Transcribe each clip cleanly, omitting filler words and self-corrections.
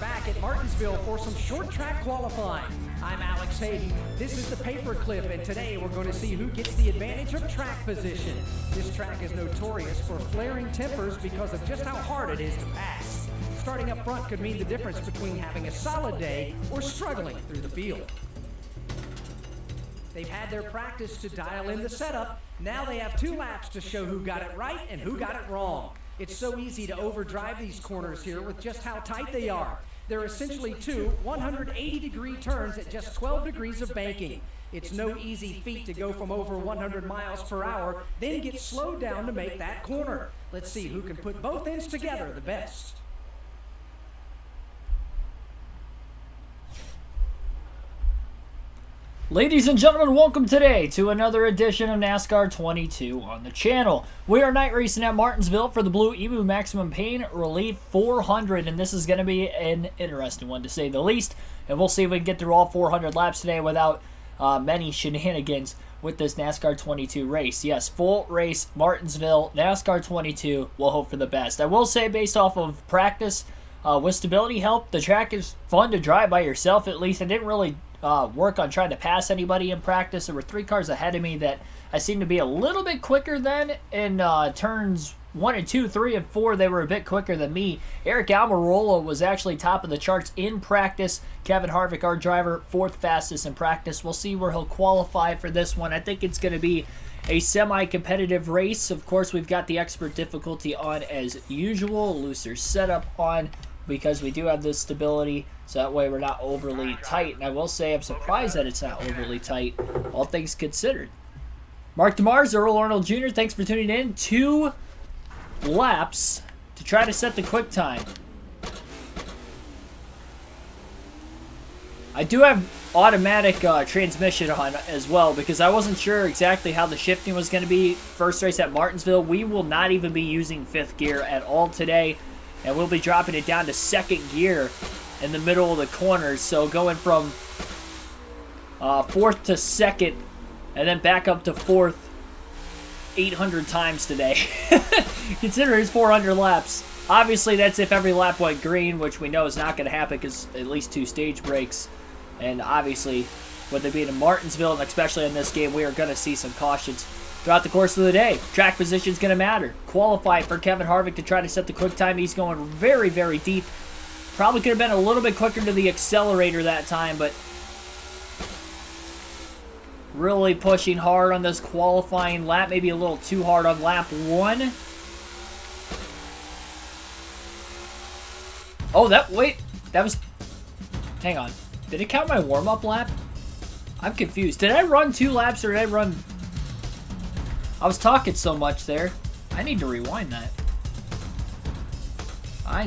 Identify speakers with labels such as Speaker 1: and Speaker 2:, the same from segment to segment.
Speaker 1: back at Martinsville for some short track qualifying. I'm Alex Hayden. This is the paperclip, and today we're going to see who gets the advantage of track position. This track is notorious for flaring tempers because of just how hard it is to pass. Starting up front could mean the difference between having a solid day or struggling through the field. They've had their practice to dial in the setup. Now they have 2 laps to show who got it right and who got it wrong. It's so easy to overdrive these corners here with just how tight they are. They're essentially 2 180-degree turns at just 12 degrees of banking. It's no easy feat to go from over 100 miles per hour, then get slowed down to make that corner. Let's see who can put both ends together the best.
Speaker 2: Ladies and gentlemen, welcome today to another edition of NASCAR 22 on the channel. We are night racing at Martinsville for the Blue Emu Maximum Pain Relief 400, and this is going to be an interesting one to say the least. And we'll see if we can get through all 400 laps today without many shenanigans with this NASCAR 22 race. Yes, full race, Martinsville, NASCAR 22. We'll hope for the best. I will say, based off of practice with stability help, the track is fun to drive by yourself at least. I didn't really work on trying to pass anybody in practice. There were 3 cars ahead of me that I seemed to be a little bit quicker than. In turns 1 and 2, 3 and 4, they were a bit quicker than me. Eric Almirola was actually top of the charts in practice. Kevin Harvick, our driver, 4th fastest in practice. We'll see where he'll qualify for this one. I think it's going to be a semi-competitive race. Of course, we've got the expert difficulty on as usual, looser setup on, because we do have this stability, so that way we're not overly tight. And I will say I'm surprised that it's not overly tight, all things considered. Mark DeMars, Earl Arnold Jr., thanks for tuning in. 2 laps to try to set the quick time. I do have automatic transmission on as well, because I wasn't sure exactly how the shifting was going to be. First race at Martinsville, we will not even be using 5th gear at all today. And we'll be dropping it down to 2nd gear in the middle of the corners. So going from 4th to 2nd and then back up to 4th 800 times today. Consider it's 400 laps. Obviously, that's if every lap went green, which we know is not going to happen because at least 2 stage breaks. And obviously, with it being in Martinsville, and especially in this game, we are going to see some cautions throughout the course of the day. Track position is going to matter. Qualify for Kevin Harvick to try to set the quick time. He's going very, very deep. Probably could have been a little bit quicker to the accelerator that time, but really pushing hard on this qualifying lap. Maybe a little too hard on lap 1. Oh, that was... Hang on. Did it count my warm-up lap? I'm confused. Did I run 2 laps or did I run... I was talking so much there. I need to rewind that. I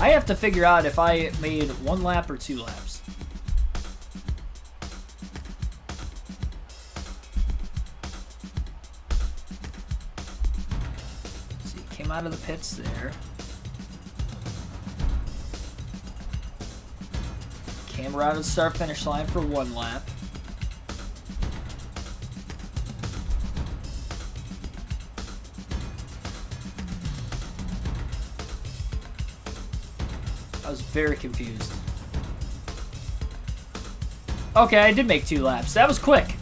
Speaker 2: have to figure out if I made 1 lap or 2 laps. Let's see, came out of the pits there. Came around to the start-finish line for 1 lap. I was very confused. Okay, I did make 2 laps. That was quick.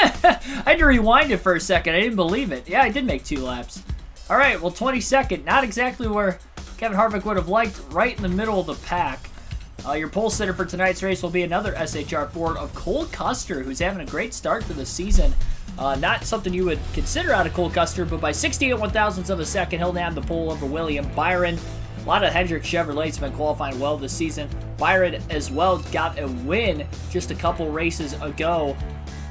Speaker 2: I had to rewind it for a second. I didn't believe it. Yeah, I did make 2 laps. Alright, well, 22nd. Not exactly where Kevin Harvick would have liked. Right in the middle of the pack. Your pole sitter for tonight's race will be another SHR Ford of Cole Custer, who's having a great start to the season. Not something you would consider out of Cole Custer, but by 68 1/1000ths of a second, he'll nab the pole over William Byron. A lot of Hendrick Chevrolets have been qualifying well this season. Byron as well got a win just a couple races ago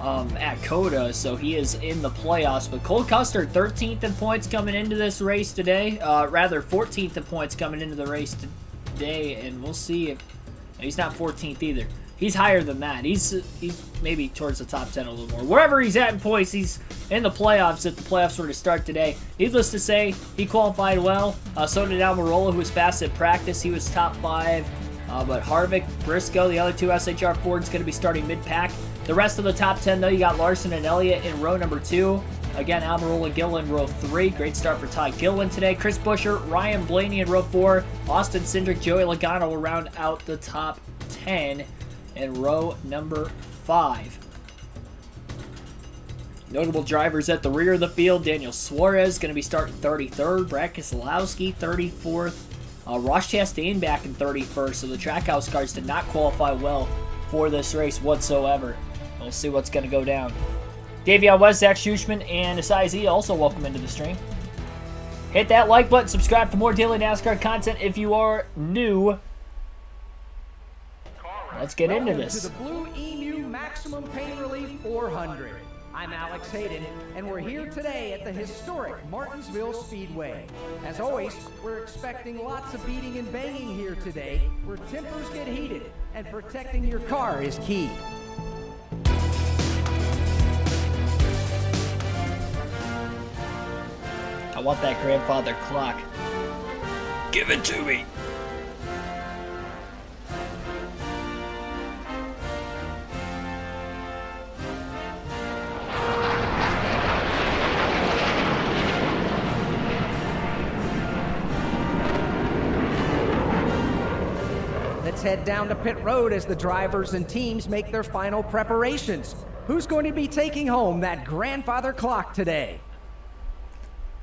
Speaker 2: at COTA, so he is in the playoffs. But Cole Custer, 13th in points coming into this race today. Rather, 14th in points coming into the race today, and we'll see if... He's not 14th either. He's higher than that. He's maybe towards the top 10 a little more. Wherever he's at in points, he's in the playoffs if the playoffs were to start today. Needless to say, he qualified well. So did Almirola, who was fast at practice. He was top 5. But Harvick, Briscoe, the other 2 SHR Fords going to be starting mid-pack. The rest of the top 10, though, you got Larson and Elliott in row number 2. Again, Almirola Gillen, row 3. Great start for Todd Gillen today. Chris Buescher, Ryan Blaney in row 4. Austin Cindric, Joey Logano will round out the top 10 in row number 5. Notable drivers at the rear of the field. Daniel Suarez going to be starting 33rd. Brad Keselowski 34th. Ross Chastain back in 31st. So the Trackhouse cars did not qualify well for this race whatsoever. We'll see what's going to go down. Davion West, Zach Schuchman, and Asai Z also welcome into the stream. Hit that like button. Subscribe for more daily NASCAR content if you are new. Let's get into this.
Speaker 1: To the Blue Emu Maximum Pain Relief 400. I'm Alex Hayden, and we're here today at the historic Martinsville Speedway. As always, we're expecting lots of beating and banging here today, where tempers get heated, and protecting your car is key.
Speaker 2: I want that grandfather clock. Give it to me.
Speaker 1: Let's head down to pit road as the drivers and teams make their final preparations. Who's going to be taking home that grandfather clock today?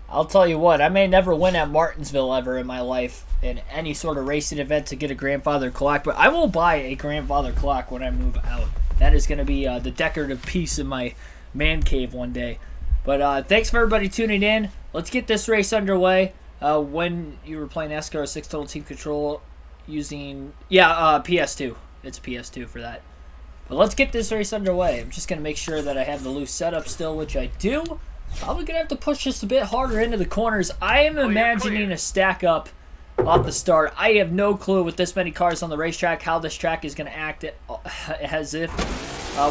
Speaker 2: I'll tell you what, I may never win at Martinsville ever in my life in any sort of racing event to get a grandfather clock, but I will buy a grandfather clock when I move out. That is going to be the decorative piece in my man cave one day. But thanks for everybody tuning in. Let's get this race underway. When you were playing NASCAR 6 Total Team Control using, PS2. It's PS2 for that. But let's get this race underway. I'm just going to make sure that I have the loose setup still, which I do. Probably going to have to push just a bit harder into the corners. I am imagining a stack up off the start. I have no clue with this many cars on the racetrack how this track is going to act as if.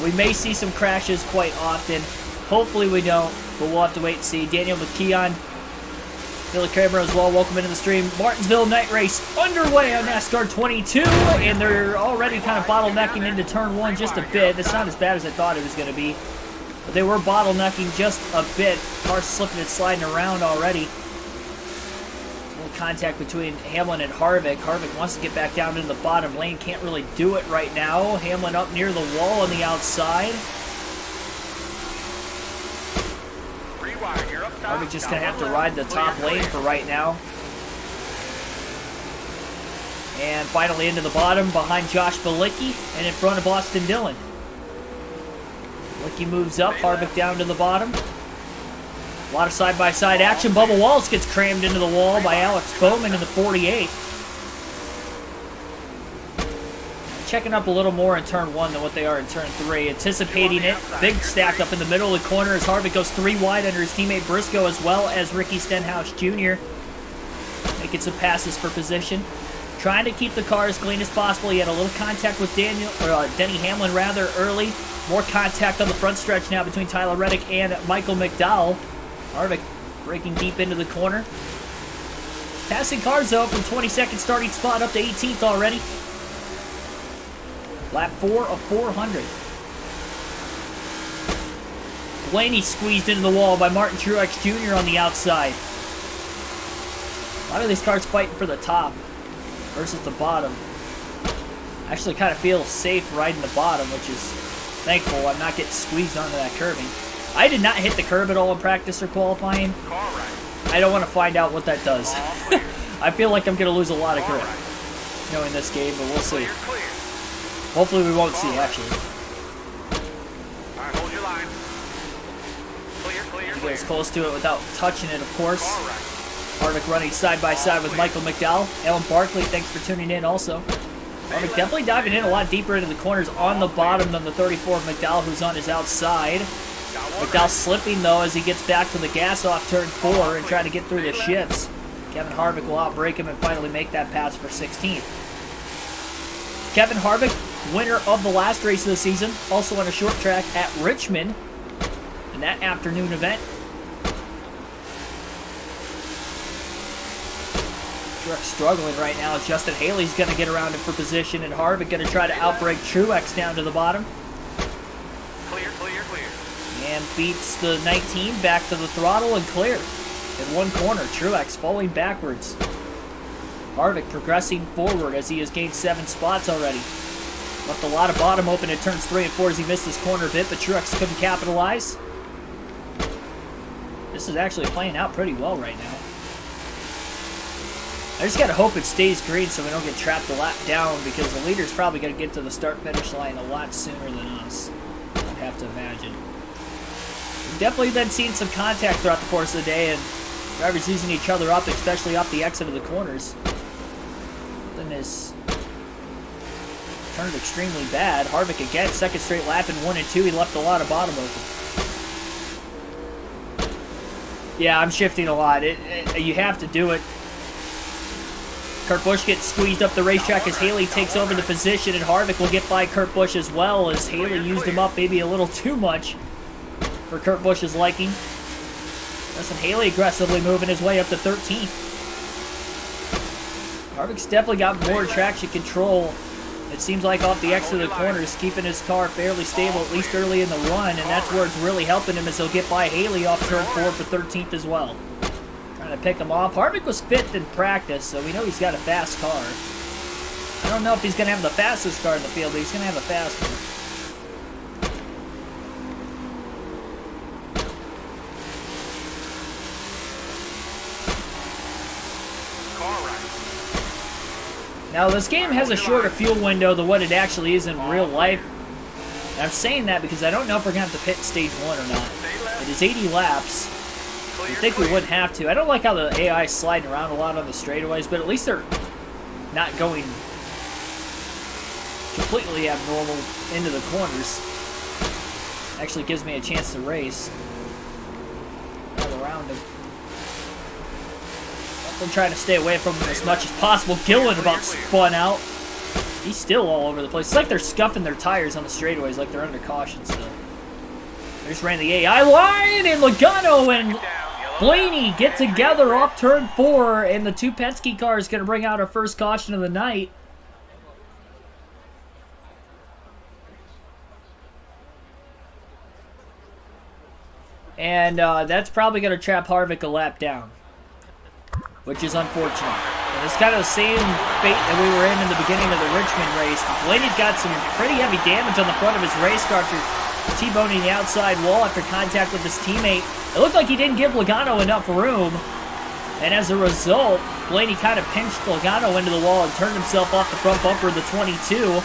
Speaker 2: We may see some crashes quite often. Hopefully we don't, but we'll have to wait and see. Daniel McKeon, Billy Kramer as well, welcome into the stream. Martinsville night race underway on NASCAR 22, and they're already kind of bottlenecking into turn 1 just a bit. It's not as bad as I thought it was going to be. But they were bottlenecking just a bit. Cars slipping and sliding around already. A little contact between Hamlin and Harvick. Harvick wants to get back down into the bottom lane. Can't really do it right now. Hamlin up near the wall on the outside. Harvick just going to have to ride the top lane for right now. And finally into the bottom behind Josh Bilicki and in front of Austin Dillon. Bilicki moves up, Harvick down to the bottom. A lot of side-by-side action. Bubba Wallace gets crammed into the wall by Alex Bowman in the 48. Checking up a little more in turn 1 than what they are in turn 3. Anticipating it. Big stack up in the middle of the corner as Harvick goes 3 wide under his teammate Briscoe as well as Ricky Stenhouse Jr. Making some passes for position. Trying to keep the car as clean as possible. He had a little contact with Denny Hamlin rather early. More contact on the front stretch now between Tyler Reddick and Michael McDowell. Harvick breaking deep into the corner. Passing cars though from 22nd starting spot up to 18th already. Lap 4 of 400. Blaney squeezed into the wall by Martin Truex Jr. on the outside. A lot of these cars fighting for the top versus the bottom. I actually kind of feel safe riding the bottom, which is thankful I'm not getting squeezed onto that curbing. I did not hit the curb at all in practice or qualifying. I don't want to find out what that does. I feel like I'm going to lose a lot of grip knowing this game, but we'll see. Hopefully we won't see, actually.
Speaker 3: Hold your line. Clear.
Speaker 2: Get as close to it without touching it, of course. Harvick running side by side with Michael McDowell. Alan Barkley, thanks for tuning in also. Harvick definitely diving in a lot deeper into the corners on the bottom than the 34 of McDowell, who's on his outside. McDowell slipping, though, as he gets back to the gas off turn 4 and trying to get through the shifts. Kevin Harvick will outbreak him and finally make that pass for 16th. Kevin Harvick, winner of the last race of the season, also on a short track at Richmond in that afternoon event. Truex struggling right now as Justin Haley's going to get around him for position, and Harvick going to try to outbreak Truex down to the bottom.
Speaker 3: Clear.
Speaker 2: and beats the 19 back to the throttle and clear. In one corner, Truex falling backwards. Harvick progressing forward as he has gained 7 spots already. Left a lot of bottom open in turns 3 and 4 as he missed his corner a bit, but Truex couldn't capitalize. This is actually playing out pretty well right now. I just gotta hope it stays green so we don't get trapped a lap down, because the leader's probably gonna get to the start-finish line a lot sooner than us, I'd have to imagine. We've definitely been seeing some contact throughout the course of the day, and drivers using each other up, especially off the exit of the corners. Then this turned extremely bad. Harvick again, second straight lap in 1 and 2. He left a lot of bottom open. Yeah, I'm shifting a lot. You have to do it. Kurt Busch gets squeezed up the racetrack as Haley takes over the position, and Harvick will get by Kurt Busch as well, as Haley used him up maybe a little too much for Kurt Busch's liking. Listen, Haley aggressively moving his way up to 13th. Harvick's definitely got more traction control. It seems like off the exit of the corners, keeping his car fairly stable, at least early in the run, and that's where it's really helping him, as he'll get by Haley off turn 4 for 13th as well. Trying to pick him off. Harvick was 5th in practice, so we know he's got a fast car. I don't know if he's going to have the fastest car in the field, but he's going to have a fast one. Now, this game has a shorter fuel window than what it actually is in real life. And I'm saying that because I don't know if we're going to have to pit stage 1 or not. It is 80 laps. You'd think we wouldn't have to. I don't like how the AI is sliding around a lot on the straightaways, but at least they're not going completely abnormal into the corners. Actually gives me a chance to race all around him. I'm trying to stay away from him as much as possible. Gillen about spun out. He's still all over the place. It's like they're scuffing their tires on the straightaways, like they're under caution still. They just ran the AI line, and Logano and Blaney get together off turn 4, and the 2 Penske cars going to bring out our first caution of the night. And that's probably going to trap Harvick a lap down, which is unfortunate. And it's kind of the same fate that we were in the beginning of the Richmond race. Blaney's got some pretty heavy damage on the front of his race car after T-boning the outside wall after contact with his teammate. It looked like he didn't give Logano enough room, and as a result, Blaney kind of pinched Logano into the wall and turned himself off the front bumper of the 22.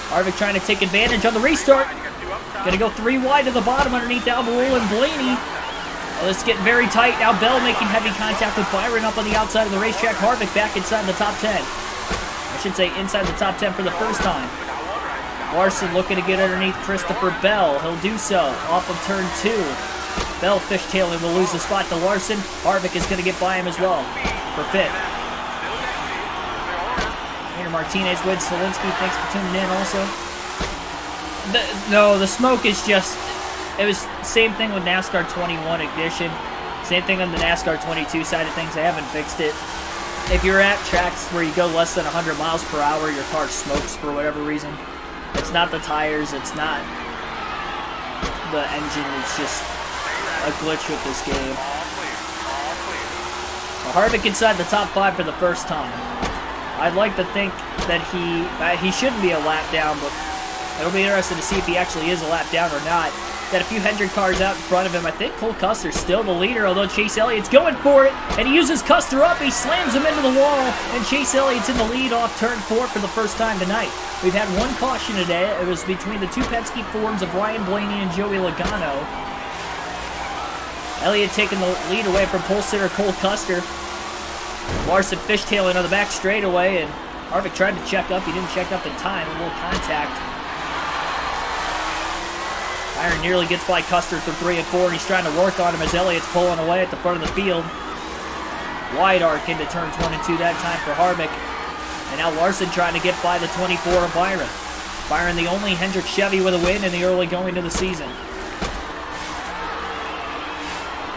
Speaker 2: Harvick trying to take advantage on the restart. Gonna go 3 wide to the bottom underneath Almirola and Blaney. Well, it's getting very tight. Now Bell making heavy contact with Byron up on the outside of the racetrack. Harvick back inside the top 10. I should say inside the top 10 for the first time. Larson looking to get underneath Christopher Bell. He'll do so off of turn 2. Bell fishtailing will lose the spot to Larson. Harvick is going to get by him as well for 5th. Peter Martinez wins. Solinsky, thanks for tuning in also. No, the smoke is just... It was same thing with NASCAR 21 ignition. Same thing on the NASCAR 22 side of things. They haven't fixed it. If you're at tracks where you go less than 100 miles per hour, your car smokes for whatever reason. It's not the tires. It's not the engine. It's just a glitch with this game. Harvick inside the top 5 for the first time. I'd like to think that he shouldn't be a lap down, but it'll be interesting to see if he actually is a lap down or not. Got a few Hendrick cars out in front of him. I think Cole Custer's still the leader, although Chase Elliott's going for it, and he uses Custer up. He slams him into the wall, and Chase Elliott's in the lead off turn 4 for the first time tonight. We've had 1 caution today. It was between the 2 Penske forms of Ryan Blaney and Joey Logano. Elliott taking the lead away from pole sitter Cole Custer. Larson fishtailing on the back straightaway, and Harvick tried to check up. He didn't check up in time. A little contact. Byron nearly gets by Custer through 3 and 4, and he's trying to work on him as Elliott's pulling away at the front of the field. Wide arc into turns 1 and 2 that time for Harvick. And now Larson trying to get by the 24 of Byron. Byron the only Hendrick Chevy with a win in the early going of the season.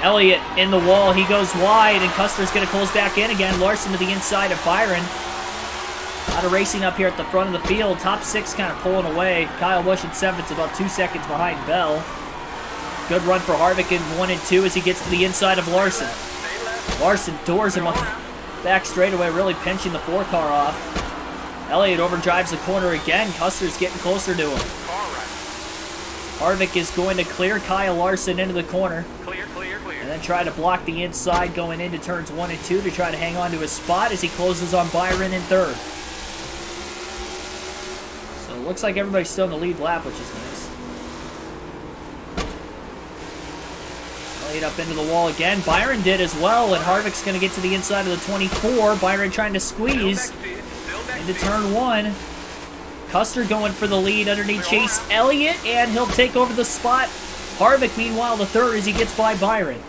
Speaker 2: Elliott in the wall. He goes wide, and Custer's going to close back in again. Larson to the inside of Byron. A lot of racing up here at the front of the field. Top 6 kind of pulling away. Kyle Busch in 7th, about 2 seconds behind Bell. Good run for Harvick in 1 and 2 as he gets to the inside of Larson. Larson doors him on back straightaway, really pinching the 4 car off. Elliott overdrives the corner again. Custer's getting closer to him. Harvick is going to clear Kyle Larson into the corner.
Speaker 3: Clear.
Speaker 2: And then try to block the inside going into turns 1 and 2 to try to hang on to his spot as he closes on Byron in 3rd. So it looks like everybody's still in the lead lap, which is nice. Elliott up into the wall again. Byron did as well, and Harvick's going to get to the inside of the 24. Byron trying to squeeze into turn 1. Custer going for the lead underneath Chase Elliott, and he'll take over the spot. Harvick, meanwhile, the 3rd as he gets by Byron.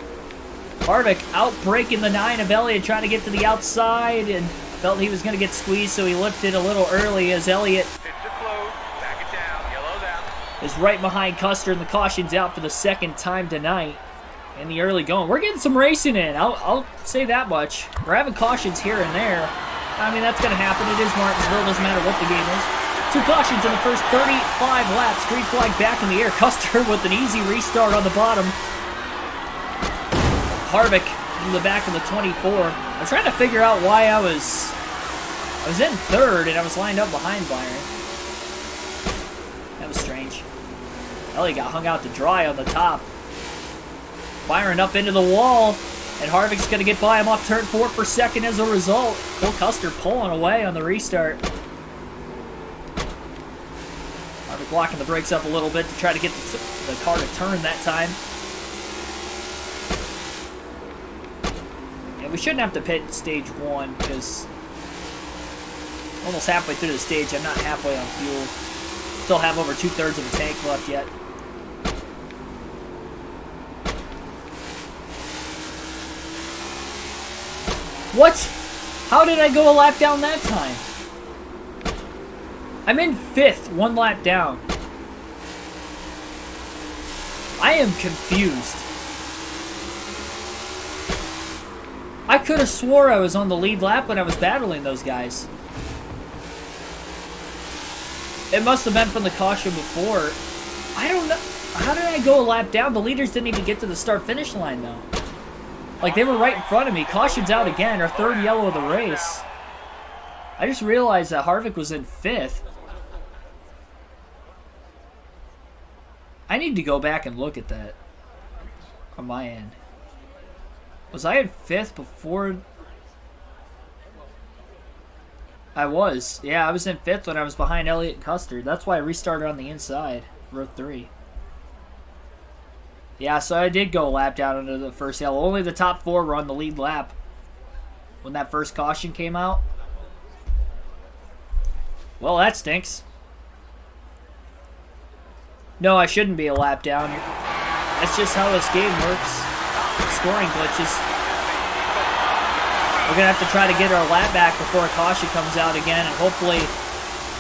Speaker 2: Harvick out breaking the 9 of Elliott, trying to get to the outside, and felt he was going to get squeezed, so he lifted a little early as Elliott is right behind Custer, and the caution's out for the 2nd time tonight in the early going. We're getting some racing in, I'll say that much. We're having cautions here and there. I mean, that's going to happen. It is Martinsville. Doesn't matter what the game is. 2 cautions in the first 35 laps. Green flag back in the air. Custer with an easy restart on the bottom. Harvick in the back of the 24. I'm trying to figure out why I was in 3rd and I was lined up behind Byron. That was strange. Elliott got hung out to dry on the top. Byron up into the wall, and Harvick's going to get by him off turn 4 for 2nd as a result. Cole Custer pulling away on the restart. Harvick blocking the brakes up a little bit to try to get the car to turn that time. Yeah, we shouldn't have to pit stage 1 because almost halfway through the stage, I'm not halfway on fuel. Still have over 2/3 of the tank left yet. What? How did I go a lap down that time? I'm in 5th, 1 lap down. I am confused. I could have swore I was on the lead lap when I was battling those guys. It must have been from the caution before. I don't know. How did I go a lap down? The leaders didn't even get to the start-finish line, though. Like, they were right in front of me. Caution's out again. Our 3rd yellow of the race. I just realized that Harvick was in 5th. I need to go back and look at that on my end. Was I in 5th before? I was. Yeah, I was in 5th when I was behind Elliott and Custer. That's why I restarted on the inside. Row 3. Yeah, so I did go a lap down under the first yellow. Only the top 4 were on the lead lap when that first caution came out. Well, that stinks. No, I shouldn't be a lap down. That's just how this game works. Scoring glitches. We're going to have to try to get our lap back before a caution comes out again, and hopefully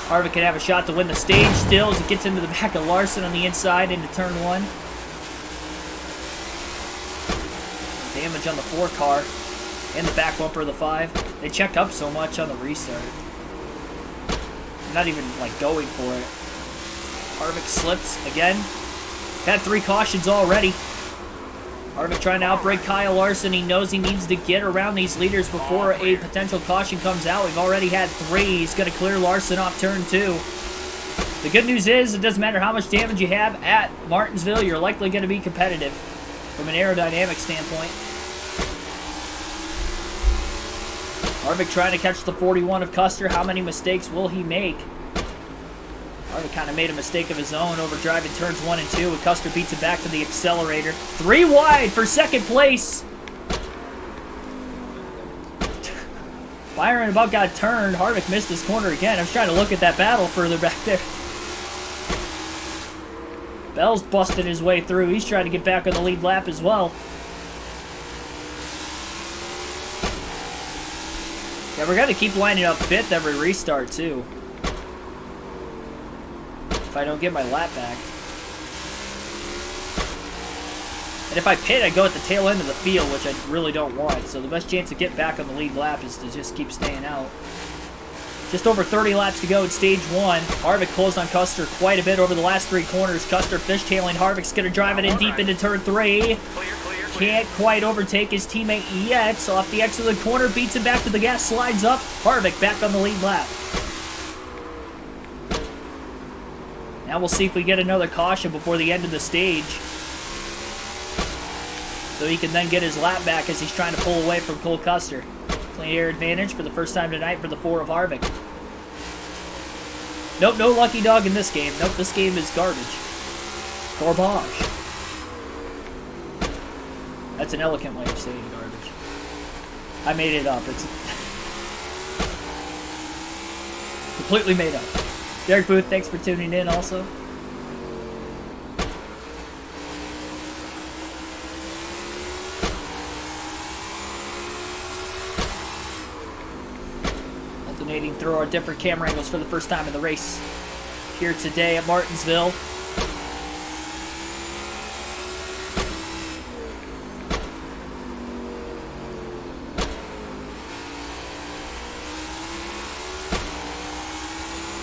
Speaker 2: Harvick can have a shot to win the stage still as it gets into the back of Larson on the inside into turn 1. Damage on the 4 car and the back bumper of the 5. They check up so much on the restart. I'm not even, like, going for it. Harvick slips again. Had 3 cautions already. Harvick trying to outbrake Kyle Larson. He knows he needs to get around these leaders before a potential caution comes out. We've already had 3. He's going to clear Larson off turn 2. The good news is it doesn't matter how much damage you have at Martinsville, you're likely going to be competitive from an aerodynamic standpoint. Harvick trying to catch the 41 of Custer. How many mistakes will he make? Harvick kind of made a mistake of his own, overdriving turns 1 and 2, and Custer beats it back to the accelerator. 3 wide for 2nd place. Byron about got turned. Harvick missed his corner again. I was trying to look at that battle further back there. Bell's busted his way through. He's trying to get back on the lead lap as well. Yeah, we're going to keep lining up 5th every restart, too. If I don't get my lap back. And if I pit, I go at the tail end of the field, which I really don't want. So the best chance to get back on the lead lap is to just keep staying out. Just over 30 laps to go in stage 1. Harvick closed on Custer quite a bit over the last 3 corners. Custer fishtailing. Harvick's going to drive it in deep into turn 3. Can't quite overtake his teammate yet. So off the exit of the corner, beats him back to the gas, slides up. Harvick back on the lead lap. Now we'll see if we get another caution before the end of the stage. So he can then get his lap back as he's trying to pull away from Cole Custer. Clean air advantage for the first time tonight for the 4 of Harvick. Nope, no lucky dog in this game. Nope, this game is garbage. Garbage. That's an elegant way of saying garbage. I made it up. It's completely made up. Derek Booth, thanks for tuning in also. Alternating through our different camera angles for the first time in the race here today at Martinsville.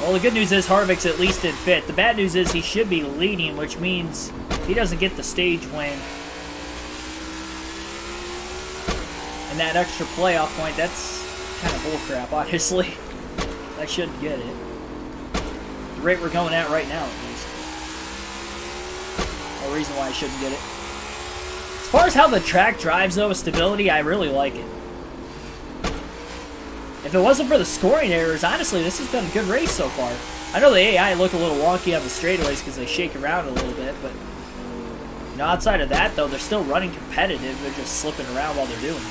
Speaker 2: Well, the good news is Harvick's at least in fifth. The bad news is he should be leading, which means he doesn't get the stage win. And that extra playoff point, that's kind of bullcrap, honestly. I shouldn't get it. The rate we're going at right now, at least. No reason why I shouldn't get it. As far as how the track drives, though, with stability, I really like it. If it wasn't for the scoring errors, honestly, this has been a good race so far. I know the AI look a little wonky on the straightaways because they shake around a little bit, but you know, outside of that, though, they're still running competitive. They're just slipping around while they're doing it.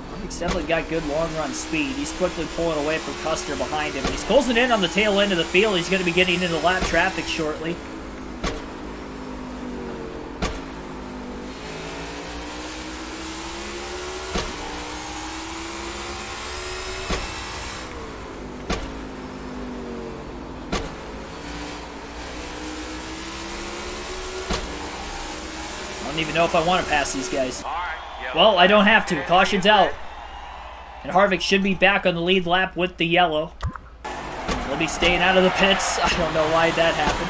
Speaker 2: Harvick's definitely got good long-run speed. He's quickly pulling away from Custer behind him. He's closing in on the tail end of the field. He's going to be getting into lap traffic shortly. I don't even know if I want to pass these guys. Well, I don't have to. Caution's out. And Harvick should be back on the lead lap with the yellow. He'll be staying out of the pits. I don't know why that happened.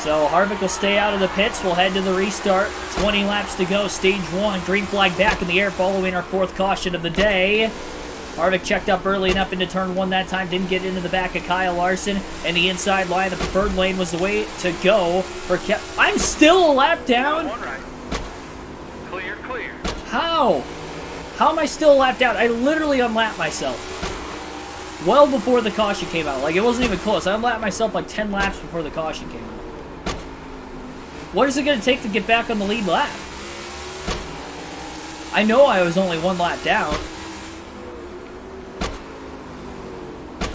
Speaker 2: So Harvick will stay out of the pits. We'll head to the restart. 20 laps to go. Stage 1. Green flag back in the air following our 4th caution of the day. Harvick checked up early enough into turn 1 that time. Didn't get into the back of Kyle Larson. And the inside line, the preferred lane, was the way to go for I'm still a lap down?
Speaker 3: Clear, clear.
Speaker 2: How? How am I still a lap down? I literally unlapped myself. Well before the caution came out. Like, it wasn't even close. I unlapped myself like 10 laps before the caution came out. What is it going to take to get back on the lead lap? I know I was only 1 lap down.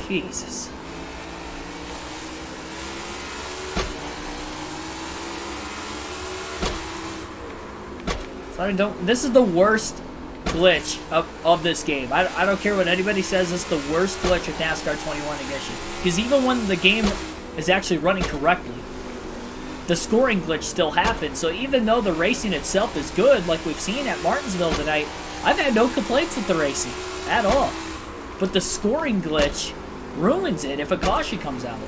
Speaker 2: Jesus. So this is the worst glitch of this game. I don't care what anybody says, it's the worst glitch of NASCAR 21 Edition. Because even when the game is actually running correctly, the scoring glitch still happens. So even though the racing itself is good, like we've seen at Martinsville tonight, I've had no complaints with the racing at all. But the scoring glitch ruins it if a caution comes out.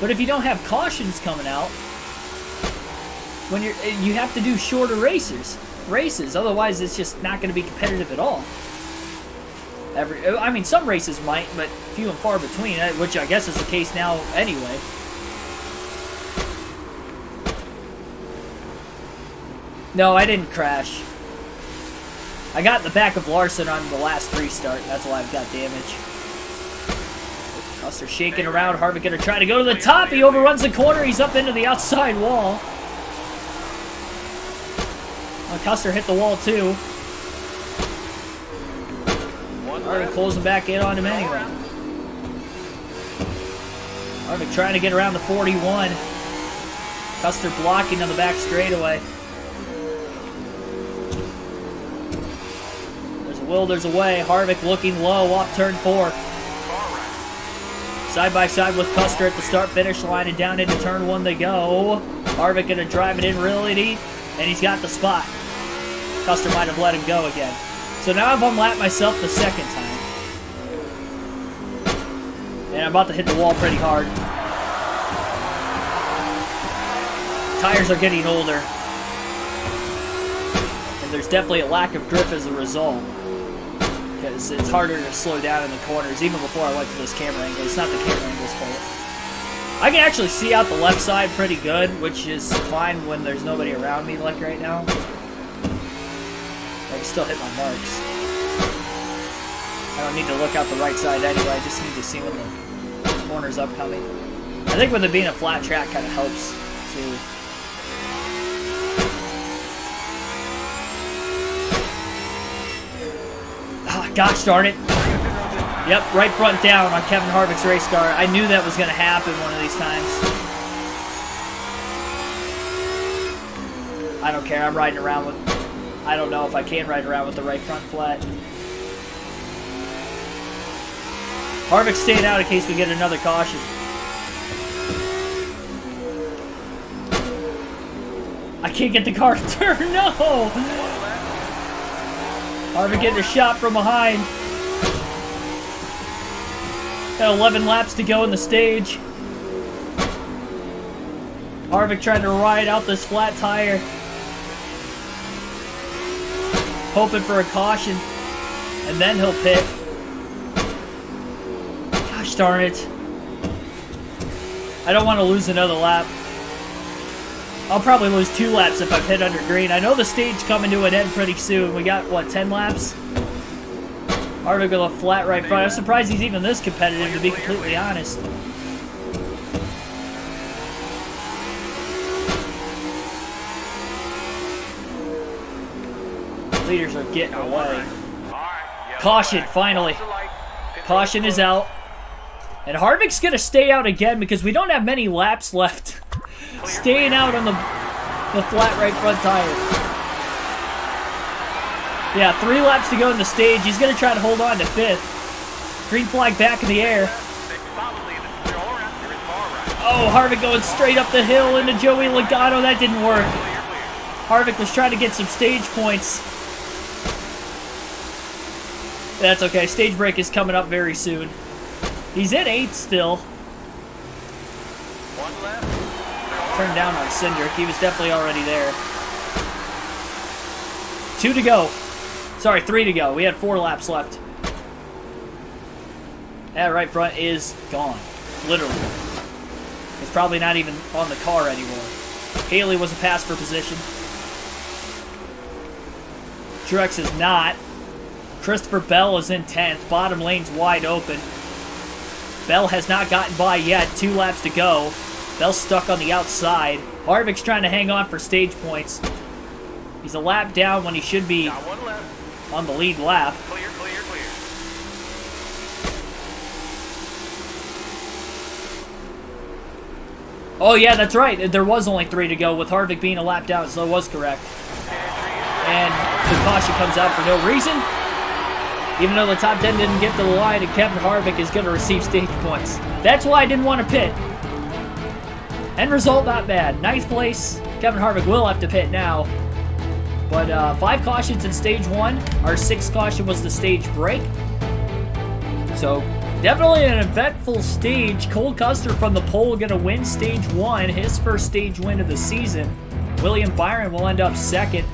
Speaker 2: But if you don't have cautions coming out, when you have to do shorter races, otherwise it's just not going to be competitive at all. I mean, some races might, but few and far between, which I guess is the case now anyway. No, I didn't crash. I got in the back of Larson on the last restart. That's why I've got damage. Custer shaking around. Harvick going to try to go to the top. He overruns the corner. He's up into the outside wall. Well, Custer hit the wall too. Harvick closing back in on him anyway. Harvick trying to get around the 41. Custer blocking on the back straightaway. There's a will, there's a way. Harvick looking low off turn 4. Side by side with Custer at the start-finish line, and down into turn 1 they go. Harvick going to drive it in really deep, and he's got the spot. Custer might have let him go again. So now I've unlapped myself the second time. And I'm about to hit the wall pretty hard. Tires are getting older. And there's definitely a lack of grip as a result. Because it's harder to slow down in the corners, even before I went to this camera angle. It's not the camera angle's fault. I can actually see out the left side pretty good, which is fine when there's nobody around me like right now. I can still hit my marks. I don't need to look out the right side anyway, I just need to see when the corner's upcoming. I think with it being a flat track kind of helps, too. Gosh darn it. Yep, right front down on Kevin Harvick's race car. I knew that was going to happen one of these times. I don't care. I'm riding around with... I don't know if I can ride around with the right front flat. Harvick's staying out in case we get another caution. I can't get the car to turn. No! Harvick getting a shot from behind. Got 11 laps to go in the stage. Harvick trying to ride out this flat tire. Hoping for a caution. And then he'll pit. Gosh darn it. I don't want to lose another lap. I'll probably lose 2 laps if I pit under green. I know the stage coming to an end pretty soon. We got, what, 10 laps? Harvick with a flat right front. I'm surprised he's even this competitive, to be completely honest. Leaders are getting away. Caution, finally. Caution is out. And Harvick's going to stay out again because we don't have many laps left. Staying out on the flat right front tire. Yeah, 3 laps to go in the stage. He's going to try to hold on to 5th. Green flag back in the air. Oh, Harvick going straight up the hill into Joey Logano. That didn't work. Harvick was trying to get some stage points. That's okay. Stage break is coming up very soon. He's in 8th still. Turned down on Cindric. He was definitely already there. 2 to go. Sorry, 3 to go. We had 4 laps left. That right front is gone. Literally. It's probably not even on the car anymore. Haley was a pass for position. Truex is not. Christopher Bell is in 10th. Bottom lane's wide open. Bell has not gotten by yet. 2 laps to go. Bell's stuck on the outside. Harvick's trying to hang on for stage points. He's a lap down when he should be on the lead lap.
Speaker 3: Clear.
Speaker 2: Oh yeah, that's right. There was only 3 to go with Harvick being a lap down, so it was correct. And the caution comes out for no reason. Even though the top 10 didn't get to the line, and Kevin Harvick is going to receive stage points. That's why I didn't want to pit. End result, not bad. 9th place. Kevin Harvick will have to pit now. But 5 cautions in stage 1. Our 6th caution was the stage break. So definitely an eventful stage. Cole Custer from the pole going to win stage 1. His first stage win of the season. William Byron will end up 2nd.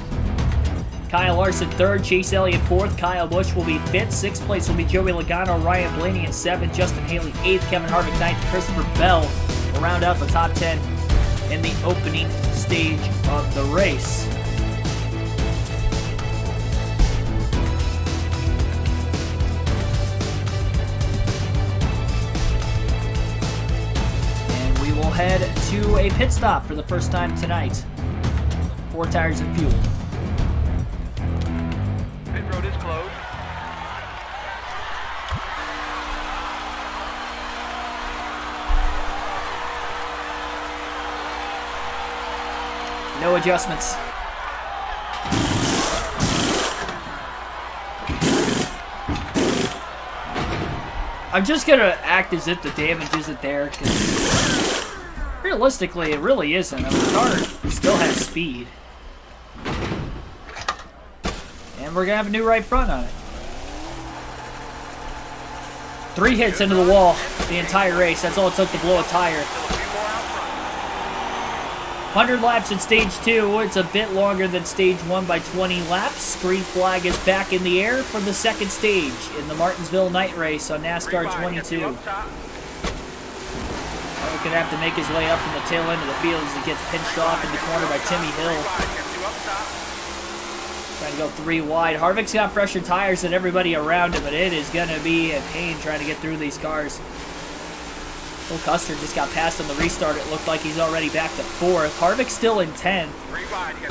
Speaker 2: Kyle Larson 3rd, Chase Elliott 4th, Kyle Busch will be 5th, 6th place will be Joey Logano, Ryan Blaney in 7th, Justin Haley 8th, Kevin Harvick 9th, Christopher Bell will round out the top 10 in the opening stage of the race. And we will head to a pit stop for the first time tonight. 4 tires and fuel.
Speaker 3: Road is closed.
Speaker 2: No adjustments. I'm just gonna act as if the damage isn't there, because realistically it really isn't. I mean, the car still has speed. And we're going to have a new right front on it. 3 hits into the wall the entire race. That's all it took to blow a tire. 100 laps in stage 2. It's a bit longer than stage 1 by 20 laps. Green flag is back in the air for the second stage in the Martinsville night race on NASCAR 22. We're going to have to make his way up from the tail end of the field as he gets pinched off in the corner by Timmy Hill. Trying to go 3 wide. Harvick's got fresher tires than everybody around him, but it is going to be a pain trying to get through these cars. Will Custer just got passed on the restart. It looked like he's already back to 4th. Harvick's still in 10th.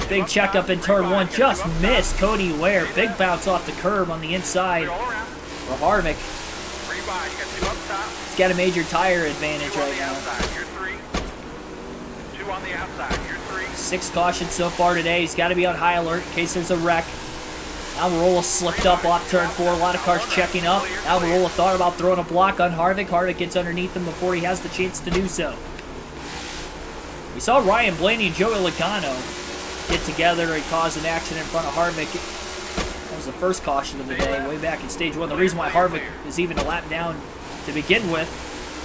Speaker 2: Big checkup in turn 1. Just missed Cody Ware. Big bounce off the curb on the inside for Harvick. He's got a major tire advantage right now. 6 cautions so far today. He's got to be on high alert in case there's a wreck. Almirola slipped up off turn 4. A lot of cars checking up. Almirola thought about throwing a block on Harvick. Harvick gets underneath him before he has the chance to do so. We saw Ryan Blaney and Joey Logano get together and cause an accident in front of Harvick. That was the first caution of the day, way back in stage 1. The reason why Harvick is even a lap down to begin with.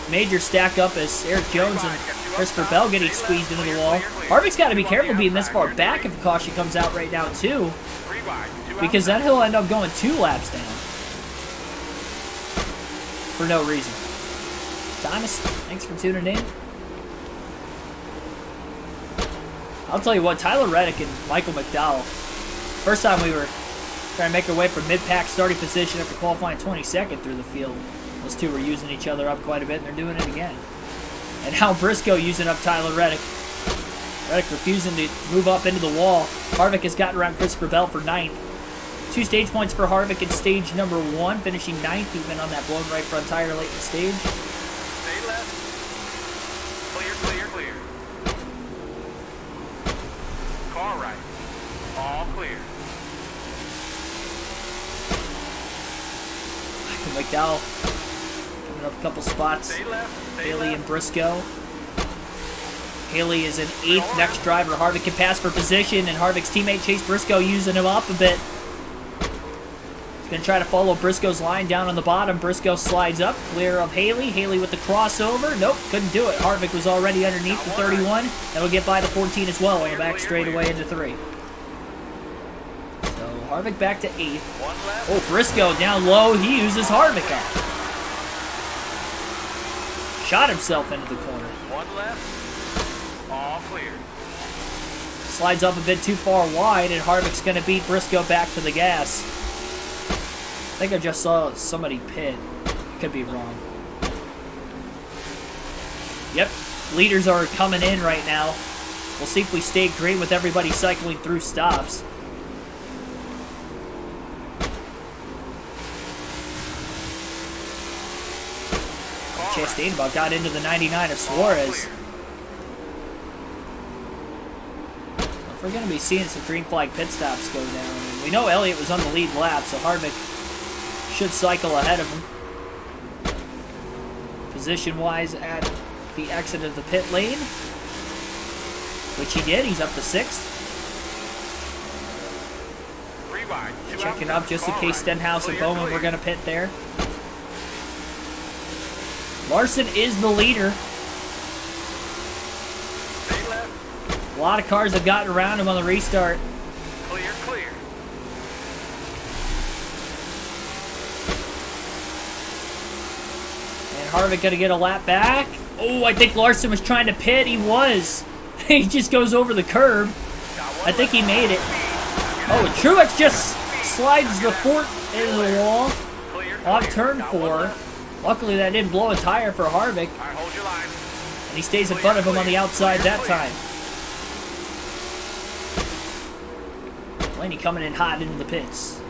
Speaker 2: Major stack up as Eric Jones and Christopher Bell getting squeezed into the wall. Harvick's got to be careful being this far back if a caution comes out right now, too. Because then he'll end up going 2 laps down. For no reason. Thomas, thanks for tuning in. I'll tell you what, Tyler Reddick and Michael McDowell, first time we were trying to make our way from mid-pack starting position after qualifying 22nd through the field. Those two were using each other up quite a bit, and they're doing it again. And now Briscoe using up Tyler Reddick. Reddick refusing to move up into the wall. Harvick has gotten around Christopher Bell for 9th. 2 stage points for Harvick in stage number 1, finishing 9th even on that blown right front tire late in the stage.
Speaker 3: Stay left. Clear, clear, clear. Car right. All clear.
Speaker 2: McDowell coming up a couple spots.
Speaker 3: Stay left. Stay
Speaker 2: Haley
Speaker 3: left.
Speaker 2: and Briscoe. Haley is in 8th. Next driver, Harvick can pass for position, and Harvick's teammate Chase Briscoe using him up a bit. He's going to try to follow Briscoe's line down on the bottom. Briscoe slides up, clear of Haley. Haley with the crossover. Nope, couldn't do it. Harvick was already underneath the 31. That'll get by the 14 as well on the back straightaway into 3. So Harvick back to 8th. Oh, Briscoe down low. He uses Harvick up. Shot himself into the corner.
Speaker 3: 1 left. All clear.
Speaker 2: Slides up a bit too far wide, and Harvick's going to beat Briscoe back to the gas. I think I just saw somebody pit. Could be wrong. Yep, leaders are coming in right now. We'll see if we stay green with everybody cycling through stops. Chastain about got into the 99 of Suarez. We're going to be seeing some green flag pit stops go down. And we know Elliott was on the lead lap, so Harvick should cycle ahead of him. Position-wise at the exit of the pit lane, which he did. He's up to 6th. Checking up just in case Stenhouse and Bowman were going to pit there. Larson is the leader. A lot of cars have gotten around him on the restart.
Speaker 3: Clear, clear.
Speaker 2: And Harvick going to get a lap back. Oh, I think Larson was trying to pit. He was. He just goes over the curb. I think he made it. Oh, and Truex just slides the fort into the wall off turn 4. Luckily, that didn't blow a tire for Harvick. And he stays in front of him on the outside that time. Blaney coming in hot into the pits.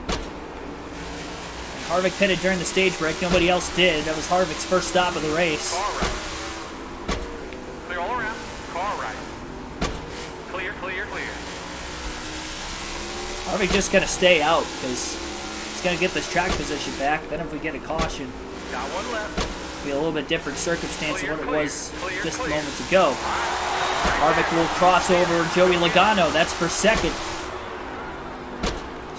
Speaker 2: And Harvick pitted during the stage break. Nobody else did. That was Harvick's first stop of the race.
Speaker 3: Car right. Clear all around. Car right. Clear, clear, clear.
Speaker 2: Harvick just going to stay out because he's going to get this track position back. Then if we get a caution,
Speaker 3: Got 1 left.
Speaker 2: it'll be a little bit different circumstance than what it was
Speaker 3: Clear,
Speaker 2: just
Speaker 3: clear.
Speaker 2: moments ago. Harvick will cross over Joey Logano. That's for 2nd.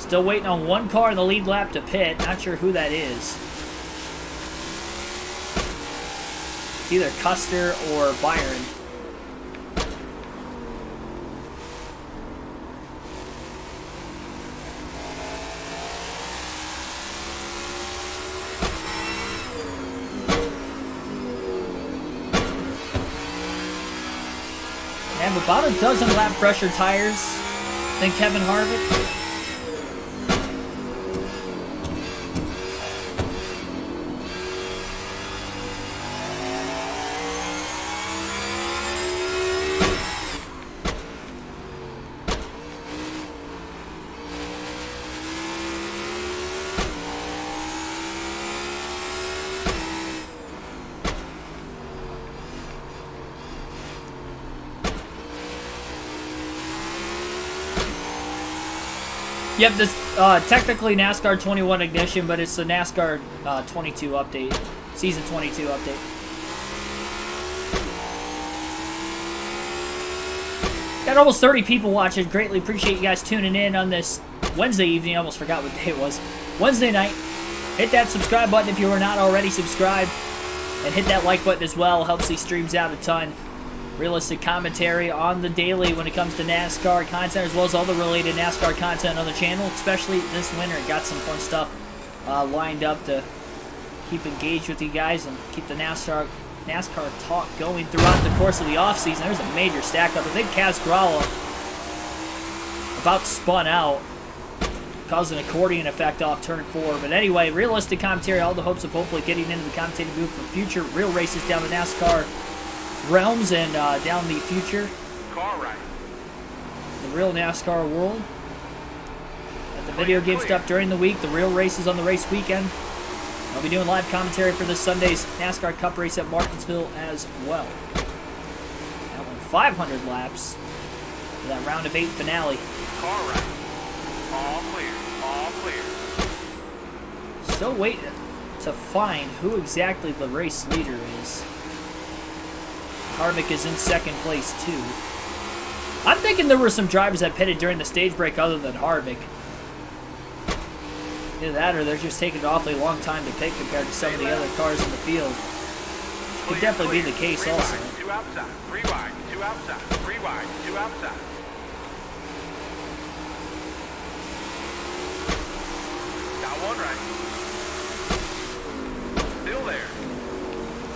Speaker 2: Still waiting on one car in the lead lap to pit. Not sure who that is. It's either Custer or Byron. They have about a dozen lap pressure tires than Kevin Harvick. Yep, this technically NASCAR 21 ignition, but it's the NASCAR 22 update, season 22 update. Got almost 30 people watching. Greatly appreciate you guys tuning in on this Wednesday evening. I almost forgot what day it was. Wednesday night. Hit that subscribe button if you are not already subscribed, and hit that like button as well. Helps these streams out a ton. Realistic commentary on the daily when it comes to NASCAR content, as well as all the related NASCAR content on the channel, especially this winter. Got some fun stuff lined up to keep engaged with you guys and keep the NASCAR talk going throughout the course of the offseason. There's a major stack up. I think Kaz Gralla about spun out, caused an accordion effect off turn 4. But anyway, realistic commentary, all the hopes of hopefully getting into the commentating booth for future real races down the NASCAR realms and down the future.
Speaker 3: Car right.
Speaker 2: The real NASCAR world. At the video game stuff during the week, the real races on the race weekend. I'll be doing live commentary for this Sunday's NASCAR Cup race at Martinsville as well. That went 500 laps for that round of 8 finale.
Speaker 3: Car right. All clear. All clear.
Speaker 2: Still waiting to find who exactly the race leader is. Harvick is in second place, too. I'm thinking there were some drivers that pitted during the stage break other than Harvick. Either that or they're just taking an awfully long time to pit compared to some of the other cars in the field. Could definitely be the case also.
Speaker 3: 2 outside. 3 wide. 2 outside. 3 wide. 2 outside. Got one right. Still there.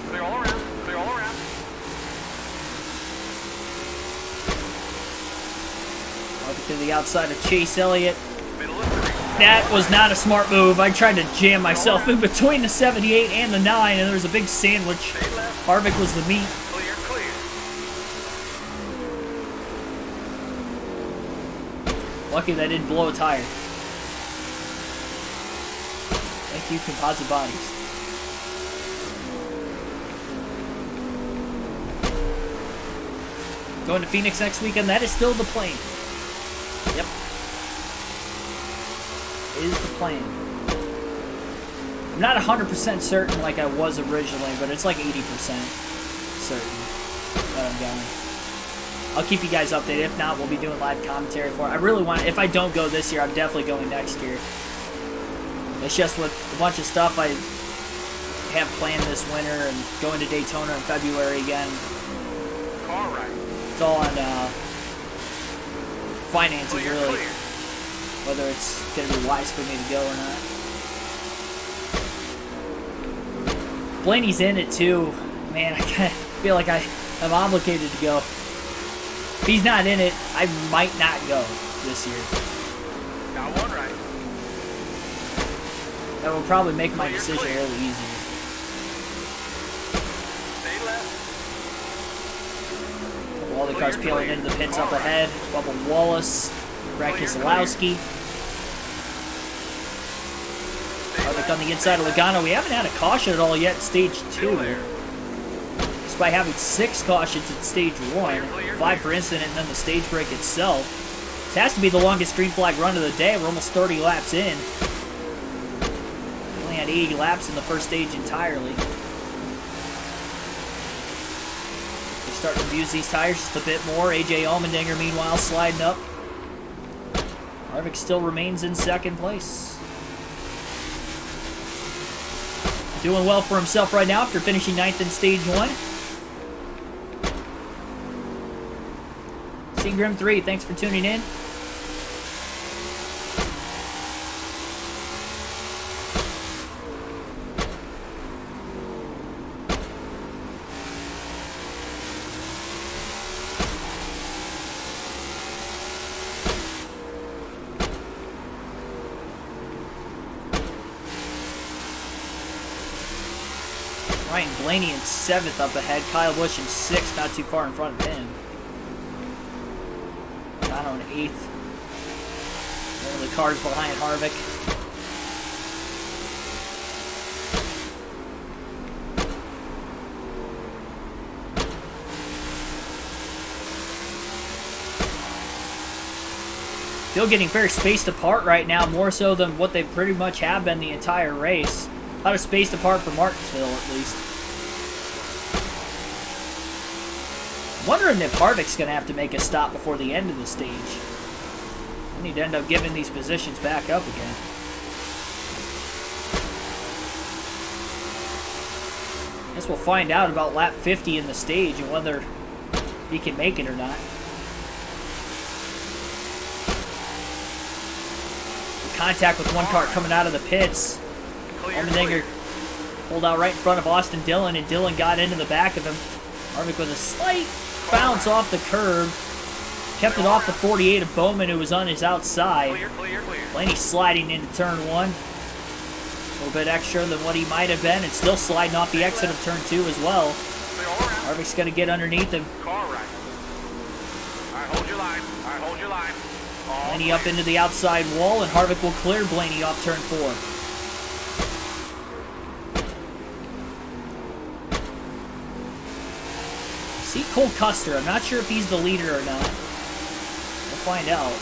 Speaker 3: Clear all around. Clear all around.
Speaker 2: To the outside of Chase Elliott. That was not a smart move. I tried to jam myself in between the 78 and the 9, and there was a big sandwich. Harvick was the meat.
Speaker 3: Clear, clear.
Speaker 2: Lucky that didn't blow a tire. Thank you, Composite Bodies. Going to Phoenix next weekend. That is still the plan. Yep. Is the plan. I'm not 100% certain like I was originally, but it's like 80% certain that I'm going. I'll keep you guys updated. If not, we'll be doing live commentary for it. I really want, if I don't go this year, I'm definitely going next year. It's just with a bunch of stuff I have planned this winter and going to Daytona in February again.
Speaker 3: Car right.
Speaker 2: It's all on finances, really.
Speaker 3: Clear.
Speaker 2: Whether it's going to be wise for me to go or not. Blaney's in it too. Man, I kind of feel like I'm obligated to go. If he's not in it, I might not go this year.
Speaker 3: Got one right.
Speaker 2: That will probably make my decision a little easier.
Speaker 3: Stay left.
Speaker 2: All the cars peeling into the pits up ahead. Bubba Wallace, Brad Keselowski. Harvick on the inside of Logano. We haven't had a caution at all yet in stage 2. Despite having 6 cautions in stage 1, 5 for incident, and then the stage break itself. This has to be the longest green flag run of the day. We're almost 30 laps in. We only had 80 laps in the first stage entirely. We're starting to use these tires just a bit more. AJ Allmendinger, meanwhile, sliding up. Harvick still remains in second place. Doing well for himself right now after finishing 9th in stage 1. Seagrim 3, thanks for tuning in. Ryan Blaney in 7th up ahead. Kyle Busch in 6th, not too far in front of him. Dono in 8th. One of the cars behind Harvick. Still getting very spaced apart right now, more so than what they pretty much have been the entire race. A lot of spaced apart for Martinsville, at least. I'm wondering if Harvick's going to have to make a stop before the end of the stage. I need to end up giving these positions back up again. Guess we'll find out about lap 50 in the stage and whether he can make it or not. Contact with one car coming out of the pits. Allmendinger pulled out right in front of Austin Dillon, and Dillon got into the back of him. Harvick with a slight bounce off the curb. Kept it off the 48 of Bowman, who was on his outside.
Speaker 3: Clear.
Speaker 2: Blaney sliding into turn 1. A little bit extra than what he might have been, and still sliding off the exit of turn 2 as well. Harvick's going to get underneath him.
Speaker 3: Car right. All right, hold your line.
Speaker 2: Blaney up into the outside wall, and Harvick will clear Blaney off turn 4. See Cole Custer. I'm not sure if he's the leader or not. We'll find out.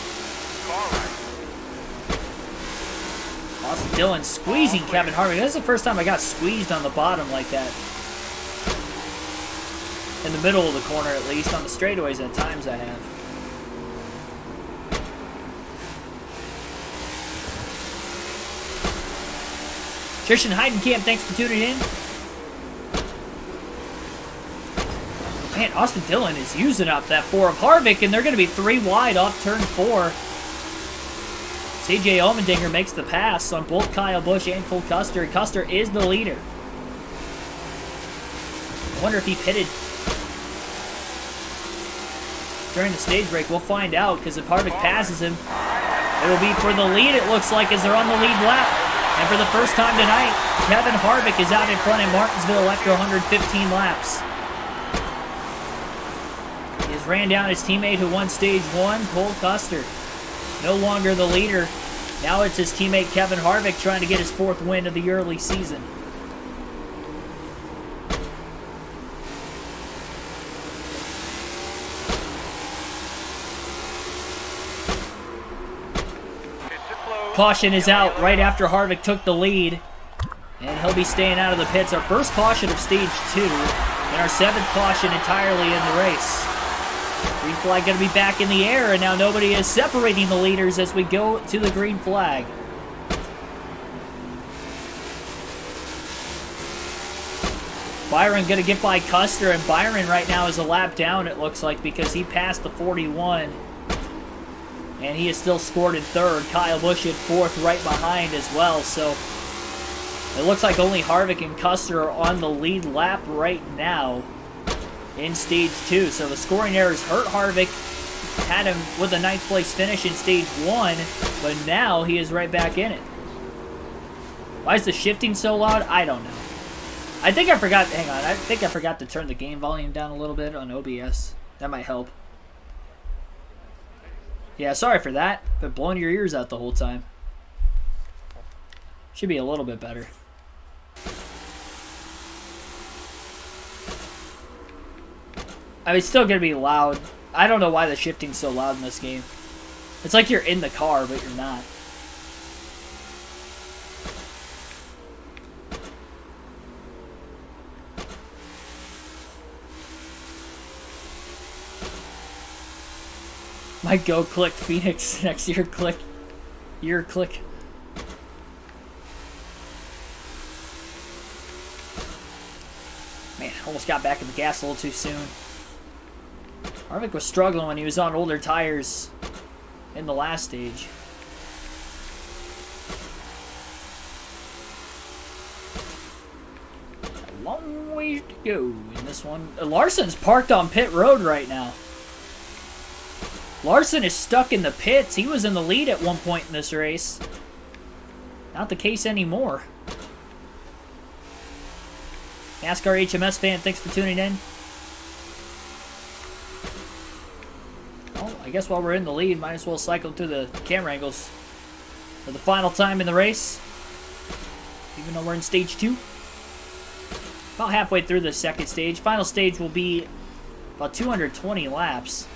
Speaker 2: Austin Dillon squeezing Kevin Harvick. This is the first time I got squeezed on the bottom like that. In the middle of the corner, at least. On the straightaways at times I have. Trishan Heidenkamp, thanks for tuning in. Man, Austin Dillon is using up that 4 of Harvick, and they're going to be 3 wide off turn 4. CJ Allmendinger makes the pass on both Kyle Busch and Cole Custer. Custer is the leader. I wonder if he pitted during the stage break. We'll find out, because if Harvick passes him, it will be for the lead, it looks like, as they're on the lead lap. And for the first time tonight, Kevin Harvick is out in front in Martinsville after 115 laps. He has ran down his teammate who won stage 1, Cole Custer. No longer the leader. Now it's his teammate Kevin Harvick trying to get his 4th win of the early season. Caution is out right after Harvick took the lead. And he'll be staying out of the pits. Our first caution of stage 2. And our 7th caution entirely in the race. Green flag going to be back in the air, and now nobody is separating the leaders as we go to the green flag. Byron going to get by Custer, and Byron right now is a lap down, it looks like, because he passed the 41. And he is still scored in 3rd. Kyle Busch in 4th right behind as well, so it looks like only Harvick and Custer are on the lead lap right now in stage 2. So the scoring errors hurt Harvick. Had him with a 9th place finish in stage 1, but now he is right back in it. Why is the shifting so loud? I don't know. I think I forgot, hang on, I think I forgot to turn the game volume down a little bit on OBS. That might help. Yeah, sorry for that. Been blowing your ears out the whole time. Should be a little bit better. I mean, it's still going to be loud. I don't know why the shifting's so loud in this game. It's like you're in the car, but you're not. Might go click Phoenix next year. Click ear click. Man, almost got back in the gas a little too soon. Harvick was struggling when he was on older tires in the last stage. A long ways to go in this one. Larson's parked on pit road right now. Larson is stuck in the pits. He was in the lead at one point in this race. Not the case anymore. NASCAR HMS fan, thanks for tuning in. Well, I guess while we're in the lead, might as well cycle through the camera angles for the final time in the race. Even though we're in stage 2. About halfway through the second stage. Final stage will be about 220 laps.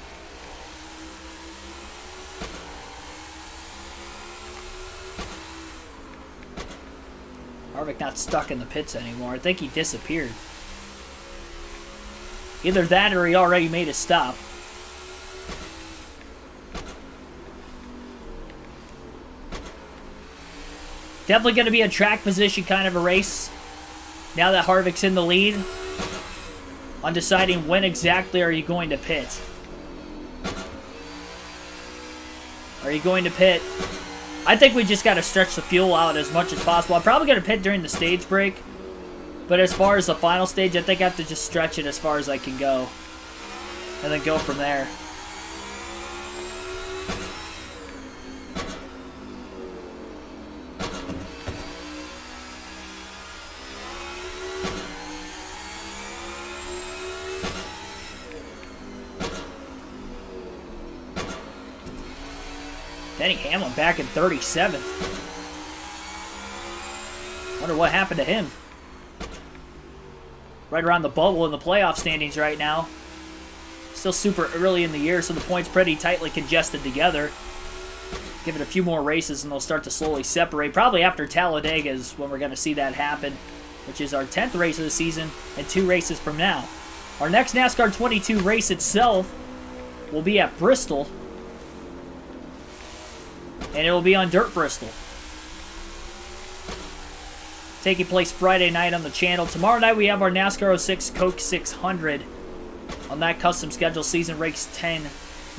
Speaker 2: Harvick not stuck in the pits anymore. I think he disappeared. Either that or he already made a stop. Definitely going to be a track position kind of a race. Now that Harvick's in the lead. On deciding when exactly are you going to pit. Are you going to pit? I think we just got to stretch the fuel out as much as possible. I'm probably going to pit during the stage break. But as far as the final stage, I think I have to just stretch it as far as I can go. And then go from there. Denny Hamlin back in 37th. Wonder what happened to him. Right around the bubble in the playoff standings right now. Still super early in the year, so the points pretty tightly congested together. Give it a few more races and they'll start to slowly separate. Probably after Talladega is when we're going to see that happen, which is our 10th race of the season and 2 races from now. Our next NASCAR 22 race itself will be at Bristol. And it will be on Dirt Bristol. Taking place Friday night on the channel. Tomorrow night we have our NASCAR 06 Coke 600 on that custom schedule. Season race 10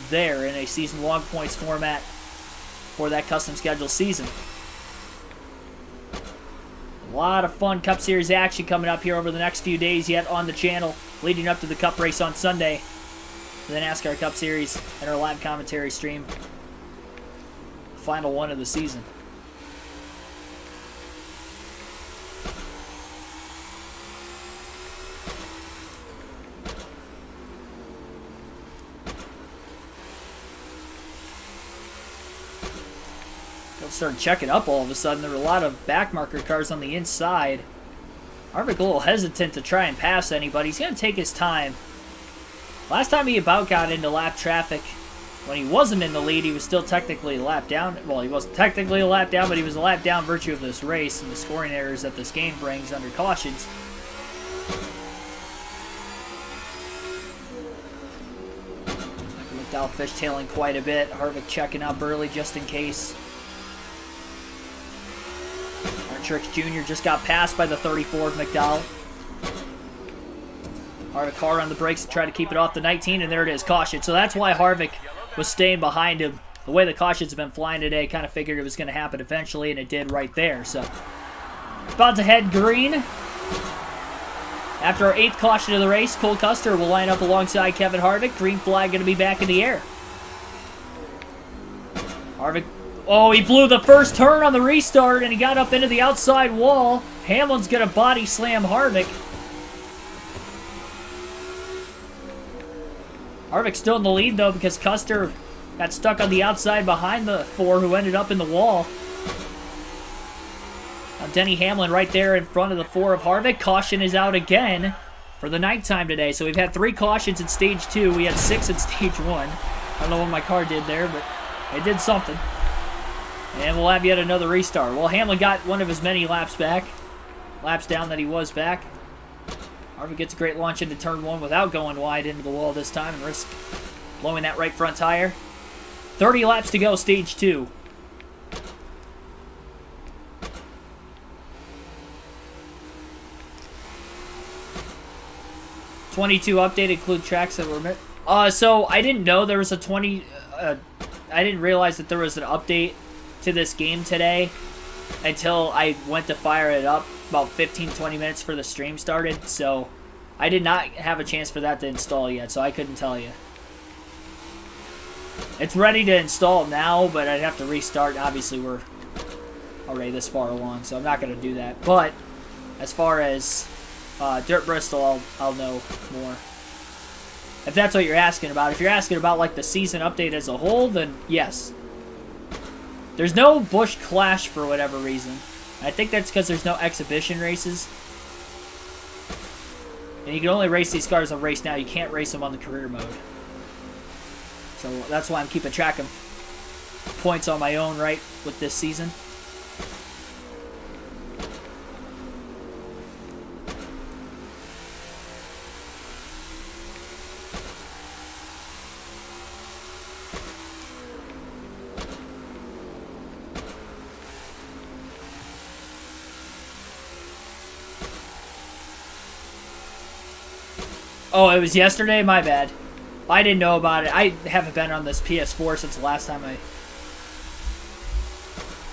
Speaker 2: there in a season long points format for that custom schedule season. A lot of fun Cup Series action coming up here over the next few days yet on the channel, leading up to the Cup race on Sunday, the NASCAR Cup Series, and our live commentary stream. Final one of the season. Started checking up all of a sudden. There were a lot of backmarker cars on the inside. Harvick a little hesitant to try and pass anybody. He's going to take his time. Last time he about got into lap traffic, when he wasn't in the lead, he was still technically a lap down. Well, he wasn't technically a lap down, but he was a lap down virtue of this race and the scoring errors that this game brings under cautions. McDowell fishtailing quite a bit. Harvick checking up early just in case. Truex Jr. just got passed by the 34 of McDowell. Harvick hard on the brakes to try to keep it off the 19, and there it is, caution. So that's why Harvick was staying behind him. The way the cautions have been flying today, kind of figured it was going to happen eventually, and it did right there. So about to head green. After our 8th caution of the race, Cole Custer will line up alongside Kevin Harvick. Green flag going to be back in the air. Harvick. Oh, he blew the first turn on the restart, and he got up into the outside wall. Hamlin's going to body slam Harvick. Harvick's still in the lead, though, because Custer got stuck on the outside behind the 4 who ended up in the wall. Now Denny Hamlin right there in front of the 4 of Harvick. Caution is out again for the nighttime today. So we've had 3 cautions in Stage 2. We had 6 in Stage 1. I don't know what my car did there, but it did something. And we'll have yet another restart. Well, Hamlin got one of his many laps back. Laps down that he was back. Harvick gets a great launch into turn 1 without going wide into the wall this time and risk blowing that right front tire. 30 laps to go, Stage 2. 22 update include tracks that were missed. So I didn't know there was a 20. I didn't realize that there was an update to this game today until I went to fire it up about 15-20 minutes before the stream started. So I did not have a chance for that to install yet, so I couldn't tell you. It's ready to install now, but I'd have to restart. Obviously, we're already this far along, so I'm not going to do that. But as far as Dirt Bristol, I'll know more. If that's what you're asking about. If you're asking about like the season update as a whole, then yes. There's no Busch Clash for whatever reason. I think that's because there's no exhibition races. And you can only race these cars on race now. You can't race them on the career mode. So that's why I'm keeping track of points on my own, right, with this season. Oh, it was yesterday? My bad. I didn't know about it. I haven't been on this PS4 since the last time I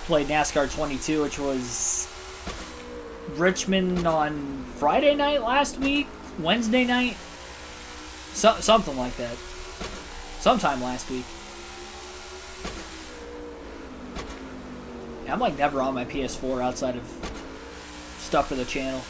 Speaker 2: played NASCAR 22, which was Richmond on Friday night last week? Wednesday night? Something like that. Sometime last week. Yeah, I'm like never on my PS4 outside of stuff for the channel.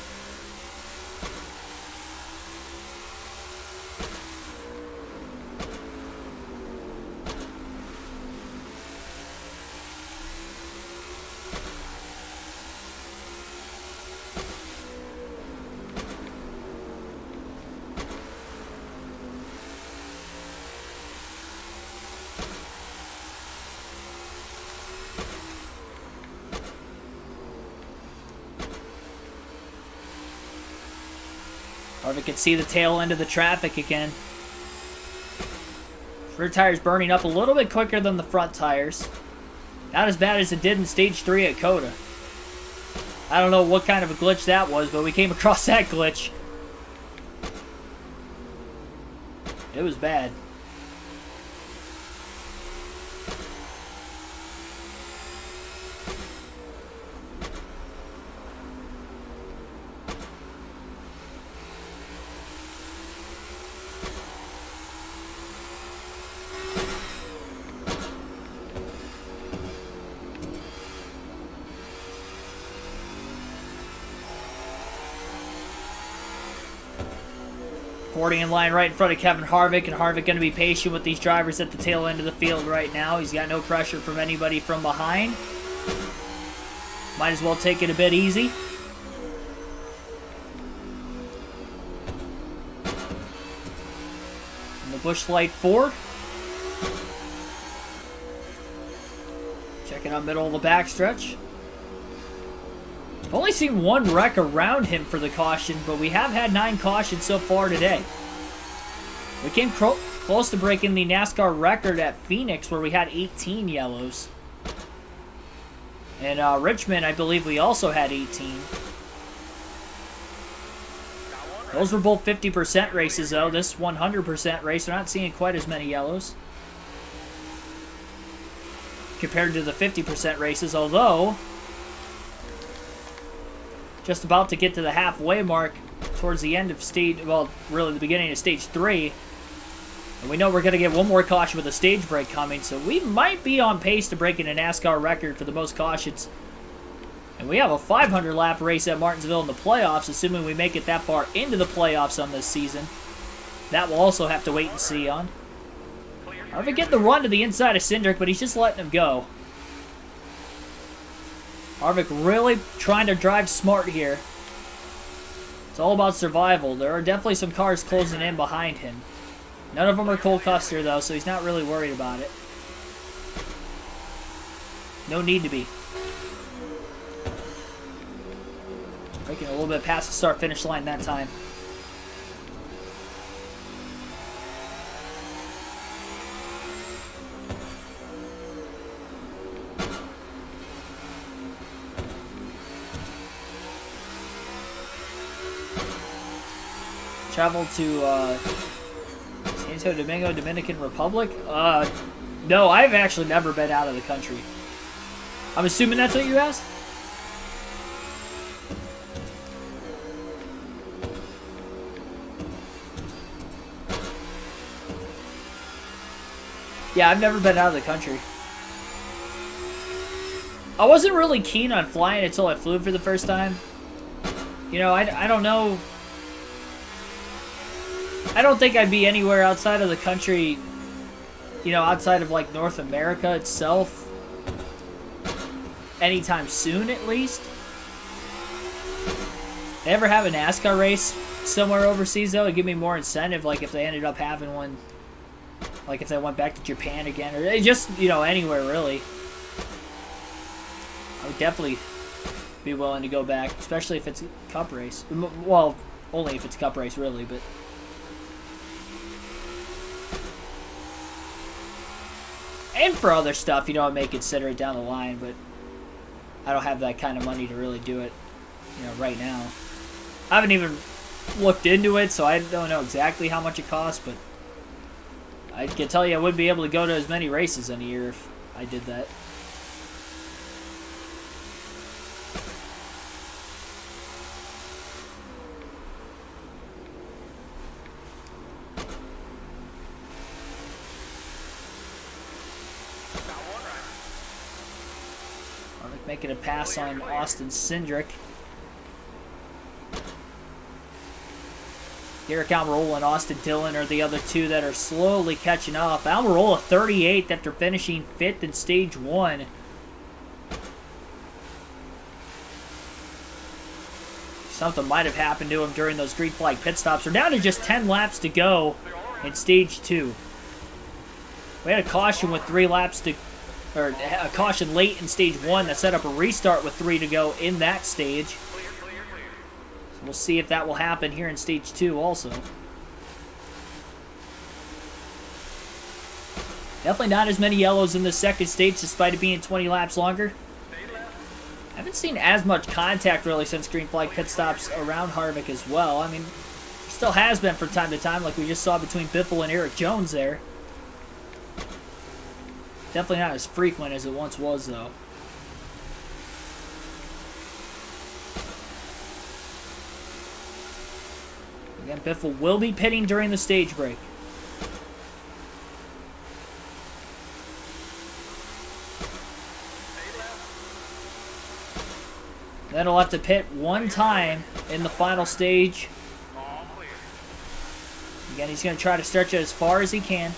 Speaker 2: Harvick can see the tail end of the traffic again. Rear tire's burning up a little bit quicker than the front tires. Not as bad as it did in Stage 3 at Coda. I don't know what kind of a glitch that was, but we came across that glitch. It was bad. Boarding in line right in front of Kevin Harvick, and Harvick going to be patient with these drivers at the tail end of the field right now. He's got no pressure from anybody from behind. Might as well take it a bit easy. And the Busch Light Ford. Checking out middle of the backstretch. I've only seen one wreck around him for the caution, but we have had 9 cautions so far today. We came close to breaking the NASCAR record at Phoenix, where we had 18 yellows. And Richmond, I believe we also had 18. Those were both 50% races, though. This 100% race, we're not seeing quite as many yellows compared to the 50% races, although just about to get to the halfway mark towards the end of stage, well, really the beginning of stage 3. And we know we're going to get one more caution with a stage break coming, so we might be on pace to breaking a NASCAR record for the most cautions. And we have a 500-lap race at Martinsville in the playoffs, assuming we make it that far into the playoffs on this season. That we'll also have to wait and see on. Harvick getting the run to the inside of Cindric, but he's just letting him go. Harvick really trying to drive smart here. It's all about survival. There are definitely some cars closing in behind him. None of them are Cole Custer, though, so he's not really worried about it. No need to be. Breaking a little bit past the start-finish line that time. Travel to Santo Domingo, Dominican Republic? No, I've actually never been out of the country. I'm assuming that's what you asked? Yeah, I've never been out of the country. I wasn't really keen on flying until I flew for the first time. You know, I don't know. I don't think I'd be anywhere outside of the country, you know, outside of like North America itself anytime soon, at least. They ever have a NASCAR race somewhere overseas, though? It'd give me more incentive, like if they ended up having one, like if they went back to Japan again, or just, you know, anywhere really. I would definitely be willing to go back, especially if it's a cup race. Well, only if it's a cup race, really, but... And for other stuff, you know, I may consider it down the line, but I don't have that kind of money to really do it, you know, right now. I haven't even looked into it, so I don't know exactly how much it costs, but I can tell you I would be able to go to as many races in a year if I did that. Making a pass on Austin Cindric. Garrett Almirola and Austin Dillon are the other two that are slowly catching up. Almirola 38th after finishing 5th in stage 1. Something might have happened to him during those green flag pit stops. We're down to just 10 laps to go in stage 2. We had a caution with 3 laps to or a caution late in stage 1 that set up a restart with 3 to go in that stage. So we'll see if that will happen here in stage 2 also. Definitely not as many yellows in the second stage despite it being 20 laps longer. I haven't seen as much contact really since green flag pit stops around Harvick as well. I mean, still has been from time to time, like we just saw between Biffle and Eric Jones there. Definitely not as frequent as it once was, though. Again, Biffle will be pitting during the stage break. Then he'll have to pit one time in the final stage. Again, he's going to try to stretch it as far as he can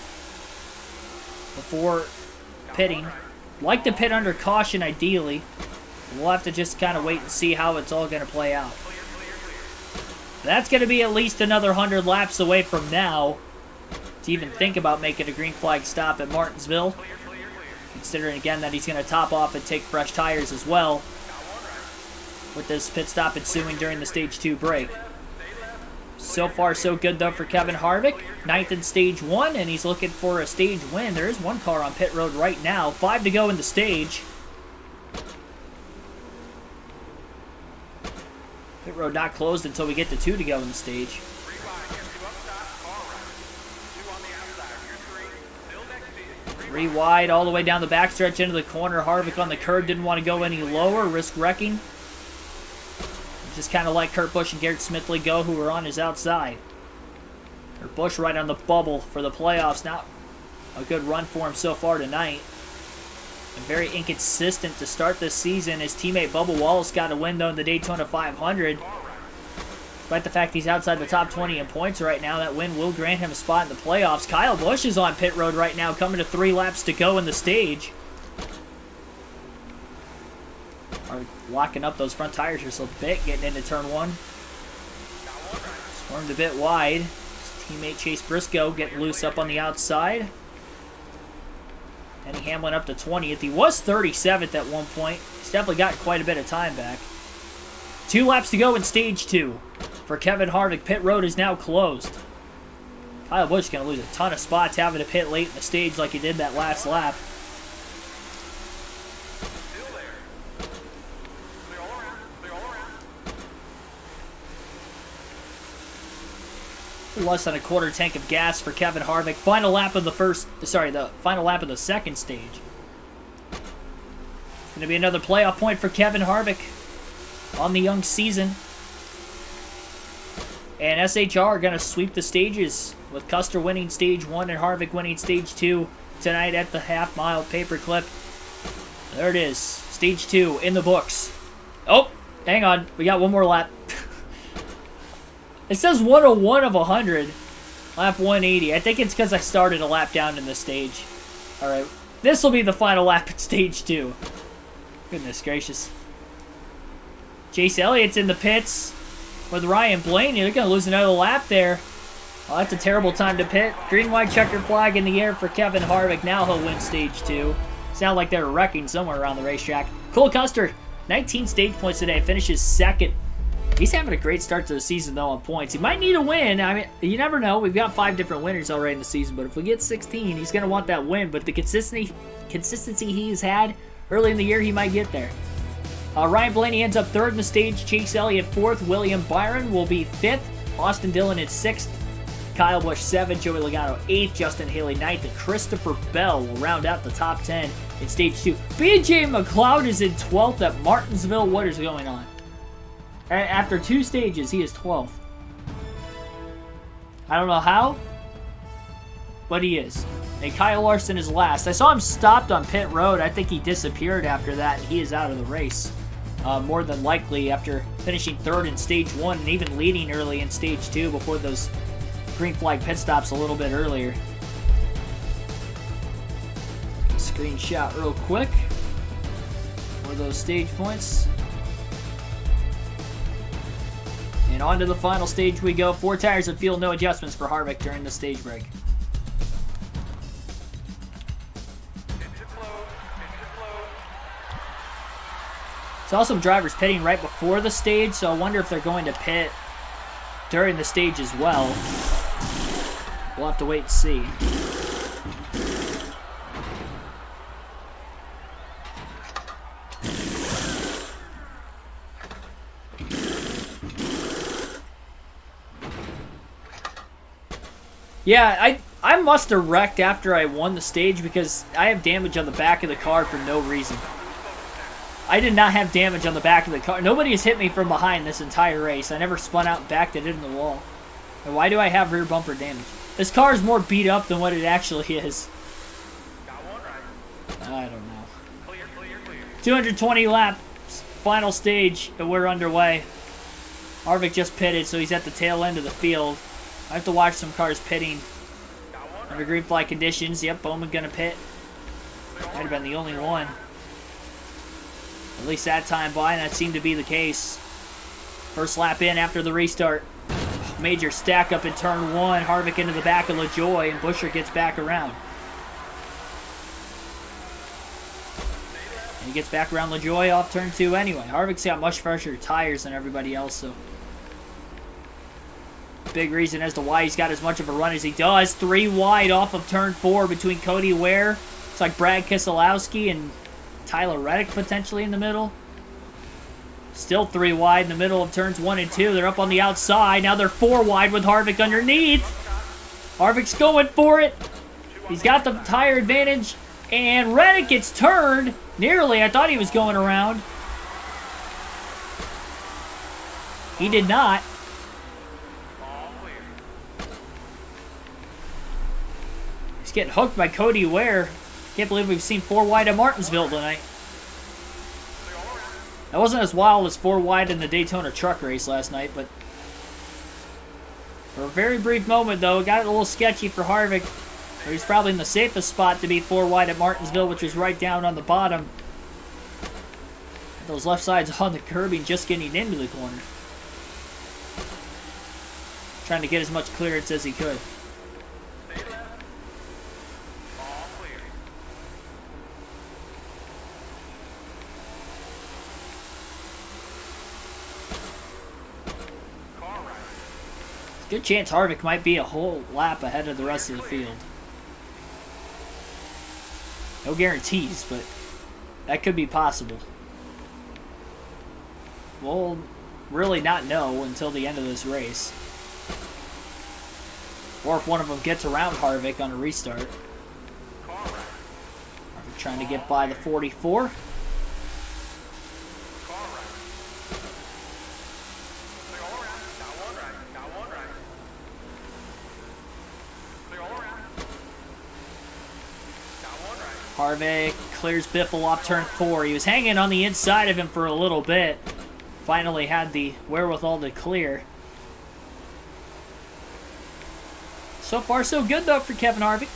Speaker 2: before pitting. Like to pit under caution ideally. We'll have to just kind of wait and see how it's all going to play out. That's going to be at least another 100 laps away from now to even think about making a green flag stop at Martinsville. Considering again that he's going to top off and take fresh tires as well, with this pit stop ensuing during the stage 2 break. So far, so good, though, for Kevin Harvick. 9th in stage 1, and he's looking for a stage win. There is one car on pit road right now. 5 to go in the stage. Pit road not closed until we get to 2 to go in the stage. Three wide all the way down the backstretch into the corner. Harvick on the curb didn't want to go any lower, risk wrecking. Just kind of like Kurt Busch and Garrett Smithley go, who were on his outside. Kurt Busch right on the bubble for the playoffs. Not a good run for him so far tonight. And very inconsistent to start this season. His teammate Bubba Wallace got a win, though, in the Daytona 500. Despite the fact he's outside the top 20 in points right now, that win will grant him a spot in the playoffs. Kyle Busch is on pit road right now, coming to 3 laps to go in the stage. Are locking up those front tires just a bit, getting into turn 1. Swarmed a bit wide. His teammate Chase Briscoe getting loose up on the outside. Denny Hamlin up to 20th. He was 37th at one point. He's definitely got quite a bit of time back. 2 laps to go in stage 2 for Kevin Harvick. Pit road is now closed. Kyle Busch is going to lose a ton of spots having to pit late in the stage like he did that last lap. little less than a quarter tank of gas for Kevin Harvick. Final lap of the final lap of the second stage. It's going to be another playoff point for Kevin Harvick on the young season. And SHR are going to sweep the stages with Custer winning stage 1 and Harvick winning stage 2 tonight at the half-mile paperclip. There it is. Stage 2 in the books. Oh, hang on. We got one more lap. It says 101 of 100. Lap 180. I think it's because I started a lap down in this stage. Alright. This will be the final lap at stage 2. Goodness gracious. Chase Elliott's in the pits with Ryan Blaney. They're going to lose another lap there. Oh, that's a terrible time to pit. Green, white, checker flag in the air for Kevin Harvick. Now he'll win stage 2. Sound like they're wrecking somewhere around the racetrack. Cole Custer, 19 stage points today. Finishes second. He's having a great start to the season, though, on points. He might need a win. I mean, you never know. We've got 5 different winners already in the season, but if we get 16, he's going to want that win. But the consistency he's had early in the year, he might get there. Ryan Blaney ends up 3rd in the stage. Chase Elliott 4th. William Byron will be 5th. Austin Dillon is 6th. Kyle Busch 7th. Joey Logano 8th. Justin Haley 9th. And Christopher Bell will round out the top 10 in stage 2. BJ McLeod is in 12th at Martinsville. What is going on? After 2 stages, he is 12th. I don't know how, but he is. And Kyle Larson is last. I saw him stopped on pit road. I think he disappeared after that, and he is out of the race. More than likely after finishing 3rd in stage 1 and even leading early in stage 2 before those green flag pit stops a little bit earlier. Screenshot real quick for those stage points. And on to the final stage we go. 4 tires of fuel, no adjustments for Harvick during the stage break. Saw some drivers pitting right before the stage, so I wonder if they're going to pit during the stage as well. We'll have to wait and see. Yeah, I must have wrecked after I won the stage because I have damage on the back of the car for no reason. I did not have damage on the back of the car. Nobody has hit me from behind this entire race. I never spun out and backed it into the wall. And why do I have rear bumper damage? This car is more beat up than what it actually is. I don't know. 220 laps, final stage, and we're underway. Harvick just pitted, so he's at the tail end of the field. I have to watch some cars pitting under green flag conditions. Yep, Bowman gonna pit. Might have been the only one. At least that time by, and that seemed to be the case. First lap in after the restart. Major stack up in turn 1. Harvick into the back of LaJoy, and Buescher gets back around. And he gets back around LaJoy off turn 2 anyway. Harvick's got much fresher tires than everybody else, so big reason as to why he's got as much of a run as he does. 3 wide off of turn 4 between Cody Ware. It's like Brad Keselowski and Tyler Reddick potentially in the middle. Still 3 wide in the middle of turns 1 and 2. They're up on the outside. Now they're 4 wide with Harvick underneath. Harvick's going for it. He's got the tire advantage. And Reddick gets turned. Nearly. I thought he was going around. He did not. He's getting hooked by Cody Ware. Can't believe we've seen 4 wide at Martinsville tonight. That wasn't as wild as 4 wide in the Daytona truck race last night, but for a very brief moment, though, it got a little sketchy for Harvick. He's probably in the safest spot to be 4 wide at Martinsville, which is right down on the bottom. Those left sides on the curbing, just getting into the corner. Trying to get as much clearance as he could. Good chance Harvick might be a whole lap ahead of the rest of the field. No guarantees, but that could be possible. We'll really not know until the end of this race. Or if one of them gets around Harvick on a restart.
Speaker 3: Car right.
Speaker 2: Harvick trying to get by the 44.
Speaker 3: Car right. Clear all around. Got one right. Got one right. Clear all around. Got one right.
Speaker 2: Harvick clears Biffle off turn 4. He was hanging on the inside of him for a little bit. Finally had the wherewithal to clear. So far, so good, though, for Kevin Harvick.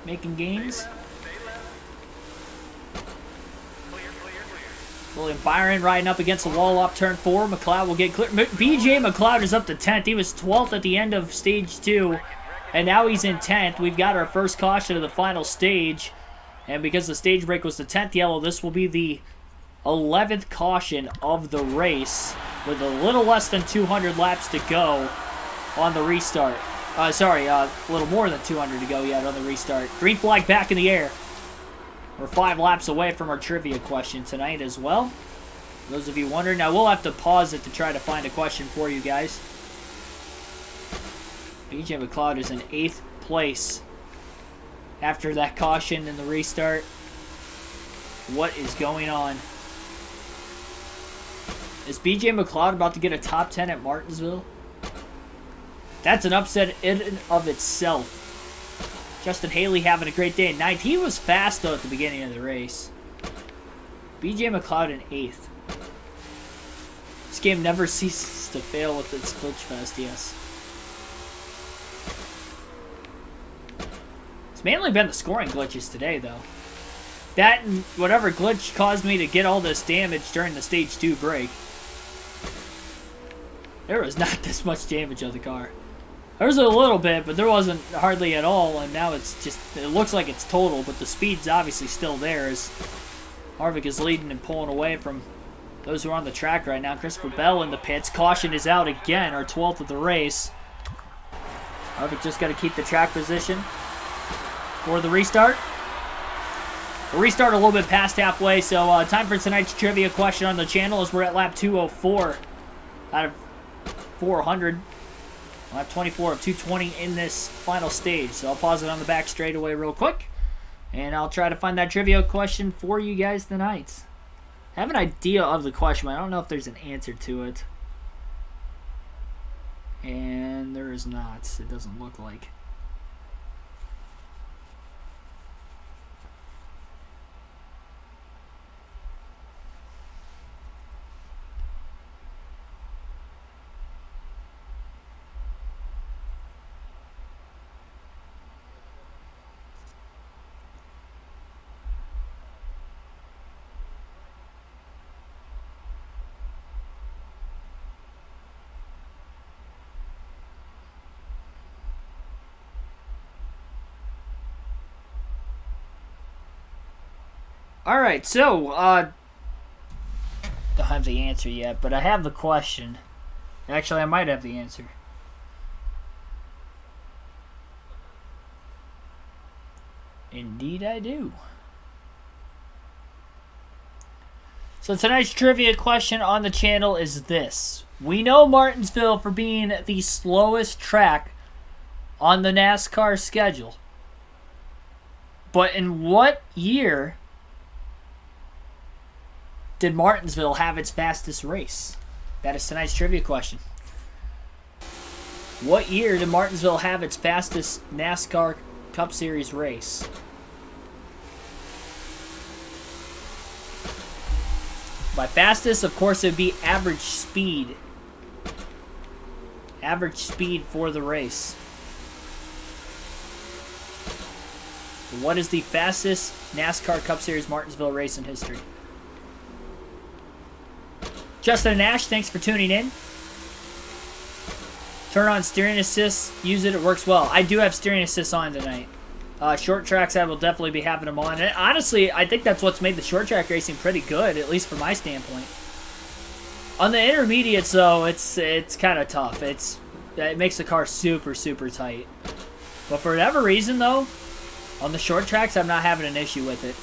Speaker 2: Making gains.
Speaker 3: Stay left. Clear, clear, clear.
Speaker 2: William Byron riding up against the wall off turn 4. McLeod will get clear. BJ McLeod is up to 10th. He was 12th at the end of stage 2. And now he's in 10th. We've got our first caution of the final stage. And because the stage break was the 10th yellow, this will be the 11th caution of the race. With a little less than 200 laps to go on the restart. A little more than 200 to go yet on the restart. Green flag back in the air. We're 5 laps away from our trivia question tonight as well. For those of you wondering, now we'll have to pause it to try to find a question for you guys. BJ McLeod is in 8th place after that caution in the restart. What is going on? Is BJ McLeod about to get a top 10 at Martinsville? That's an upset in and of itself. Justin Haley having a great day at 9th. He was fast, though, at the beginning of the race. BJ McLeod in 8th. This game never ceases to fail with its glitch fest, yes. It's mainly been the scoring glitches today, though. That and whatever glitch caused me to get all this damage during the stage 2 break. There was not this much damage on the car. There was a little bit, but there wasn't hardly at all, and now it's just, it looks like it's total, but the speed's obviously still there as Harvick is leading and pulling away from those who are on the track right now. Christopher Bell in the pits. Caution is out again, our 12th of the race. Harvick just got to keep the track position for the restart. The restart a little bit past halfway, so time for tonight's trivia question on the channel as we're at lap 204 out of 400. Lap 24 of 220 in this final stage. So I'll pause it on the back straightaway real quick. And I'll try to find that trivia question for you guys tonight. I have an idea of the question, but I don't know if there's an answer to it. And there is not. It doesn't look like. Alright, so, don't have the answer yet, but I have the question. Actually, I might have the answer. Indeed I do. So tonight's trivia question on the channel is this. We know Martinsville for being the slowest track on the NASCAR schedule. But in what year did Martinsville have its fastest race? That is tonight's trivia question. What year did Martinsville have its fastest NASCAR Cup Series race? By fastest, of course, it would be average speed. Average speed for the race. What is the fastest NASCAR Cup Series Martinsville race in history? Justin and Ash, thanks for tuning in. Turn on steering assist. Use it. It works well. I do have steering assist on tonight. Short tracks, I will definitely be having them on. And honestly, I think that's what's made the short track racing pretty good, at least from my standpoint. On the intermediates, though, it's kind of tough. It makes the car super, super tight. But for whatever reason, though, on the short tracks, I'm not having an issue with it.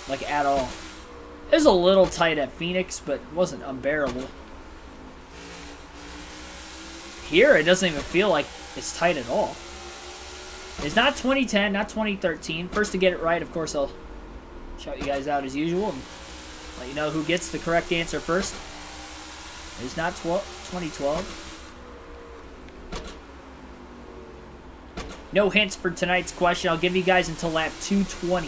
Speaker 2: Like, at all. It was a little tight at Phoenix, but it wasn't unbearable. here, it doesn't even feel like it's tight at all. It's not 2010, not 2013. First to get it right, of course, I'll shout you guys out as usual and let you know who gets the correct answer first. It's not 2012. No hints for tonight's question. I'll give you guys until lap 220.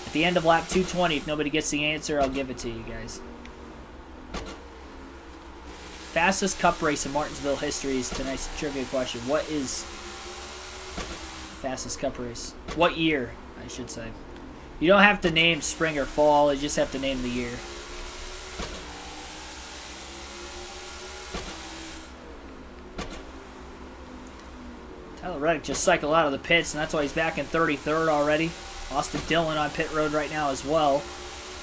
Speaker 2: At the end of lap 220, if nobody gets the answer, I'll give it to you guys. Fastest cup race in Martinsville history is tonight's trivia question. What is fastest cup race? What year, I should say. You don't have to name spring or fall. You just have to name the year. Tyler Reddick just cycled out of the pits, and that's why he's back in 33rd already. Austin Dillon on pit road right now as well.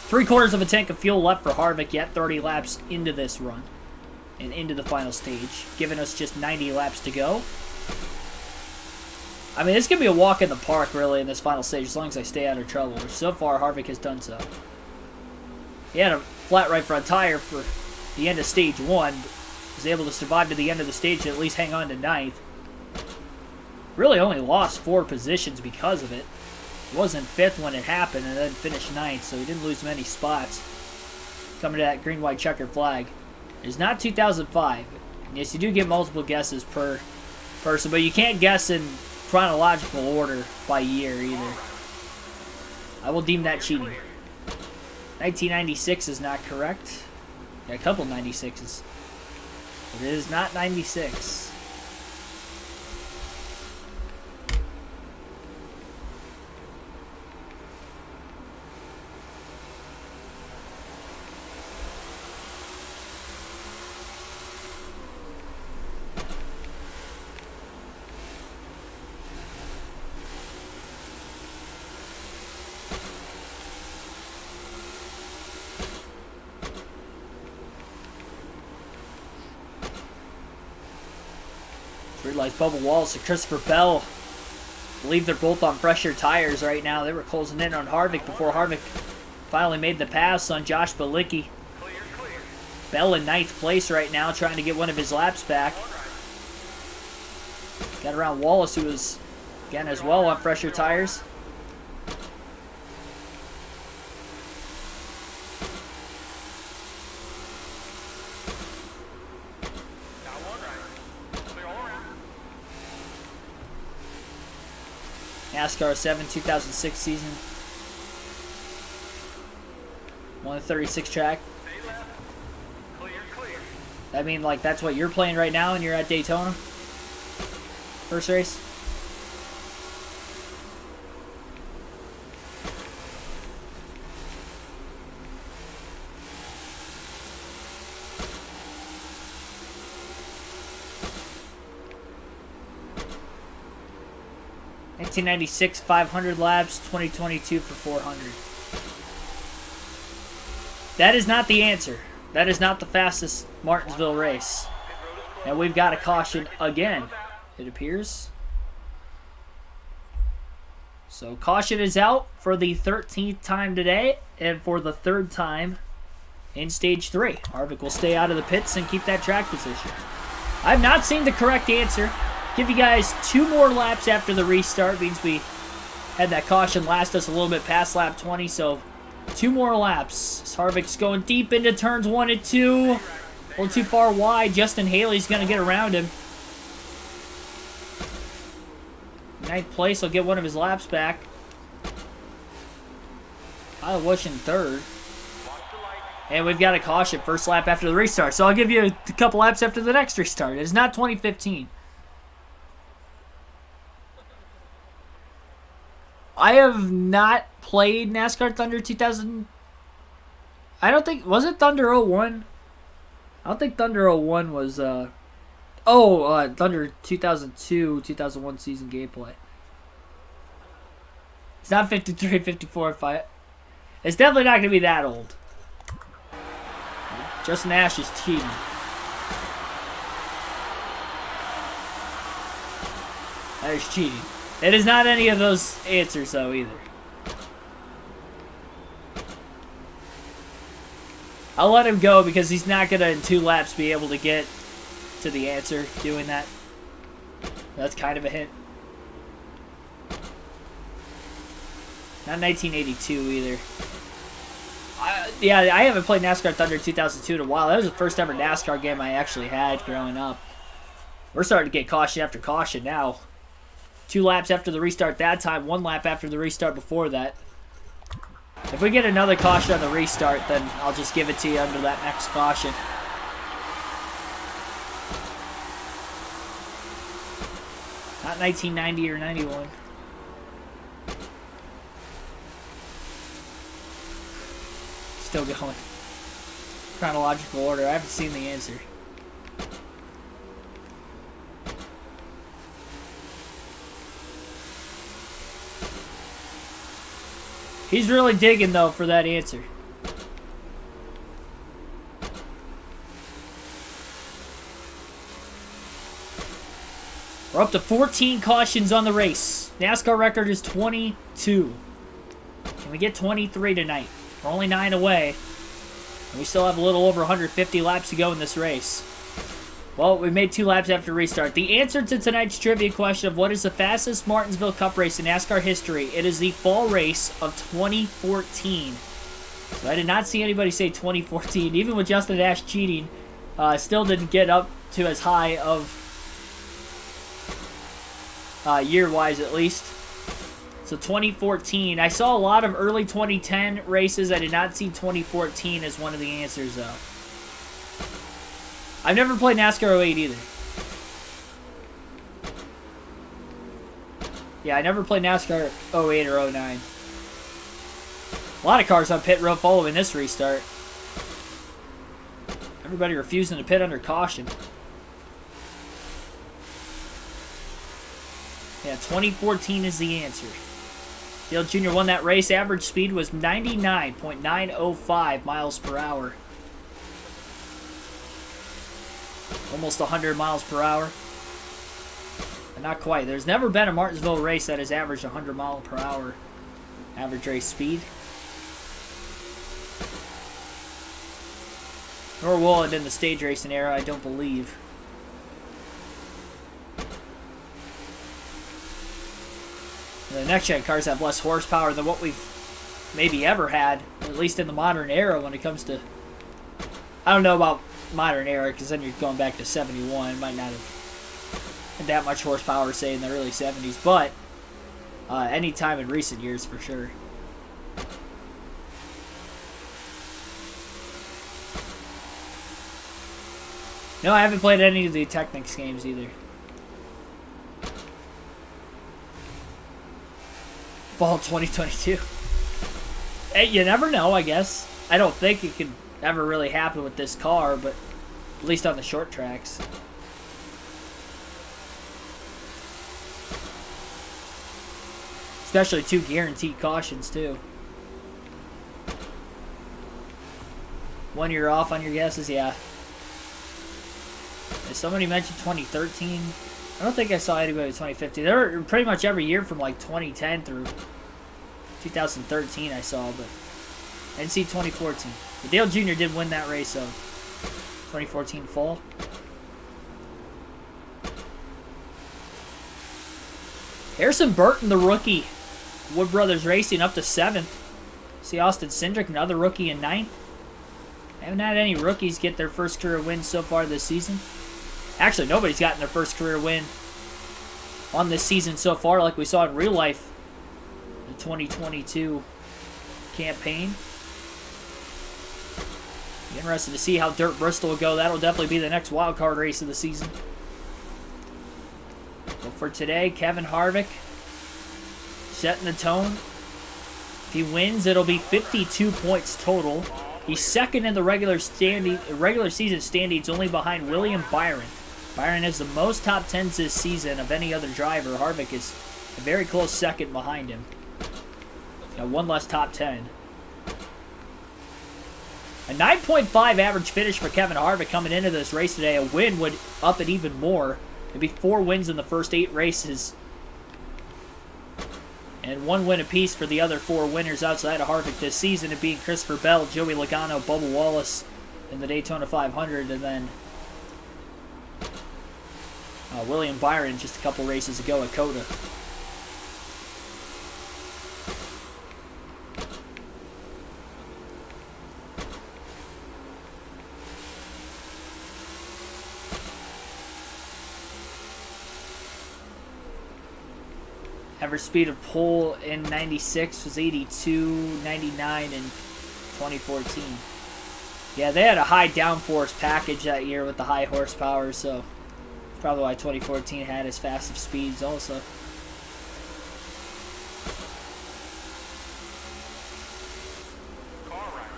Speaker 2: 3/4 of a tank of fuel left for Harvick, yet 30 laps into this run and into the final stage, giving us just 90 laps to go. I mean, this could be a walk in the park, really, in this final stage, as long as I stay out of trouble, which so far Harvick has done so. He had a flat right front tire for the end of stage 1, was able to survive to the end of the stage and at least hang on to 9th. Really only lost 4 positions because of it. He was in 5th when it happened and then finished 9th, so he didn't lose many spots. Coming to that green-white checker flag. It's not 2005. Yes, you do get multiple guesses per person, but you can't guess in chronological order by year either. I will deem that cheating. 1996 is not correct. Yeah, a couple 96s. But it is not 96. Realized Bubba Wallace and Christopher Bell, I believe they're both on fresher tires right now. They were closing in on Harvick before Harvick finally made the pass on Josh Bilicki. Bell in 9th place right now, trying to get one of his laps back. Got around Wallace, who was, again, as well on fresher tires. NASCAR 7 2006 season. 136 track. I mean, like, that's what you're playing right now and you're at Daytona? First race? $1996, 500 laps, 2022 for 400. That is not the answer. That is not the fastest Martinsville race. And we've got a caution again, it appears. So caution is out for the 13th time today and for the 3rd time in stage 3. Harvick will stay out of the pits and keep that track position. I've not seen the correct answer. Give you guys 2 more laps after the restart. Means we had that caution last us a little bit past lap 20, so 2 more laps. Harvick's going deep into turns 1 and 2. A little too far wide. Justin Haley's going to get around him. 9th place, he'll get one of his laps back. Kyle Busch in 3rd. And we've got a caution first lap after the restart. So I'll give you a couple laps after the next restart. It's not 2015. I have not played NASCAR Thunder 2000. I don't think, was it Thunder 01? I don't think Thunder 01 was, Thunder 2002, 2001 season gameplay. It's not 53, 54, 5. It's definitely not going to be that old. Justin Ash is cheating. That is cheating. It is not any of those answers, though, either. I'll let him go because he's not going to, in 2 laps, be able to get to the answer doing that. That's kind of a hint. Not 1982 either. Yeah, I haven't played NASCAR Thunder 2002 in a while. That was the first ever NASCAR game I actually had growing up. We're starting to get caution after caution now. 2 laps after the restart that time, 1 lap after the restart before that. If we get another caution on the restart, then I'll just give it to you under that next caution. Not 1990 or 91. Still going. Chronological order. I haven't seen the answer. He's really digging, though, for that answer. We're up to 14 cautions on the race. NASCAR record is 22. Can we get 23 tonight? We're only 9 away. And we still have a little over 150 laps to go in this race. Well, we made 2 laps after restart. The answer to tonight's trivia question of what is the fastest Martinsville Cup race in NASCAR history, it is the fall race of 2014. So I did not see anybody say 2014. Even with Justin Ash cheating, still didn't get up to as high of year-wise at least. So 2014. I saw a lot of early 2010 races. I did not see 2014 as one of the answers, though. I've never played NASCAR 08 either. Yeah, I never played NASCAR 08 or 09. A lot of cars on pit road following this restart. Everybody refusing to pit under caution. Yeah, 2014 is the answer. Dale Jr. won that race. Average speed was 99.905 miles per hour. Almost 100 miles per hour. But not quite. There's never been a Martinsville race that has averaged 100 mile per hour average race speed. Nor will it in the stage racing era, I don't believe. The next-gen cars have less horsepower than what we've maybe ever had, at least in the modern era when it comes to... I don't know about modern era, because then you're going back to 71. It might not have had that much horsepower, say, in the early 70s, but any time in recent years, for sure. No, I haven't played any of the Technics games either. Fall 2022. Hey, you never know, I guess. I don't think it could ever really happen with this car, but at least on the short tracks. Especially 2 guaranteed cautions, too. 1 year off on your guesses, yeah. Somebody mentioned 2013. I don't think I saw anybody with 2015. There were pretty much every year from like 2010 through 2013 I saw, but I didn't see 2014. But Dale Jr. did win that race of 2014 fall. Harrison Burton, the rookie. Wood Brothers Racing up to 7th. See Austin Cindric, another rookie in 9th. Haven't had any rookies get their first career win so far this season. Actually, nobody's gotten their first career win on this season so far, like we saw in real life, the 2022 campaign. Be interested to see how Dirt Bristol will go. That'll definitely be the next wild card race of the season. But for today, Kevin Harvick setting the tone. If he wins, it'll be 52 points total. He's second in the regular season standings, only behind William Byron. Byron has the most top 10s this season of any other driver. Harvick is a very close second behind him. Got 1 less top 10. A 9.5 average finish for Kevin Harvick coming into this race today. A win would up it even more. It'd be 4 wins in the first 8 races. And 1 win apiece for the other 4 winners outside of Harvick this season, it being Christopher Bell, Joey Logano, Bubba Wallace in the Daytona 500, and then William Byron just a couple races ago at COTA. Average speed of pole in 96 was 82, 99 in 2014. Yeah, they had a high downforce package that year with the high horsepower, so probably why 2014 had as fast of speeds also.
Speaker 3: Car right.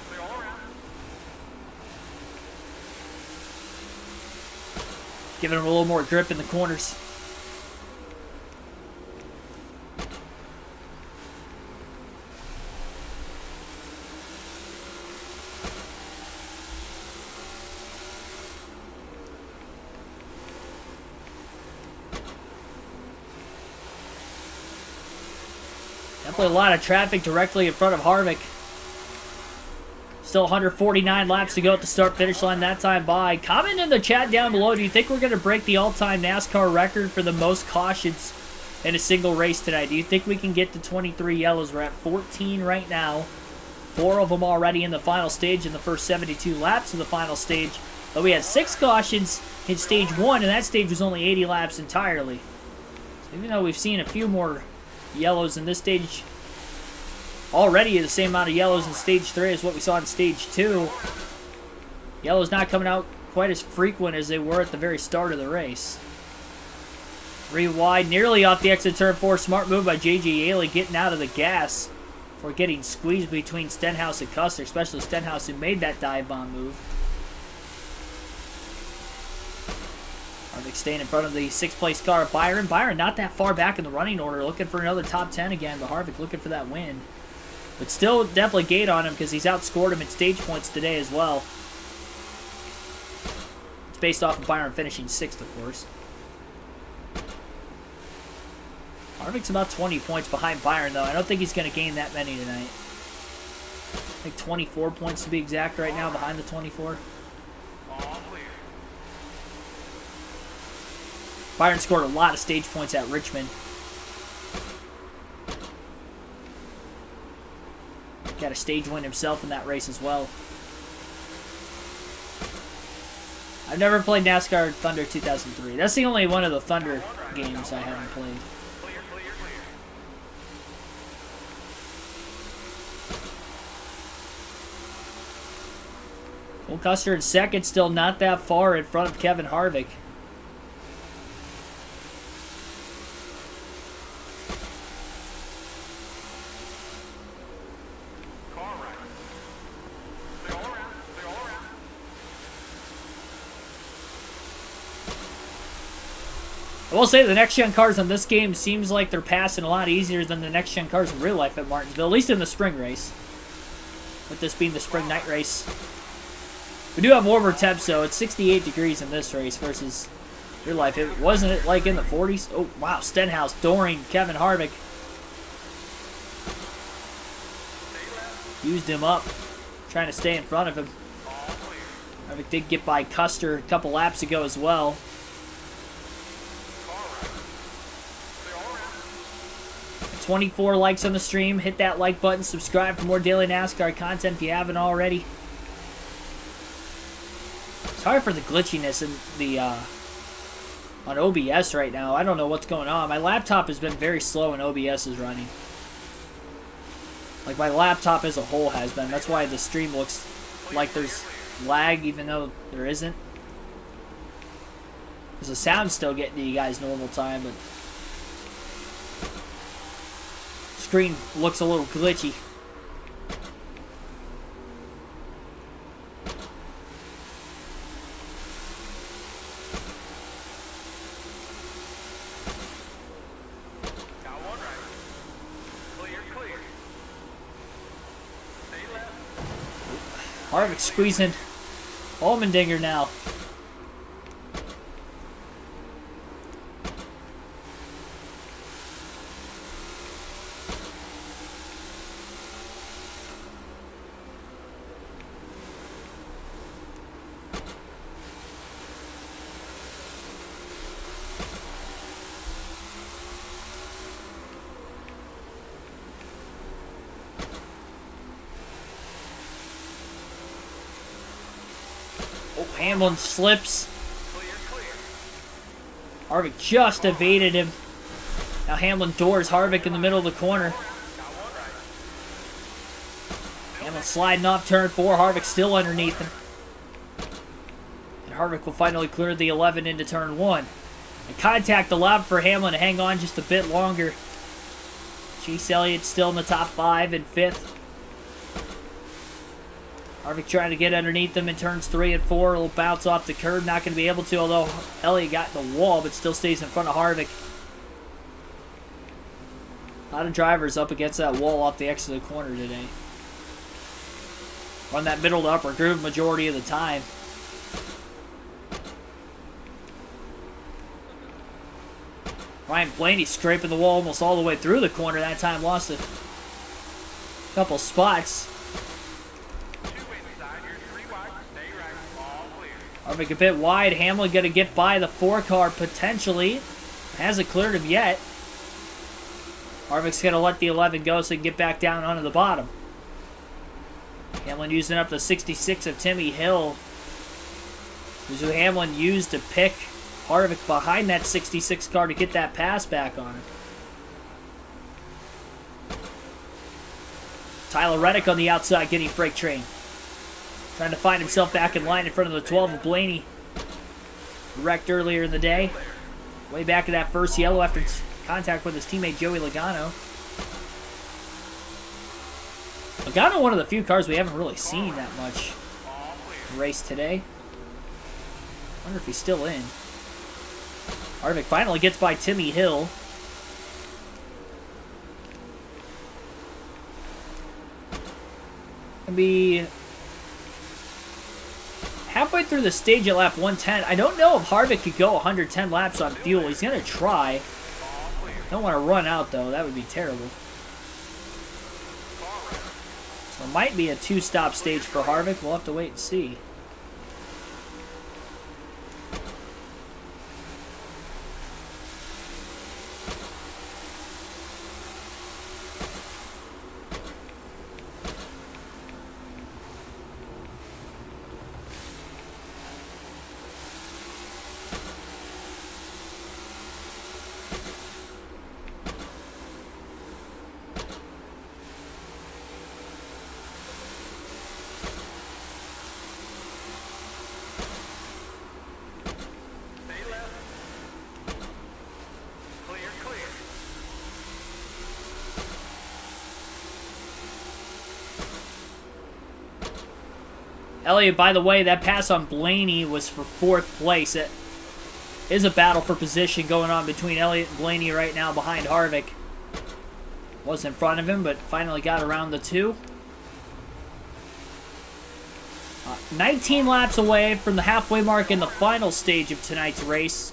Speaker 3: Clear all around.
Speaker 2: Giving them a little more grip in the corners. Definitely a lot of traffic directly in front of Harvick. Still 149 laps to go at the start-finish line that time by. Comment in the chat down below, do you think we're going to break the all-time NASCAR record for the most cautions in a single race tonight? Do you think we can get to 23 yellows? We're at 14 right now. 4 of them already in the final stage in the first 72 laps of the final stage. But we had 6 cautions in stage 1, and that stage was only 80 laps entirely. So even though we've seen a few more yellows in this stage, already the same amount of yellows in stage 3 as what we saw in stage 2. Yellows not coming out quite as frequent as they were at the very start of the race. 3 wide, nearly off the exit turn 4. Smart move by J.J. Yaley getting out of the gas for getting squeezed between Stenhouse and Custer, especially Stenhouse who made that dive bomb move. Harvick staying in front of the 6th place car. Byron not that far back in the running order, looking for another top 10 again, but Harvick looking for that win. But still definitely gate on him because he's outscored him in stage points today as well. It's based off of Byron finishing 6th, of course. Harvick's about 20 points behind Byron, though. I don't think he's going to gain that many tonight. I think 24 points to be exact right now behind the 24.
Speaker 3: All clear.
Speaker 2: Byron scored a lot of stage points at Richmond. Got a stage win himself in that race as well. I've never played NASCAR Thunder 2003. That's the only one of the Thunder games I haven't played.
Speaker 3: Clear, clear, clear.
Speaker 2: Cole Custer in 2nd, still not that far in front of Kevin Harvick.
Speaker 3: Car right. Clear all around. Clear all around.
Speaker 2: I will say the next-gen cars on this game seems like they're passing a lot easier than the next-gen cars in real life at Martinsville, at least in the spring race. With this being the spring night race. We do have warmer temps, though. It's 68 degrees in this race versus real life. Wasn't it like in the 40s? Oh, wow. Stenhouse dooring Kevin Harvick. Used him up, trying to stay in front of him.
Speaker 3: All clear.
Speaker 2: Harvick did get by Custer a couple laps ago as well.
Speaker 3: Car right. Clear all around.
Speaker 2: 24 likes on the stream. Hit that like button. Subscribe for more daily NASCAR content if you haven't already. Sorry for the glitchiness in the on OBS right now. I don't know what's going on. My laptop has been very slow and OBS is running. Like my laptop as a whole has been. That's why the stream looks like there's lag even though there isn't. Because the sound's still getting to you guys normal time, but screen looks a little glitchy.
Speaker 3: Got one right. Clear, clear. Stay left.
Speaker 2: Harvick squeezing Allmendinger now. Oh, Hamlin slips.
Speaker 3: Clear, clear.
Speaker 2: Harvick just evaded him. Now Hamlin doors Harvick in the middle of the corner.
Speaker 3: Got one right.
Speaker 2: Hamlin sliding off turn 4. Harvick still underneath him. And Harvick will finally clear the 11 into turn 1. And contact allowed for Hamlin to hang on just a bit longer. Chase Elliott still in the top 5 and 5th. Harvick trying to get underneath them in turns 3 and 4. A little bounce off the curb. Not going to be able to, although Elliott got in the wall, but still stays in front of Harvick. A lot of drivers up against that wall off the exit of the corner today. Run that middle to upper groove majority of the time. Ryan Blaney scraping the wall almost all the way through the corner. That time lost a couple spots.
Speaker 3: 2 inside, you're 3 wide, stay right, all clear.
Speaker 2: Harvick a bit wide. Hamlin going to get by the 4 car potentially. Hasn't cleared him yet. Harvick's going to let the 11 go so he can get back down onto the bottom. Hamlin using up the 66 of Timmy Hill. Who Hamlin used to pick Harvick behind that 66 car to get that pass back on him. Tyler Reddick on the outside getting freight train. Trying to find himself back in line in front of the 12 of Blaney. Wrecked earlier in the day. Way back in that first yellow after contact with his teammate Joey Logano. Logano, one of the few cars we haven't really seen that much race today. Wonder if he's still in. Harvick finally gets by Timmy Hill. Gonna be halfway through the stage at lap 110. I don't know if Harvick could go 110 laps on fuel. He's gonna try. Don't want to run out though. That would be terrible. So it might be a 2-stop stage for Harvick. We'll have to wait and see. Elliott, by the way, that pass on Blaney was for 4th place. It is a battle for position going on between Elliott and Blaney right now behind Harvick. Was in front of him, but finally got around the 2. 19 laps away from the halfway mark in the final stage of tonight's race.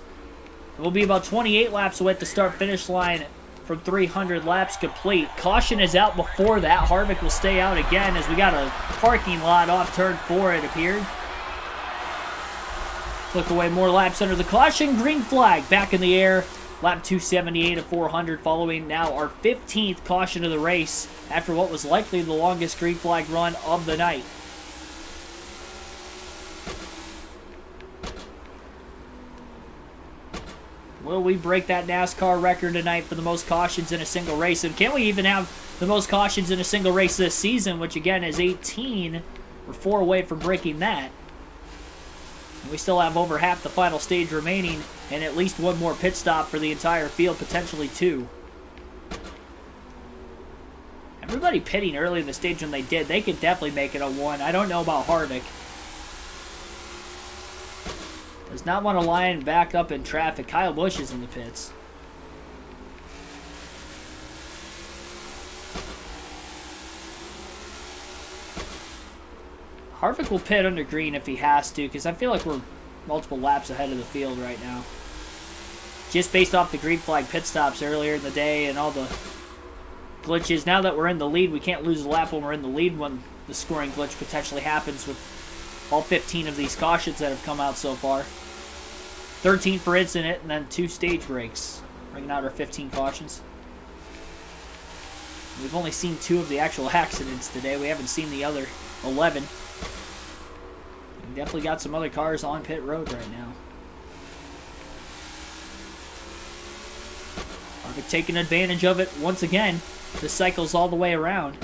Speaker 2: It will be about 28 laps away at the start-finish line from 300 laps complete. Caution is out before that. Harvick will stay out again as we got a parking lot off turn 4, it appeared. Took away more laps under the caution. Green flag back in the air. Lap 278 of 400 following now our 15th caution of the race after what was likely the longest green flag run of the night. Will we break that NASCAR record tonight for the most cautions in a single race? And can we even have the most cautions in a single race this season, which again is 18. We're 4 away from breaking that. And we still have over half the final stage remaining and at least 1 more pit stop for the entire field, potentially 2. Everybody pitting early in the stage when they did, they could definitely make it a 1. I don't know about Harvick. Does not want to line back up in traffic. Kyle Busch is in the pits. Harvick will pit under green if he has to, because I feel like we're multiple laps ahead of the field right now. Just based off the green flag pit stops earlier in the day and all the glitches. Now that we're in the lead, we can't lose a lap when we're in the lead when the scoring glitch potentially happens with all 15 of these cautions that have come out so far. 13 for incident and then 2 stage breaks. Bringing out our 15 cautions. We've only seen 2 of the actual accidents today. We haven't seen the other 11. definitely got some other cars on pit road right now. Harvick taking advantage of it once again. This cycles all the way around.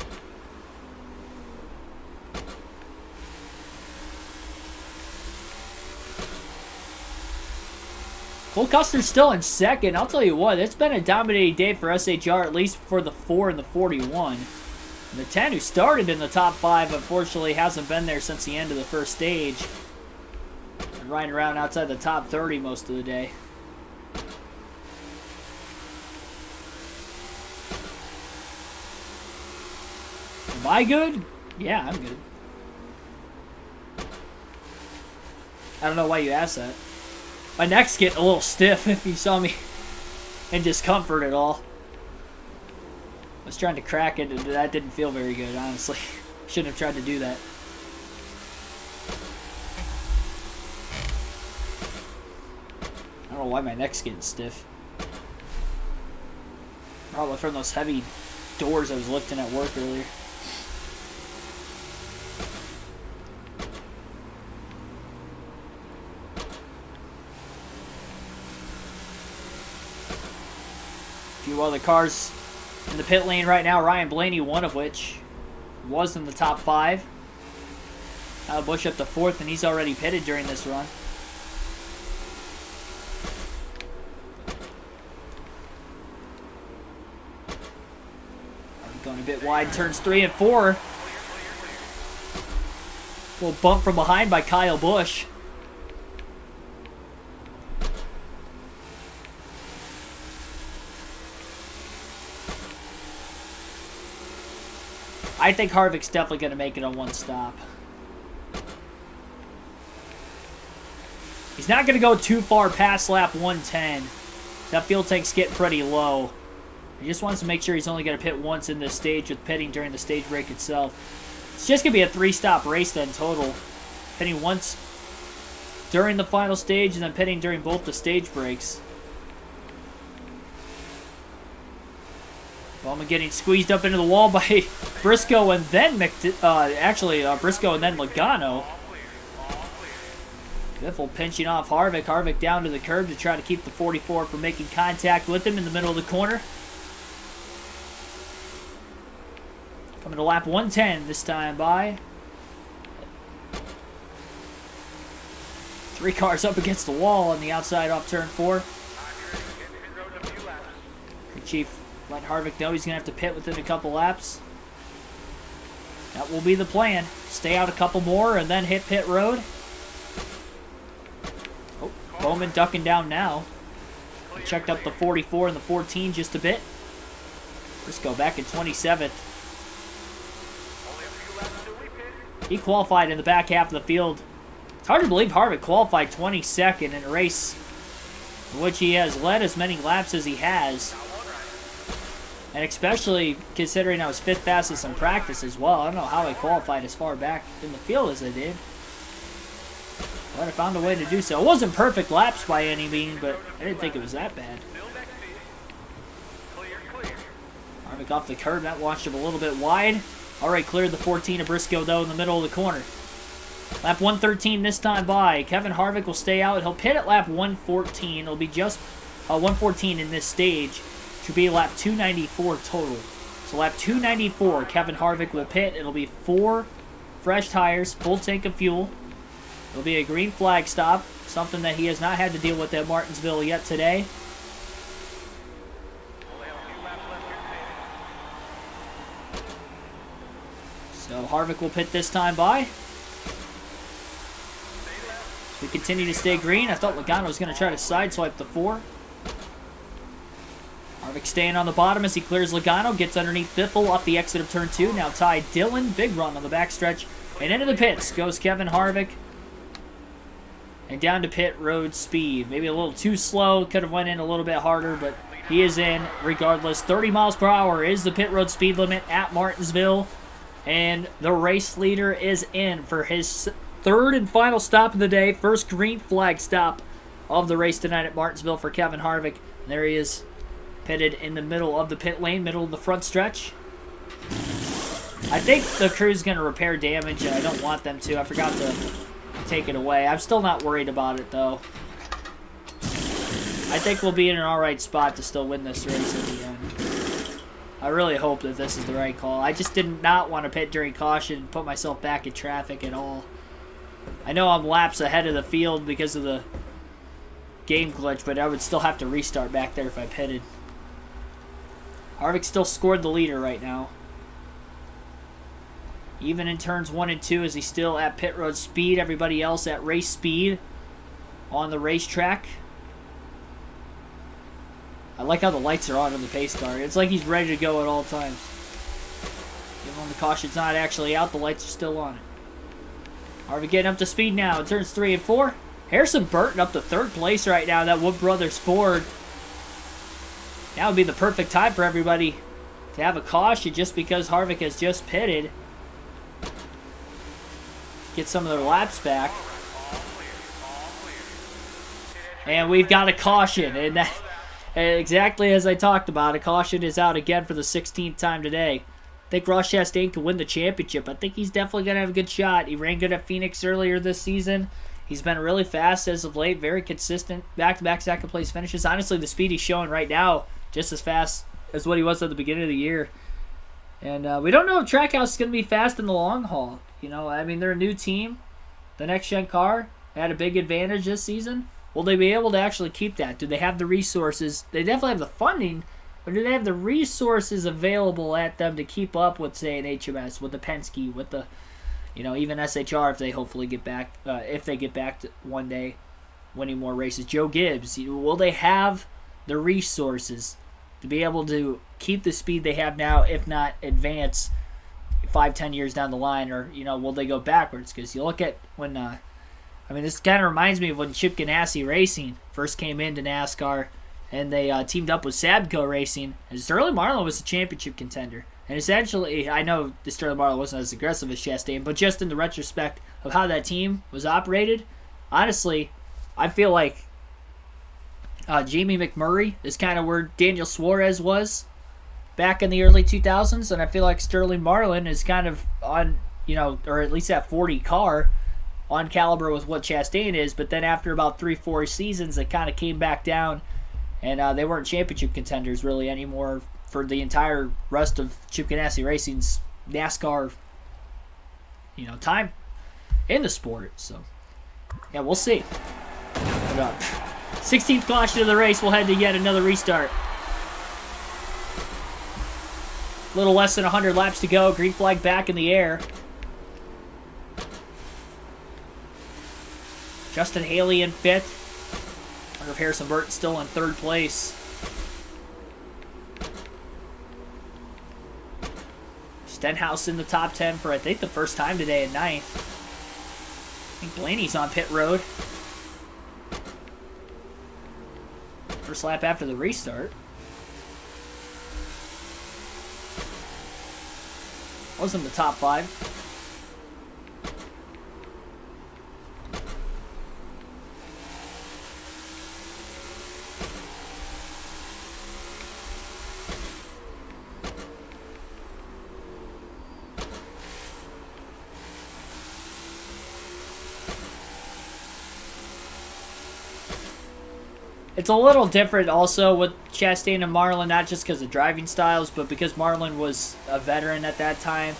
Speaker 2: Cole Custer's still in second. I'll tell you what, it's been a dominating day for SHR, at least for the 4 and the 41. And the 10, who started in the top 5, unfortunately hasn't been there since the end of the first stage. And riding around outside the top 30 most of the day. Am I good? Yeah, I'm good. I don't know why you asked that. My neck's getting a little stiff if you saw me in discomfort at all. I was trying to crack it and that didn't feel very good, honestly. Shouldn't have tried to do that. I don't know why my neck's getting stiff. Probably from those heavy doors I was lifting at work earlier. A few other cars in the pit lane right now. Ryan Blaney, one of which was in the top 5. Kyle Busch up to 4th, and he's already pitted during this run. Going a bit wide, turns 3 and 4. Little bump from behind by Kyle Busch. I think Harvick's definitely going to make it on one stop. He's not going to go too far past lap 110. That fuel tank's getting pretty low. He just wants to make sure he's only going to pit once in this stage with pitting during the stage break itself. It's just going to be a 3-stop race then total. Pitting once during the final stage and then pitting during both the stage breaks. Bowman getting squeezed up into the wall by Briscoe and then Briscoe and then Logano. Biffle pinching off Harvick. Harvick down to the curb to try to keep the 44 from making contact with him in the middle of the corner. Coming to lap 110 this time by. 3 cars up against the wall on the outside off turn 4. Chief let Harvick know he's going to have to pit within a couple laps. That will be the plan. Stay out a couple more and then hit pit road. Oh, Bowman ducking down now. He checked up the 44 and the 14 just a bit. Briscoe back in 27th. He qualified in the back half of the field. It's hard to believe Harvick qualified 22nd in a race in which he has led as many laps as he has. And especially considering I was 5th fastest in practice as well. I don't know how I qualified as far back in the field as I did. But I found a way to do so. It wasn't perfect laps by any means, but I didn't think it was that bad. Harvick off the curb. That launched him a little bit wide. Already cleared the 14 of Briscoe, though, in the middle of the corner. Lap 113 this time by. Kevin Harvick will stay out. He'll pit at lap 114. It'll be just 114 in this stage. Should be lap 294 total. So lap 294, Kevin Harvick will pit. It'll be 4 fresh tires, full tank of fuel. It'll be a green flag stop, something that he has not had to deal with at Martinsville yet today. So Harvick will pit this time by. We continue to stay green. I thought Logano was going to try to sideswipe the 4. Harvick staying on the bottom as he clears Logano, gets underneath Biffle off the exit of turn 2. Now Ty Dillon, big run on the backstretch. And into the pits goes Kevin Harvick. And down to pit road speed. Maybe a little too slow, could have went in a little bit harder, but he is in regardless. 30 miles per hour is the pit road speed limit at Martinsville. And the race leader is in for his 3rd and final stop of the day. First green flag stop of the race tonight at Martinsville for Kevin Harvick. And there he is. Pitted in the middle of the pit lane, middle of the front stretch. I think the crew's going to repair damage, and I don't want them to. I forgot to take it away. I'm still not worried about it, though. I think we'll be in an alright spot to still win this race at the end. I really hope that this is the right call. I just did not want to pit during caution and put myself back in traffic at all. I know I'm laps ahead of the field because of the game glitch, but I would still have to restart back there if I pitted. Harvick still scored the leader right now. Even in turns 1 and 2 is he still at pit road speed. Everybody else at race speed on the racetrack. I like how the lights are on the pace car. It's like he's ready to go at all times. Even when the caution's not actually out, the lights are still on it. Harvick getting up to speed now in turns 3 and 4. Harrison Burton up to 3rd place right now. That Wood Brothers Ford. Now would be the perfect time for everybody to have a caution just because Harvick has just pitted. Get some of their laps back. And we've got a caution. And that, exactly as I talked about, a caution is out again for the 16th time today. I think Ross Chastain can win the championship. I think he's definitely going to have a good shot. He ran good at Phoenix earlier this season. He's been really fast as of late, very consistent. Back-to-back second-place finishes. Honestly, the speed he's showing right now, just as fast as what he was at the beginning of the year. And we don't know if Trackhouse is going to be fast in the long haul. You know, I mean, they're a new team. The next-gen car had a big advantage this season. Will they be able to actually keep that? Do they have the resources? They definitely have the funding, but do they have the resources available at them to keep up with, say, an HMS, with the Penske, with the, you know, even SHR if they hopefully get back, if they get back to one day winning more races. Joe Gibbs, will they have the resources to be able to keep the speed they have now, if not advance 5-10 years down the line, or, you know, will they go backwards? Because you look at when, I mean, this kind of reminds me of when Chip Ganassi Racing first came into NASCAR, and they teamed up with Sabco Racing, and Sterling Marlin was a championship contender. And essentially, I know the Sterling Marlin wasn't as aggressive as Chastain, but just in the retrospect of how that team was operated, honestly, I feel like Jamie McMurray is kind of where Daniel Suarez was back in the early 2000s, and I feel like Sterling Marlin is kind of on, you know, or at least that 40 car, on caliber with what Chastain is. But then after about 3-4 seasons, it kind of came back down, and they weren't championship contenders really anymore for the entire rest of Chip Ganassi Racing's NASCAR, you know, time in the sport. So, yeah, we'll see. But, 16th caution of the race, we'll head to yet another restart. A little less than 100 laps to go. Green flag back in the air. Justin Haley in 5th. Wonder if Harrison Burton's still in 3rd place. Stenhouse in the top 10 for, I think, the first time today at 9th. I think Blaney's on pit road. First lap after the restart. Was in the top 5. It's a little different also with Chastain and Marlin, not just because of driving styles, but because Marlin was a veteran at that time.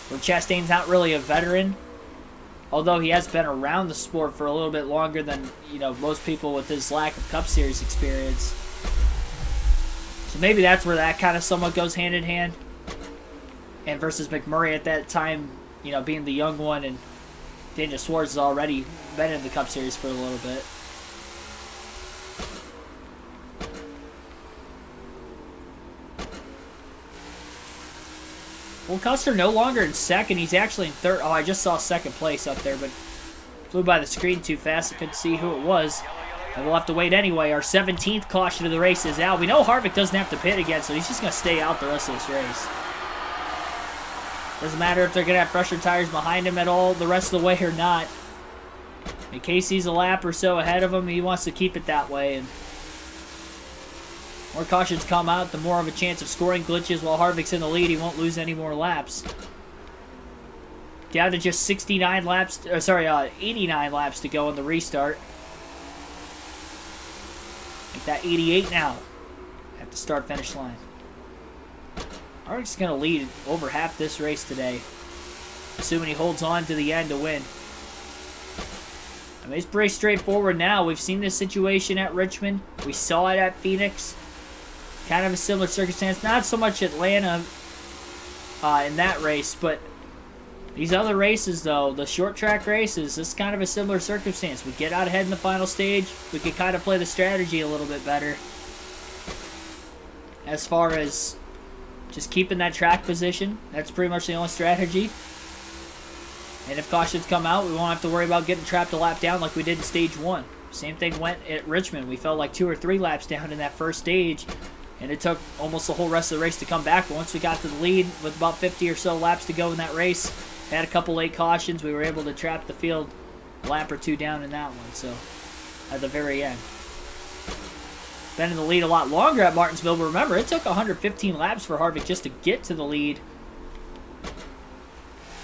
Speaker 2: Where Chastain's not really a veteran, although he has been around the sport for a little bit longer than, you know, most people with his lack of Cup Series experience. So maybe that's where that kind of somewhat goes hand in hand. And versus McMurray at that time, you know, being the young one, and Daniel Suarez has already been in the Cup Series for a little bit. Well, Custer no longer in 2nd. He's actually in 3rd. Oh, I just saw 2nd place up there, but flew by the screen too fast. I couldn't see who it was. And we'll have to wait anyway. Our 17th caution of the race is out. We know Harvick doesn't have to pit again, so he's just going to stay out the rest of this race. Doesn't matter if they're going to have fresher tires behind him at all the rest of the way or not. In case he's a lap or so ahead of him, he wants to keep it that way. And more cautions come out, the more of a chance of scoring glitches. While Harvick's in the lead, he won't lose any more laps. Down to just 69 laps, 89 laps to go on the restart. Make that 88 now at the start-finish line. Harvick's going to lead over half this race today, assuming he holds on to the end to win. I mean, it's pretty straightforward now. We've seen this situation at Richmond. We saw it at Phoenix. Kind of a similar circumstance. Not so much Atlanta in that race, but these other races, though, the short track races, this is kind of a similar circumstance. We get out ahead in the final stage. We can kind of play the strategy a little bit better as far as just keeping that track position. That's pretty much the only strategy. And if cautions come out, we won't have to worry about getting trapped a lap down like we did in stage 1. Same thing went at Richmond. We fell like 2 or 3 laps down in that first stage, and it took almost the whole rest of the race to come back. But once we got to the lead with about 50 or so laps to go in that race, had a couple late cautions, we were able to trap the field a lap or 2 down in that one, so at the very end. Been in the lead a lot longer at Martinsville, but remember, it took 115 laps for Harvick just to get to the lead in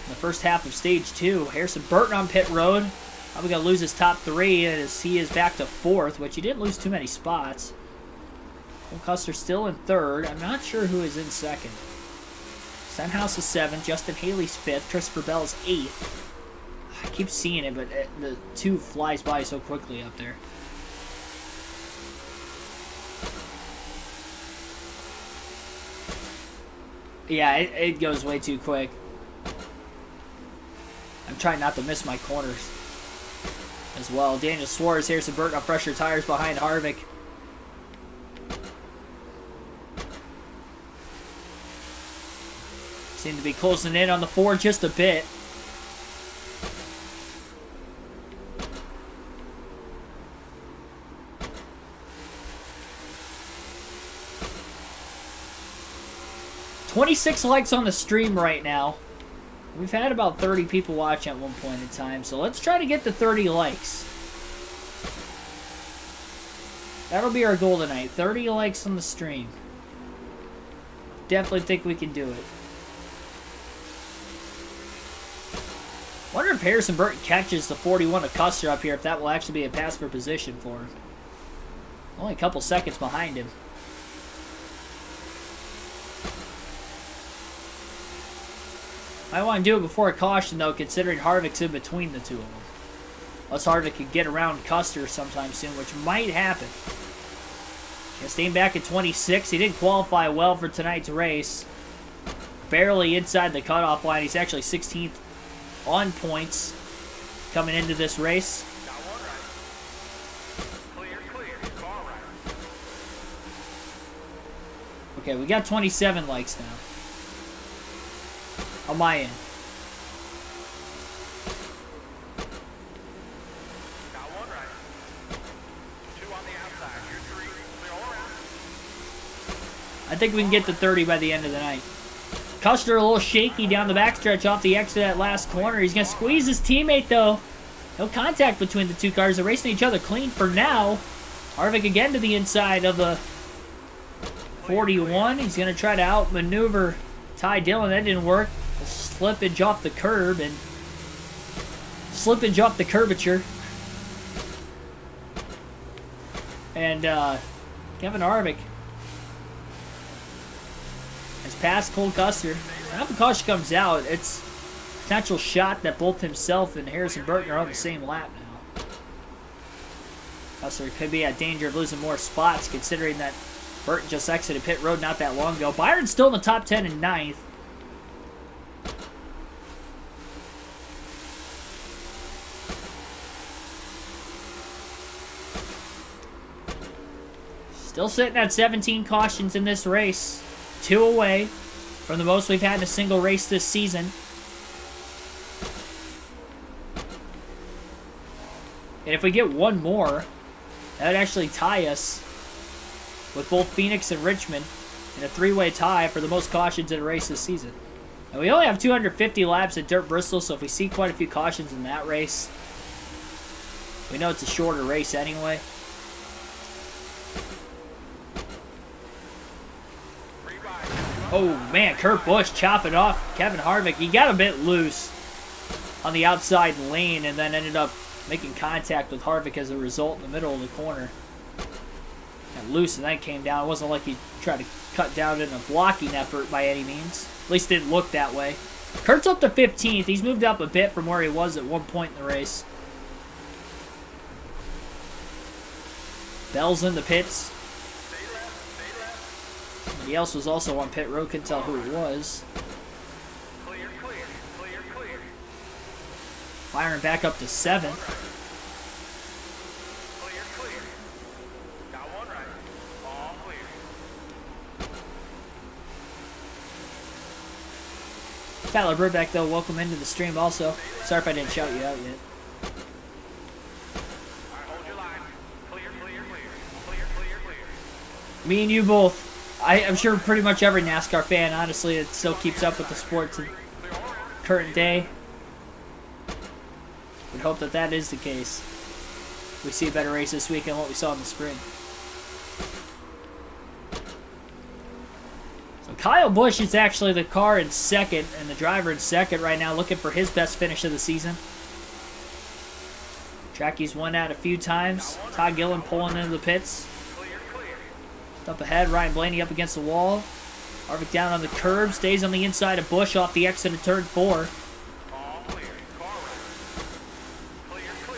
Speaker 2: the first half of stage 2. Harrison Burton on pit road. Probably going to lose his top 3 as he is back to 4th, which he didn't lose too many spots. Cole Custer still in 3rd. I'm not sure who is in 2nd. Stenhouse is 7th. Justin Haley's 5th. Christopher Bell is 8th. I keep seeing it, but the 2 flies by so quickly up there. Yeah, it goes way too quick. I'm trying not to miss my corners as well. Daniel Suarez, Harrison Burton on fresher tires behind Harvick. Seem to be closing in on the 4 just a bit. "26 likes on the stream right now. We've had about 30 people watch at one point in time, so let's try to get to 30 likes. That'll be our goal tonight. 30 likes on the stream. Definitely think we can do it. Wonder if Harrison Burton catches the 41 of Custer up here, if that will actually be a pass for position for him. Only a couple seconds behind him. I want to do it before a caution, though, considering Harvick's in between the 2 of them. Unless Harvick could get around Custer sometime soon, which might happen. Staying back at 26. He didn't qualify well for tonight's race. Barely inside the cutoff line. He's actually 16th on points coming into this race.
Speaker 3: Got one right. Clear, car right.
Speaker 2: Okay, we got 27 likes now. On my end.
Speaker 3: Got one right. 2 on the outside. You're 3. Clear all around.
Speaker 2: I think we can get to 30 by the end of the night. Custer a little shaky down the backstretch off the exit of that last corner. He's going to squeeze his teammate, though. No contact between the 2 cars. They're racing each other clean for now. Harvick again to the inside of the 41. He's going to try to outmaneuver Ty Dillon. That didn't work. A slippage off the curb and slippage off the curvature. And Kevin Harvick has passed Cole Custer. Now if the caution comes out, it's a potential shot that both himself and Harrison Burton are on the same lap now. Custer could be at danger of losing more spots considering that Burton just exited pit road not that long ago. Byron's still in the top 10 and 9th. Still sitting at 17 cautions in this race. 2 away from the most we've had in a single race this season. And if we get one more, that would actually tie us with both Phoenix and Richmond in a 3-way tie for the most cautions in a race this season. And we only have 250 laps at Dirt Bristol, so if we see quite a few cautions in that race, we know it's a shorter race anyway. Oh, man, Kurt Busch chopping off Kevin Harvick. He got a bit loose. on the outside lane and then ended up making contact with Harvick as a result in the middle of the corner. Got loose and then came down. It wasn't like he tried to cut down in a blocking effort by any means. At least it didn't look that way. Kurt's up to 15th. He's moved up a bit from where he was at one point in the race. Bell's in the pits. Somebody else was also on pit road. Couldn't tell who it was.
Speaker 3: Clear, clear, clear, clear.
Speaker 2: Firing back up to 7th.
Speaker 3: Clear, clear. Got one right. All clear.
Speaker 2: Tyler Burbeck, though, welcome into the stream also. Sorry if I didn't shout you out yet.
Speaker 3: All right, hold your line. Clear, clear, clear. Clear, clear, clear.
Speaker 2: Me and you both. I'm sure pretty much every NASCAR fan, honestly, that still keeps up with the sport to current day. Would hope that that is the case. We see a better race this weekend than what we saw in the spring. So Kyle Busch is actually the car in second and the driver in second right now, looking for his best finish of the season. Track he's won at a few times. Todd Gillen pulling into the pits. Up ahead, Ryan Blaney up against the wall. Harvick down on the curb, stays on the inside of Busch off the exit of turn 4.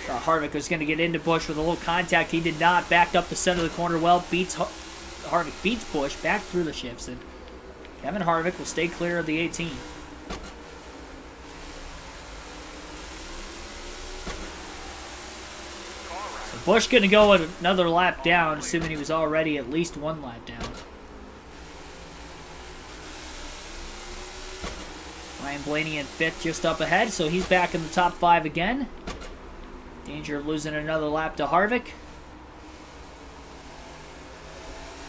Speaker 2: Thought Harvick was going to get into Busch with a little contact. He did not. Backed up the center of the corner well. Harvick beats Busch back through the shifts. And Kevin Harvick will stay clear of the 18. Busch going to go another lap down, assuming he was already at least one lap down. Ryan Blaney in 5th just up ahead, so he's back in the top 5 again. Danger of losing another lap to Harvick.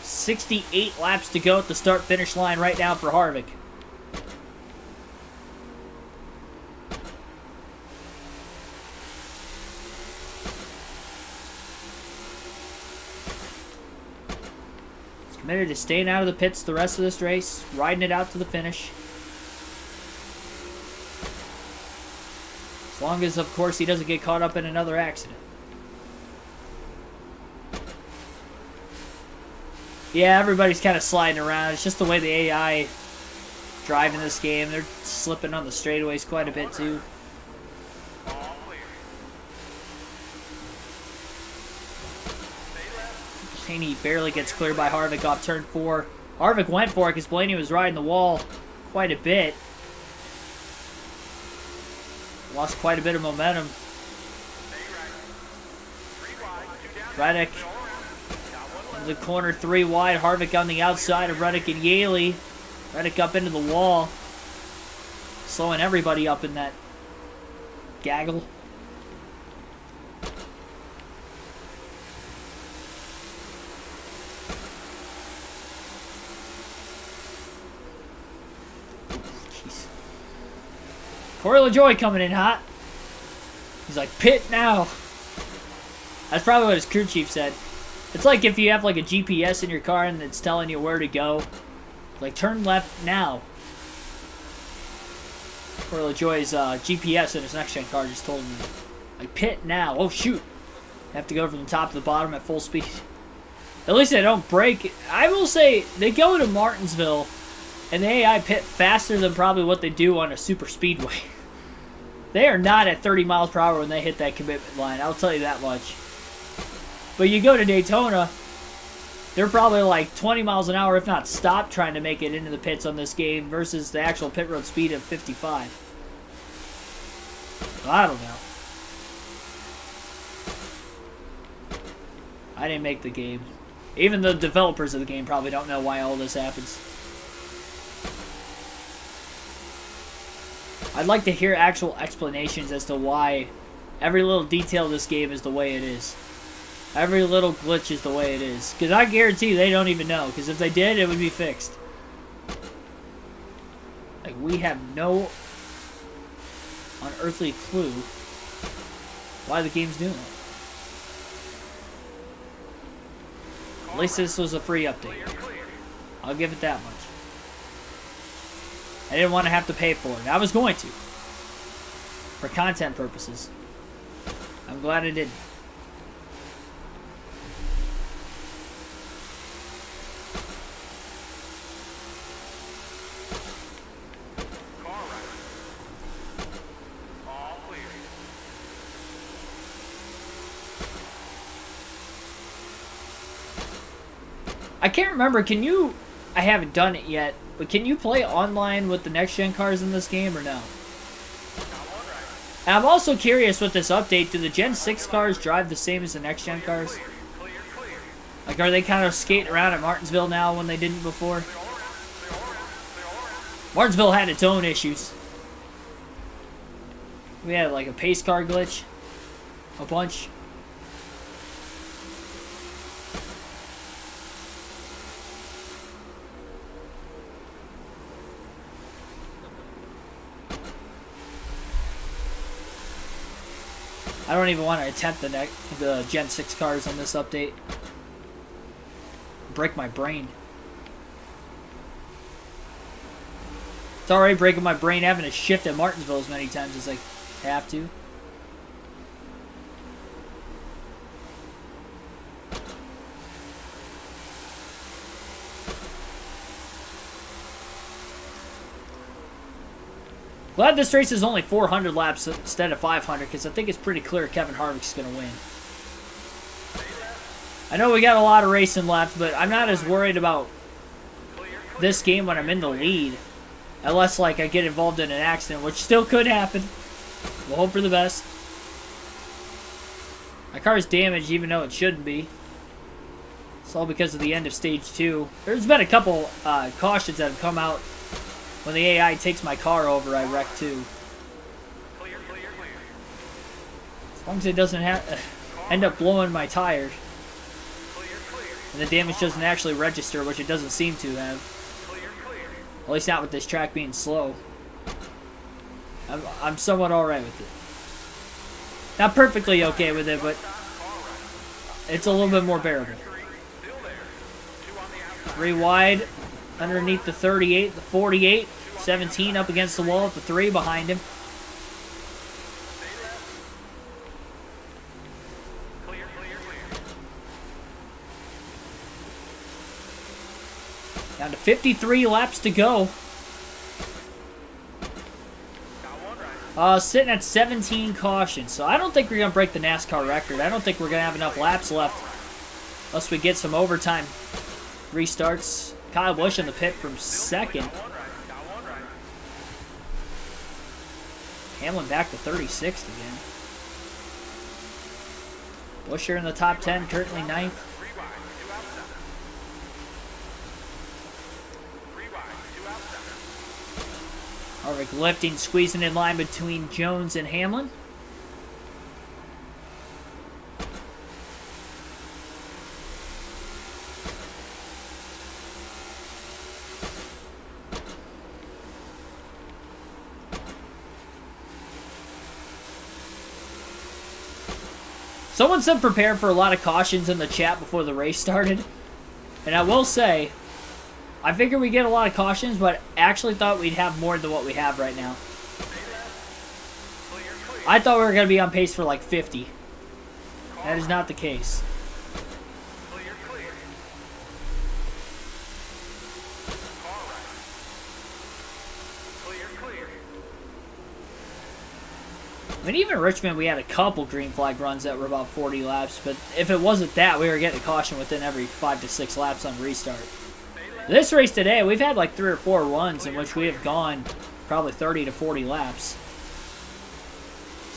Speaker 2: 68 laps to go at the start-finish line right now for Harvick. Committed to staying out of the pits the rest of this race, riding it out to the finish. As long as, of course, he doesn't get caught up in another accident. Yeah, everybody's kind of sliding around. It's just the way the AI drive in this game. They're slipping on the straightaways quite a bit, too. Blaney barely gets clear by Harvick off turn 4. Harvick went for it because Blaney was riding the wall quite a bit. Lost quite a bit of momentum. Reddick in the corner 3 wide. Harvick on the outside of Reddick and Yaley. Reddick up into the wall. Slowing everybody up in that gaggle. Corey LaJoy coming in hot. He's like, pit now. That's probably what his crew chief said. It's like if you have like a GPS in your car and it's telling you where to go. Like, turn left now. Corey LaJoy's GPS in his next-gen car just told him, like, pit now. Oh, shoot. Have to go from the top to the bottom at full speed. At least they don't break. I will say, they go to Martinsville and the AI pit faster than probably what they do on a super speedway. They are not at 30 miles per hour when they hit that commitment line, I'll tell you that much. But you go to Daytona, they're probably like 20 miles an hour, if not stopped, trying to make it into the pits on this game versus the actual pit road speed of 55. I don't know. I didn't make the game. Even the developers of the game probably don't know why all this happens. I'd like to hear actual explanations as to why every little detail of this game is the way it is. Every little glitch is the way it is. Because I guarantee they don't even know. Because if they did, it would be fixed. Like, we have no unearthly clue why the game's doing it. At least this was a free update. I'll give it that much. I didn't want to have to pay for it. I was going to. for content purposes. I'm glad I did.
Speaker 3: Car right. All clear.
Speaker 2: I can't remember, can you... I haven't done it yet, but can you play online with the next-gen cars in this game or no?
Speaker 3: Got one right.
Speaker 2: And I'm also curious with this update, do the Gen 6 cars drive the same as the next-gen cars?
Speaker 3: Clear, clear.
Speaker 2: Like, are they kind of skating around at Martinsville now when they didn't before?
Speaker 3: Clear all around. Clear all around. Clear all around.
Speaker 2: Martinsville had its own issues. We had, like, a pace car glitch. A bunch. I don't even want to attempt the Gen 6 cars on this update. Break my brain. It's already breaking my brain having to shift at Martinsville as many times as I have to. Glad this race is only 400 laps instead of 500 because I think it's pretty clear Kevin Harvick's going to win. I know we got a lot of racing left, but I'm not as worried about this game when I'm in the lead. Unless, like, I get involved in an accident, which still could happen. We'll hope for the best. My car is damaged even though it shouldn't be. It's all because of the end of stage 2. There's been a couple cautions that have come out. When the AI takes my car over, I wreck too.
Speaker 3: Clear, clear, clear.
Speaker 2: As long as it doesn't end up blowing my tire.
Speaker 3: Clear, clear.
Speaker 2: And the damage doesn't actually register, which it doesn't seem to have.
Speaker 3: Clear, clear.
Speaker 2: At least not with this track being slow. I'm somewhat alright with it. Not perfectly okay with it, but it's a little bit more bearable.
Speaker 3: Still there. 2 on the outside.
Speaker 2: 3 wide, underneath the 38, the 48, 17 up against the wall at the 3 behind him.
Speaker 3: Stay left. Clear, clear, clear.
Speaker 2: Down to 53 laps to go.
Speaker 3: Got one right.
Speaker 2: Sitting at 17 cautions, so I don't think we're going to break the NASCAR record. I don't think we're going to have enough laps left unless we get some overtime restarts. Kyle Busch in the pit from second.
Speaker 3: Got one right. Got one right.
Speaker 2: Hamlin back to 36th again. Buescher in the top 10, currently 9th.
Speaker 3: 3 wide. 2 outside. 3 wide. 2 outside.
Speaker 2: Harvick lifting, squeezing in line between Jones and Hamlin. Someone said prepare for a lot of cautions in the chat before the race started. And I will say, I figured we'd get a lot of cautions, but actually thought we'd have more than what we have right now.
Speaker 3: Clear, clear.
Speaker 2: I thought we were going to be on pace for like 50. That is not the case.
Speaker 3: Clear, clear. Car right. Clear, clear.
Speaker 2: I mean, even Richmond, we had a couple green flag runs that were about 40 laps, but if it wasn't that, we were getting a caution within every 5 to 6 laps on restart. This race today, we've had like 3 or 4 runs in which we have gone probably 30 to 40 laps.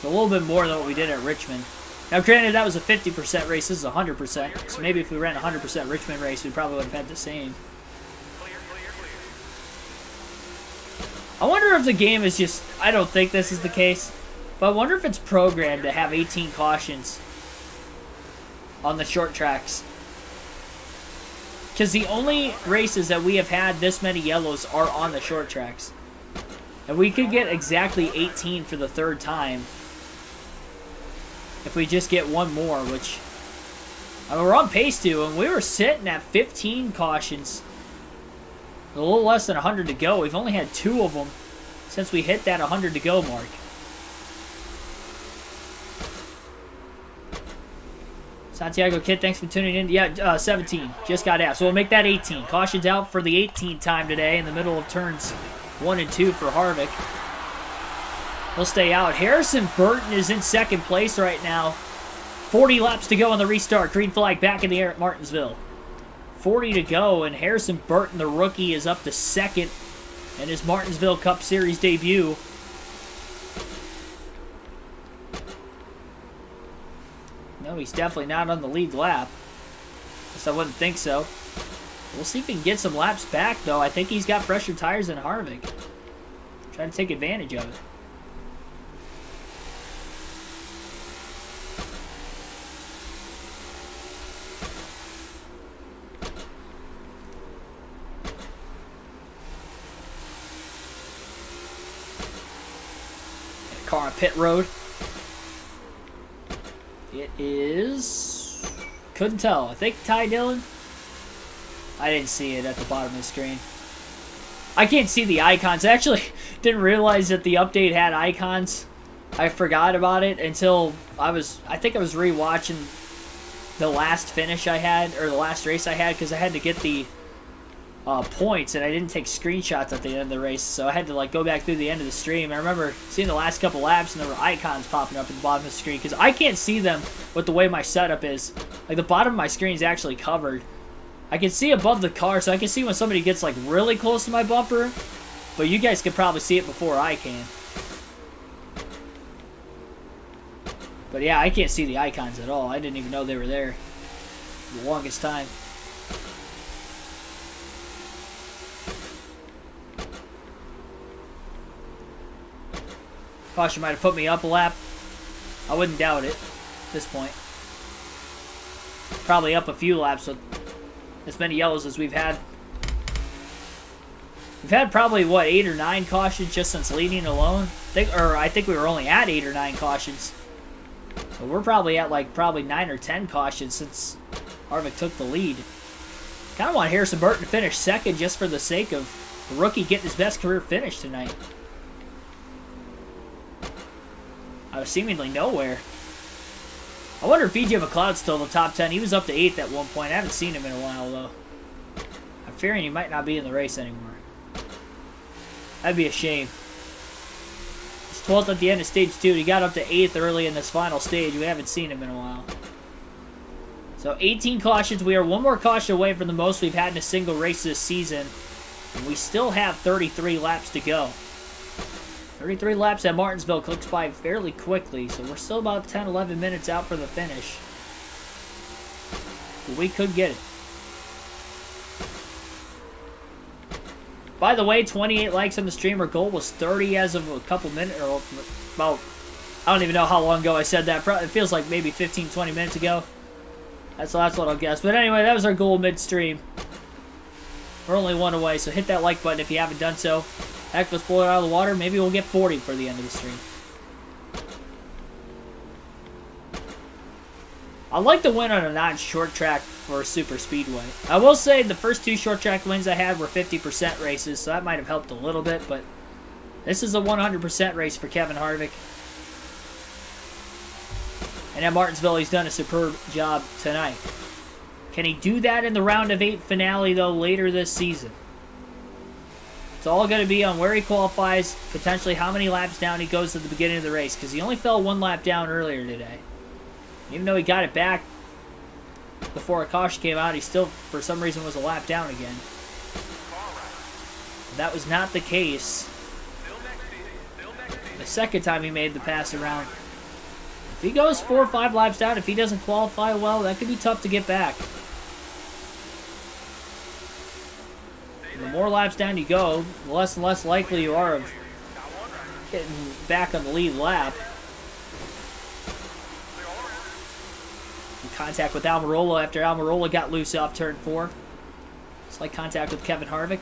Speaker 2: So a little bit more than what we did at Richmond. Now, granted, that was a 50% race. This is 100%. So maybe if we ran a 100% Richmond race, we probably would have had the same.
Speaker 3: Clear, clear, clear.
Speaker 2: I wonder if the game is just... I don't think this is the case. But I wonder if it's programmed to have 18 cautions on the short tracks. Because the only races that we have had this many yellows are on the short tracks. And we could get exactly 18 for the 3rd time. If we just get one more, which... I mean, we're on pace to, and we were sitting at 15 cautions. A little less than 100 to go. We've only had 2 of them since we hit that 100 to go mark. Santiago Kid, thanks for tuning in. Yeah, 17. Just got out. So we'll make that 18. Caution's out for the 18th time today in the middle of turns 1 and 2 for Harvick. He'll stay out. Harrison Burton is in second place right now. 40 laps to go on the restart. Green flag back in the air at Martinsville. 40 to go, and Harrison Burton, the rookie, is up to second in his Martinsville Cup Series debut. No, he's definitely not on the lead lap. Guess I wouldn't think so. We'll see if he can get some laps back, though. I think he's got fresher tires than Harvick. Trying to take advantage of it. Car on pit road. It is... Couldn't tell. I think Ty Dillon. I didn't see it at the bottom of the screen. I can't see the icons. I actually didn't realize that the update had icons. I forgot about it until I think I was rewatching the last finish I had, or the last race I had, because I had to get the points, and I didn't take screenshots at the end of the race, so I had to like go back through the end of the stream. I remember seeing the last couple laps, and there were icons popping up at the bottom of the screen, because I can't see them with the way my setup is. Like, the bottom of my screen is actually covered. I can see above the car, so I can see when somebody gets like really close to my bumper, but you guys can probably see it before I can. But yeah, I can't see the icons at all. I didn't even know they were there for the longest time. Caution might have put me up a lap. I wouldn't doubt it at this point. Probably up a few laps with as many yellows as we've had. We've had probably, what, 8 or 9 cautions just since leading alone? I think we were only at 8 or 9 cautions. So we're probably at like 9 or 10 cautions since Harvick took the lead. Kind of want Harrison Burton to finish second just for the sake of the rookie getting his best career finish tonight. Out of seemingly nowhere. I wonder if BJ McLeod's still in the top 10. He was up to 8th at one point. I haven't seen him in a while, though. I'm fearing he might not be in the race anymore. That'd be a shame. He's 12th at the end of stage 2. He got up to 8th early in this final stage. We haven't seen him in a while. So 18 cautions. We are one more caution away from the most we've had in a single race this season. And we still have 33 laps to go. 33 laps at Martinsville clicks by fairly quickly, so we're still about 10-11 minutes out for the finish. But we could get it. By the way, 28 likes on the stream. Our goal was 30 as of a couple minutes, or about, I don't even know how long ago I said that. It feels like maybe 15-20 minutes ago. That's what I'll guess. But anyway, that was our goal midstream. We're only one away, so hit that like button if you haven't done so. Heck, let's blow it out of the water. Maybe we'll get 40 for the end of the stream. I like the win on a non-short track for a super speedway. I will say the first 2 short track wins I had were 50% races, so that might have helped a little bit, but this is a 100% race for Kevin Harvick. And at Martinsville, he's done a superb job tonight. Can he do that in the round of 8 finale, though, later this season? It's all going to be on where he qualifies, potentially how many laps down he goes at the beginning of the race, because he only fell 1 lap down earlier today. Even though he got it back before a caution came out, he still, for some reason, was a lap down again. That was not the case the second time he made the pass around. If he goes 4 or 5 laps down, if he doesn't qualify well, that could be tough to get back. The more laps down you go, the less and less likely you are of getting back on the lead lap. In contact with Almirola after Almirola got loose off turn 4. Slight contact with Kevin Harvick.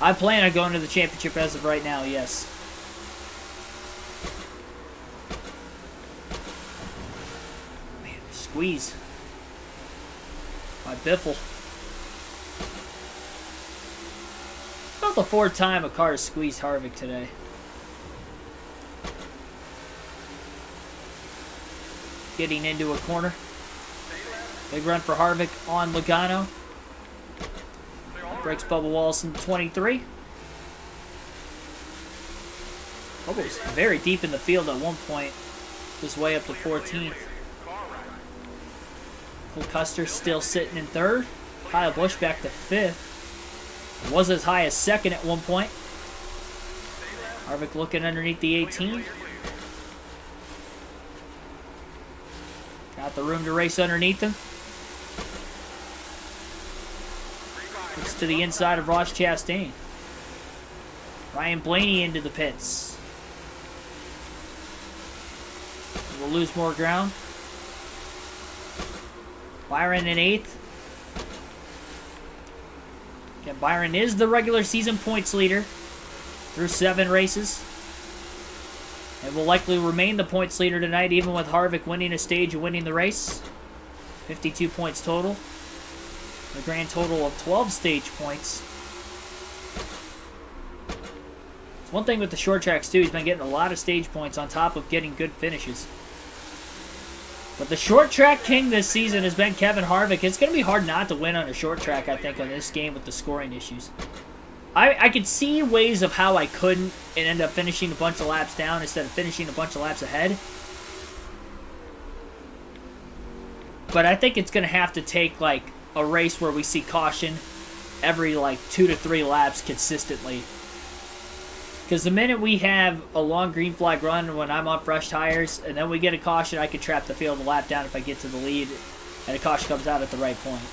Speaker 2: I plan on going to the championship as of right now, yes. Man, squeeze. My biffle. about the fourth time a car has squeezed Harvick today. Getting into a corner. Big run for Harvick on Logano. Breaks Bubba Wallace in 23. Bubba was very deep in the field at one point. Was way up to 14th. Cole Custer still sitting in third. Kyle Busch back to 5th. Was as high as 2nd at one point. Harvick looking underneath the 18. Got the room to race underneath him. Looks to the inside of Ross Chastain. Ryan Blaney into the pits. We'll lose more ground. Byron in 8th. Again, Byron is the regular season points leader through 7 races. And will likely remain the points leader tonight, even with Harvick winning a stage and winning the race. 52 points total. A grand total of 12 stage points. It's one thing with the short tracks too, he's been getting a lot of stage points on top of getting good finishes. But the short track king this season has been Kevin Harvick. It's going to be hard not to win on a short track, I think, on this game with the scoring issues. I could see ways of how I couldn't and end up finishing a bunch of laps down instead of finishing a bunch of laps ahead. But I think it's going to have to take, like, a race where we see caution every, like, 2 to 3 laps consistently. Because the minute we have a long green flag run when I'm on fresh tires, and then we get a caution, I could trap the field a lap down if I get to the lead, and a caution comes out at the right point.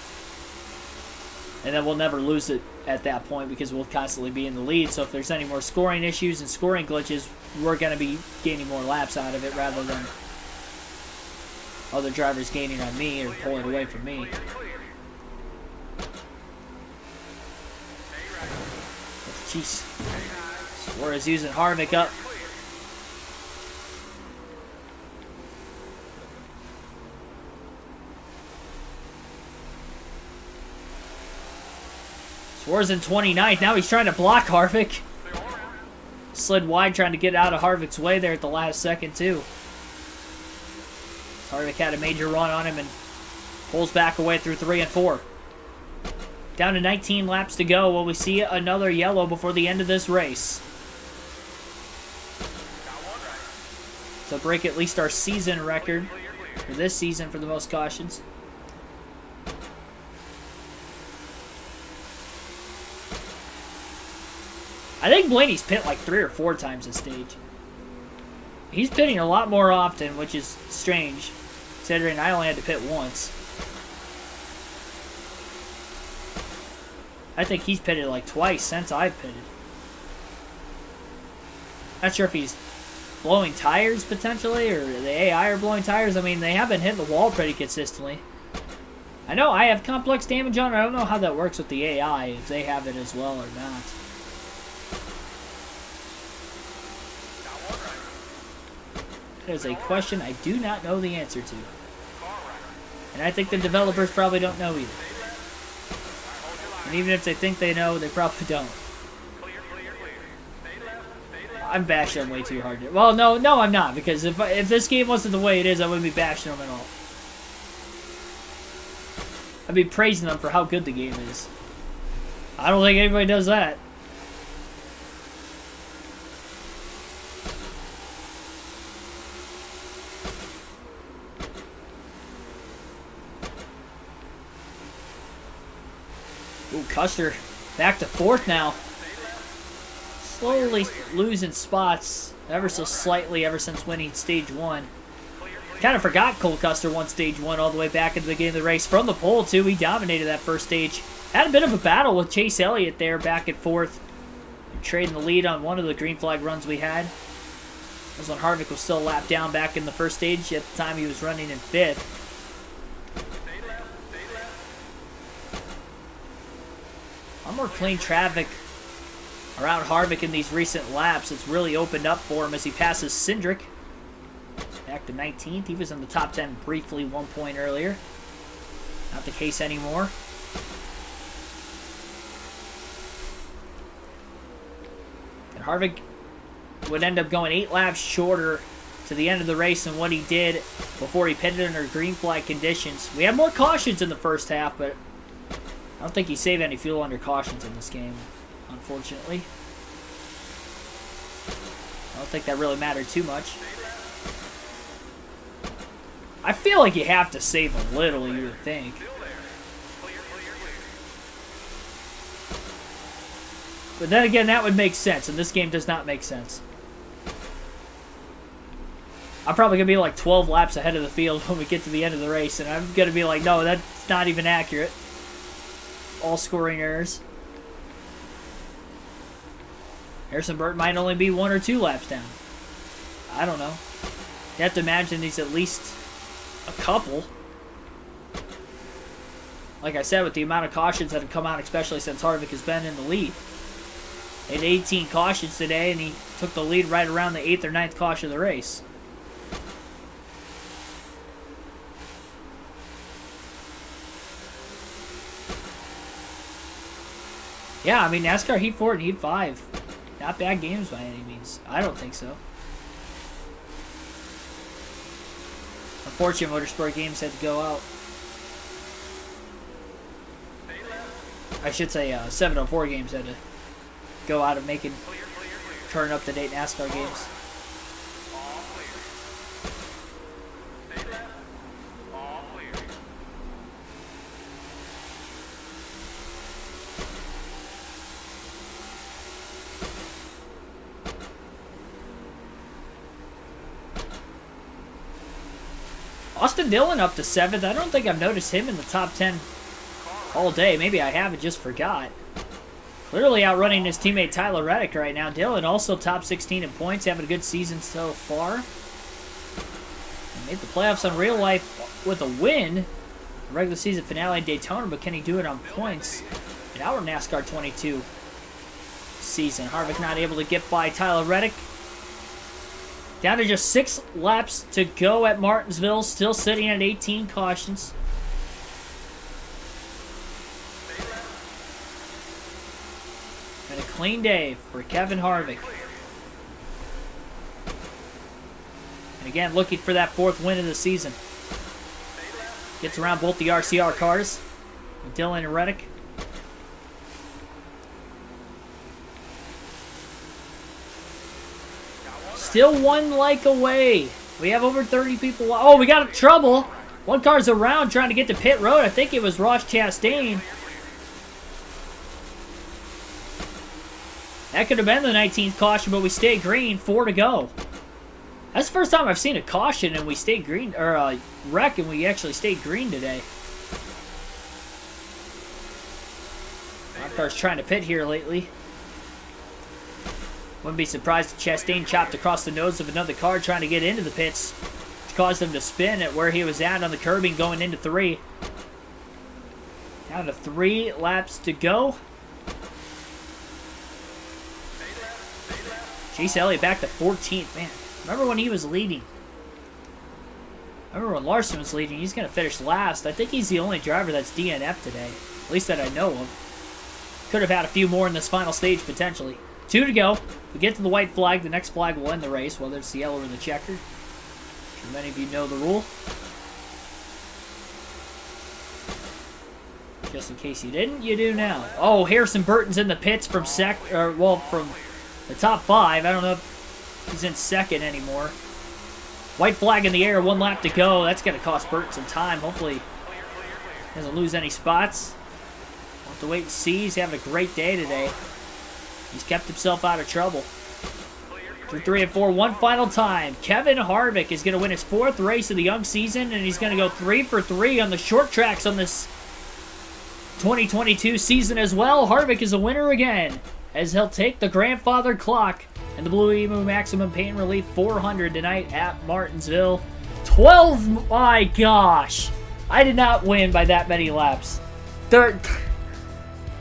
Speaker 2: And then we'll never lose it at that point because we'll constantly be in the lead. So if there's any more scoring issues and scoring glitches, we're going to be gaining more laps out of it rather than other drivers gaining on me or pulling away from me. Jeez. Suarez using Harvick up. Suarez in 29th. Now he's trying to block Harvick. Slid wide trying to get out of Harvick's way there at the last second too. Harvick had a major run on him and pulls back away through 3 and 4. Down to 19 laps to go. Will we see another yellow before the end of this race? To break at least our season record for this season for the most cautions. I think Blaney's pit like 3 or 4 times this stage. He's pitting a lot more often, which is strange, considering I only had to pit once. I think he's pitted like twice since I've pitted. Not sure if he's blowing tires potentially, or the AI are blowing tires. I mean, they have been hitting the wall pretty consistently. I know I have complex damage on it. I don't know how that works with the AI, if they have it as well or not. That is a question I do not know the answer to. And I think the developers probably don't know either. And even if they think they know, they probably don't. I'm bashing them way too hard. Well, no, I'm not. Because if this game wasn't the way it is, I wouldn't be bashing them at all. I'd be praising them for how good the game is. I don't think anybody does that. Ooh, Custer back to 4th now. Slowly losing spots ever so slightly ever since winning stage 1. Kind of forgot Cole Custer won stage 1 all the way back at the beginning of the race. From the pole, too, he dominated that first stage. Had a bit of a battle with Chase Elliott there back at 4th. Trading the lead on one of the green flag runs we had. That was when Harvick was still a lap down back in the first stage. At the time, he was running in 5th. More clean traffic around Harvick in these recent laps. It's really opened up for him as he passes Cindric. Back to 19th. He was in the top 10 briefly 1 point earlier. Not the case anymore. And Harvick would end up going 8 laps shorter to the end of the race than what he did before he pitted under green flag conditions. We had more cautions in the first half, but I don't think he saved any fuel under cautions in this game, unfortunately. I don't think that really mattered too much. I feel like you have to save a little, you would think. But then again, that would make sense, and this game does not make sense. I'm probably going to be like 12 laps ahead of the field when we get to the end of the race, and I'm going to be like, no, that's not even accurate. All scoring errors. Harrison Burton might only be 1 or 2 laps down. I don't know. You have to imagine he's at least a couple. Like I said, with the amount of cautions that have come out, especially since Harvick has been in the lead. He had 18 cautions today, and he took the lead right around the 8th or 9th caution of the race. Yeah, I mean, NASCAR Heat 4 and Heat 5. Not bad games by any means. I don't think so. Unfortunate motorsport games had to go out. I should say 704 games had to go out of making current up-to-date NASCAR games. Austin Dillon up to 7th. I don't think I've noticed him in the top 10 all day. Maybe I have and just forgot. Clearly outrunning his teammate Tyler Reddick right now. Dillon also top 16 in points, having a good season so far. And made the playoffs on real life with a win. The regular season finale in Daytona, but can he do it on points in our NASCAR 22 season? Harvick not able to get by Tyler Reddick. Down to just 6 laps to go at Martinsville, still sitting at 18 cautions. And a clean day for Kevin Harvick. And again, looking for that 4th win of the season. Gets around both the RCR cars, Dillon and Reddick. Still 1 like away. We have over 30 people. Oh, we got trouble. 1 car's around trying to get to pit road. I think it was Ross Chastain. That could have been the 19th caution, but we stayed green. 4 to go. That's the first time I've seen a caution and we stayed green, or a wreck and we actually stayed green today. Our car's trying to pit here lately. Wouldn't be surprised if Chastain chopped across the nose of another car trying to get into the pits, which caused him to spin at where he was at on the curbing going into 3. Down to 3 laps to go. Chase Elliott back to 14th. Man, remember when he was leading? I remember when Larson was leading. He's going to finish last. I think he's the only driver that's DNF today, at least that I know of. Could have had a few more in this final stage potentially. 2 to go. We get to the white flag. The next flag will end the race, whether it's the yellow or the checker. I'm sure many of you know the rule. Just in case you didn't, you do now. Oh, Harrison Burton's in the pits from from the top 5. I don't know if he's in 2nd anymore. White flag in the air, 1 lap to go. That's going to cost Burton some time. Hopefully he doesn't lose any spots. We'll have to wait and see. He's having a great day today. He's kept himself out of trouble. Through 3 and 4, 1 final time. Kevin Harvick is going to win his 4th race of the young season, and he's going to go 3 for 3 on the short tracks on this 2022 season as well. Harvick is a winner again, as he'll take the grandfather clock and the Blue Emu Maximum Pain Relief 400 tonight at Martinsville. 12, my gosh. I did not win by that many laps.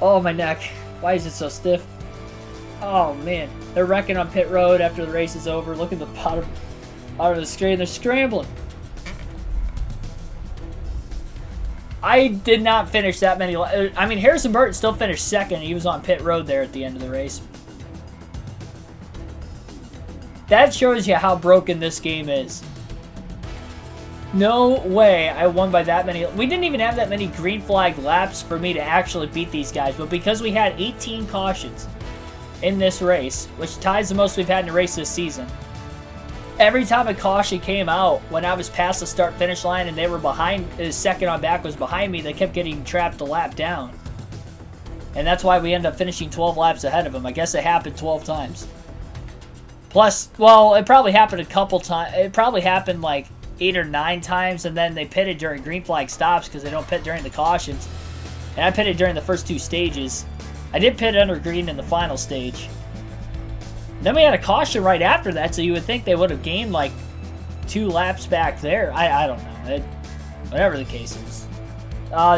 Speaker 2: Oh, my neck. Why is it so stiff? Oh, man. They're wrecking on pit road after the race is over. Look at the bottom of the screen. They're scrambling. I did not finish that many. I mean, Harrison Burton still finished 2nd. He was on pit road there at the end of the race. That shows you how broken this game is. No way I won by that many. We didn't even have that many green flag laps for me to actually beat these guys. But because we had 18 cautions in this race, which ties the most we've had in a race this season, every time a caution came out when I was past the start-finish line and they were behind, the second on back was behind me, they kept getting trapped a lap down. And that's why we ended up finishing 12 laps ahead of them. I guess it happened 12 times. Plus, well, it probably happened a couple times. It probably happened like 8 or 9 times, and then they pitted during green flag stops because they don't pit during the cautions. And I pitted during the first 2 stages. I did pit under green in the final stage. Then we had a caution right after that, so you would think they would have gained like 2 laps back there. I don't know. Whatever the case is.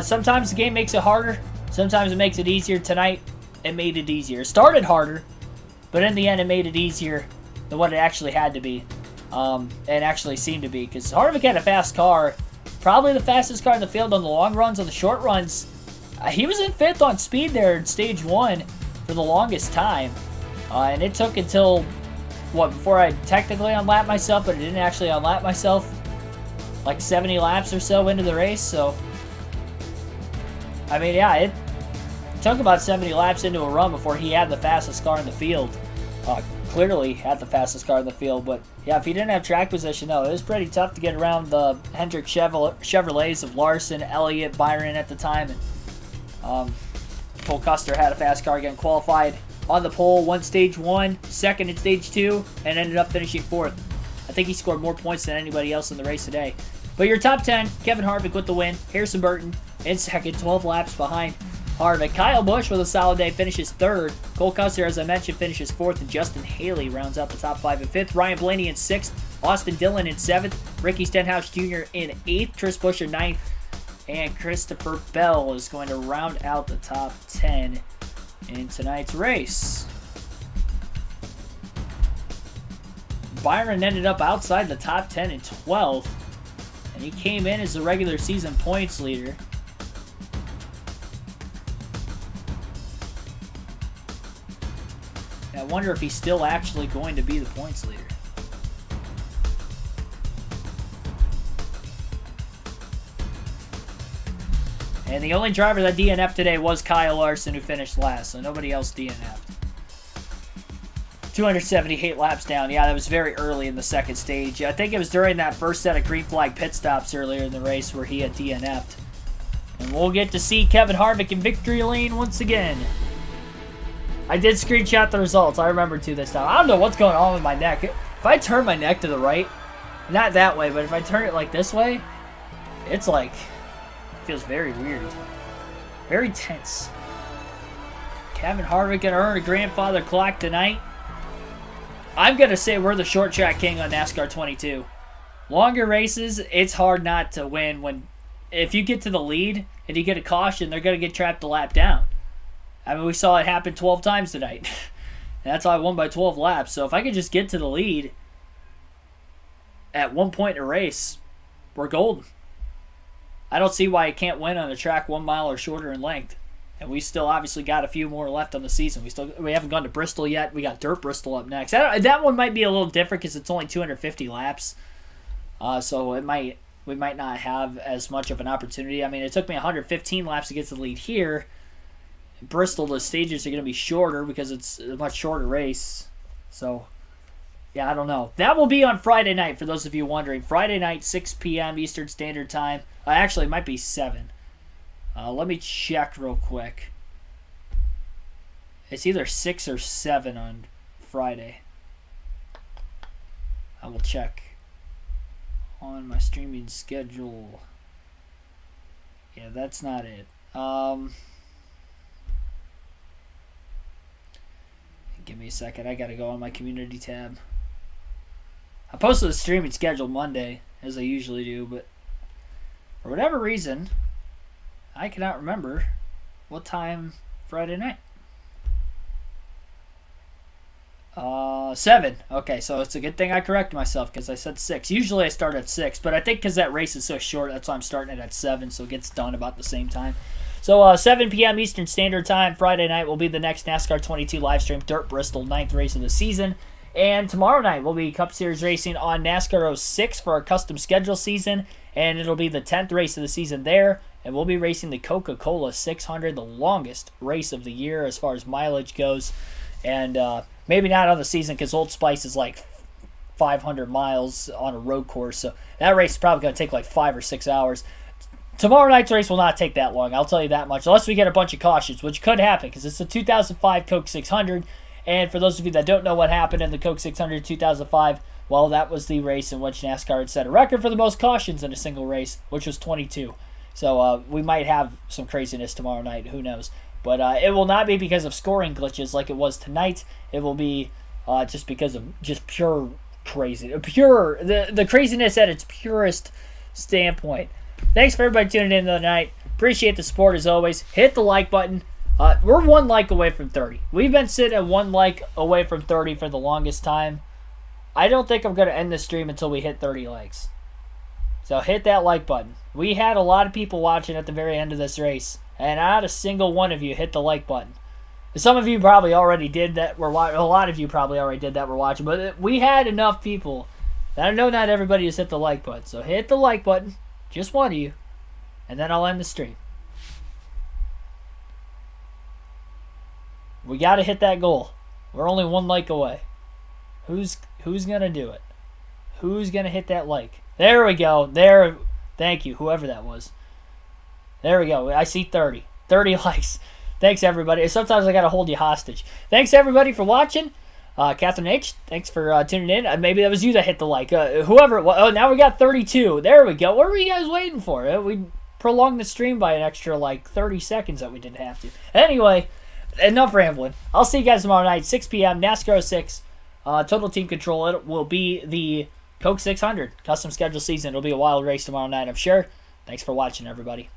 Speaker 2: Sometimes the game makes it harder. Sometimes it makes it easier. Tonight, it made it easier. It started harder, but in the end, it made it easier than what it actually had to be. And actually seemed to be. Because Harvick had a fast car. Probably the fastest car in the field on the long runs. On the short runs, he was in 5th on speed there in stage 1 for the longest time. And it took until, before I technically unlapped myself, but it didn't actually unlap myself, like 70 laps or so into the race. So, I mean, yeah, it took about 70 laps into a run before he had the fastest car in the field. Clearly had the fastest car in the field, but yeah, if he didn't have track position, no, it was pretty tough to get around the Hendrick Chevrolets of Larson, Elliott, Byron at the time. And Cole Custer had a fast car, getting qualified on the pole, won stage 1, second in stage 2, and ended up finishing 4th. I think he scored more points than anybody else in the race today. But your top 10, Kevin Harvick with the win, Harrison Burton in second, 12 laps behind Harvick. Kyle Busch with a solid day finishes 3rd. Cole Custer, as I mentioned, finishes 4th, and Justin Haley rounds out the top 5 in 5th. Ryan Blaney in 6th. Austin Dillon in 7th. Ricky Stenhouse Jr. in 8th. Tris Busher 9th. And Christopher Bell is going to round out the top 10 in tonight's race. Byron ended up outside the top 10 in 12th. And he came in as the regular season points leader. I wonder if he's still actually going to be the points leader. And the only driver that DNF'd today was Kyle Larson, who finished last, so nobody else DNF'd. 278 laps down. Yeah, that was very early in the second stage. I think it was during that first set of green flag pit stops earlier in the race where he had DNF'd. And we'll get to see Kevin Harvick in victory lane once again. I did screenshot the results. I remember too this time. I don't know what's going on with my neck. If I turn my neck to the right, not that way, but if I turn it like this way, it's like, it feels very weird. Very tense. Kevin Harvick gonna earn a grandfather clock tonight. I'm gonna say we're the short track king on NASCAR 22. Longer races, it's hard not to win when, if you get to the lead and you get a caution, they're gonna get trapped a lap down. I mean, we saw it happen 12 times tonight. That's how I won by 12 laps. So if I could just get to the lead at one point in a race, we're golden. I don't see why I can't win on a track 1 mile or shorter in length. And we still obviously got a few more left on the season. We haven't gone to Bristol yet. We got Dirt Bristol up next. That one might be a little different because it's only 250 laps. So we might not have as much of an opportunity. I mean, it took me 115 laps to get to the lead here. Bristol, the stages are going to be shorter because it's a much shorter race. So, yeah, I don't know. That will be on Friday night, for those of you wondering. Friday night, 6 p.m. Eastern Standard Time. Actually, it might be 7. Let me check real quick. It's either 6 or 7 on Friday. I will check on my streaming schedule. Yeah, that's not it. Give me a second. I gotta go on my community tab. I posted the streaming schedule Monday, as I usually do, but for whatever reason, I cannot remember what time Friday night. 7. Okay, so it's a good thing I corrected myself because I said 6. Usually I start at 6, but I think because that race is so short, that's why I'm starting it at 7, so it gets done about the same time. So 7 p.m. Eastern Standard Time, Friday night will be the next NASCAR 22 live stream. Dirt Bristol, 9th race of the season. And tomorrow night will be Cup Series racing on NASCAR 06 for our custom schedule season, and it'll be the 10th race of the season there, and we'll be racing the Coca-Cola 600, the longest race of the year as far as mileage goes, and maybe not on the season because Old Spice is like 500 miles on a road course, so that race is probably going to take like 5 or 6 hours. Tomorrow night's race will not take that long, I'll tell you that much, unless we get a bunch of cautions, which could happen because it's the 2005 Coke 600. And for those of you that don't know what happened in the Coke 600 2005, well, that was the race in which NASCAR had set a record for the most cautions in a single race, which was 22. So we might have some craziness tomorrow night, who knows. But it will not be because of scoring glitches like it was tonight. It will be just because of just pure crazy. The craziness at its purest standpoint. Thanks for everybody tuning in tonight. Appreciate the support as always. Hit the like button. We're 1 like away from 30. We've been sitting at 1 like away from 30 for the longest time. I don't think I'm going to end the stream until we hit 30 likes. So hit that like button. We had a lot of people watching at the very end of this race, and not a single one of you hit the like button. Some of you probably already did that. A lot of you probably already did that. We're watching, but we had enough people that I know not everybody has hit the like button. So hit the like button, just one of you, and then I'll end the stream. We got to hit that goal. We're only 1 like away. Who's going to do it? Who's going to hit that like? There we go. There. Thank you, whoever that was. There we go. I see 30. 30 likes. Thanks, everybody. Sometimes I got to hold you hostage. Thanks, everybody, for watching. Catherine H., thanks for tuning in. Maybe that was you that hit the like. Whoever it was. Oh, now we got 32. There we go. What were you guys waiting for? We prolonged the stream by an extra, 30 seconds that we didn't have to. Anyway, enough rambling. I'll see you guys tomorrow night, 6 p.m., NASCAR 06. Total team control. It will be the Coke 600 custom schedule season. It'll be a wild race tomorrow night, I'm sure. Thanks for watching, everybody.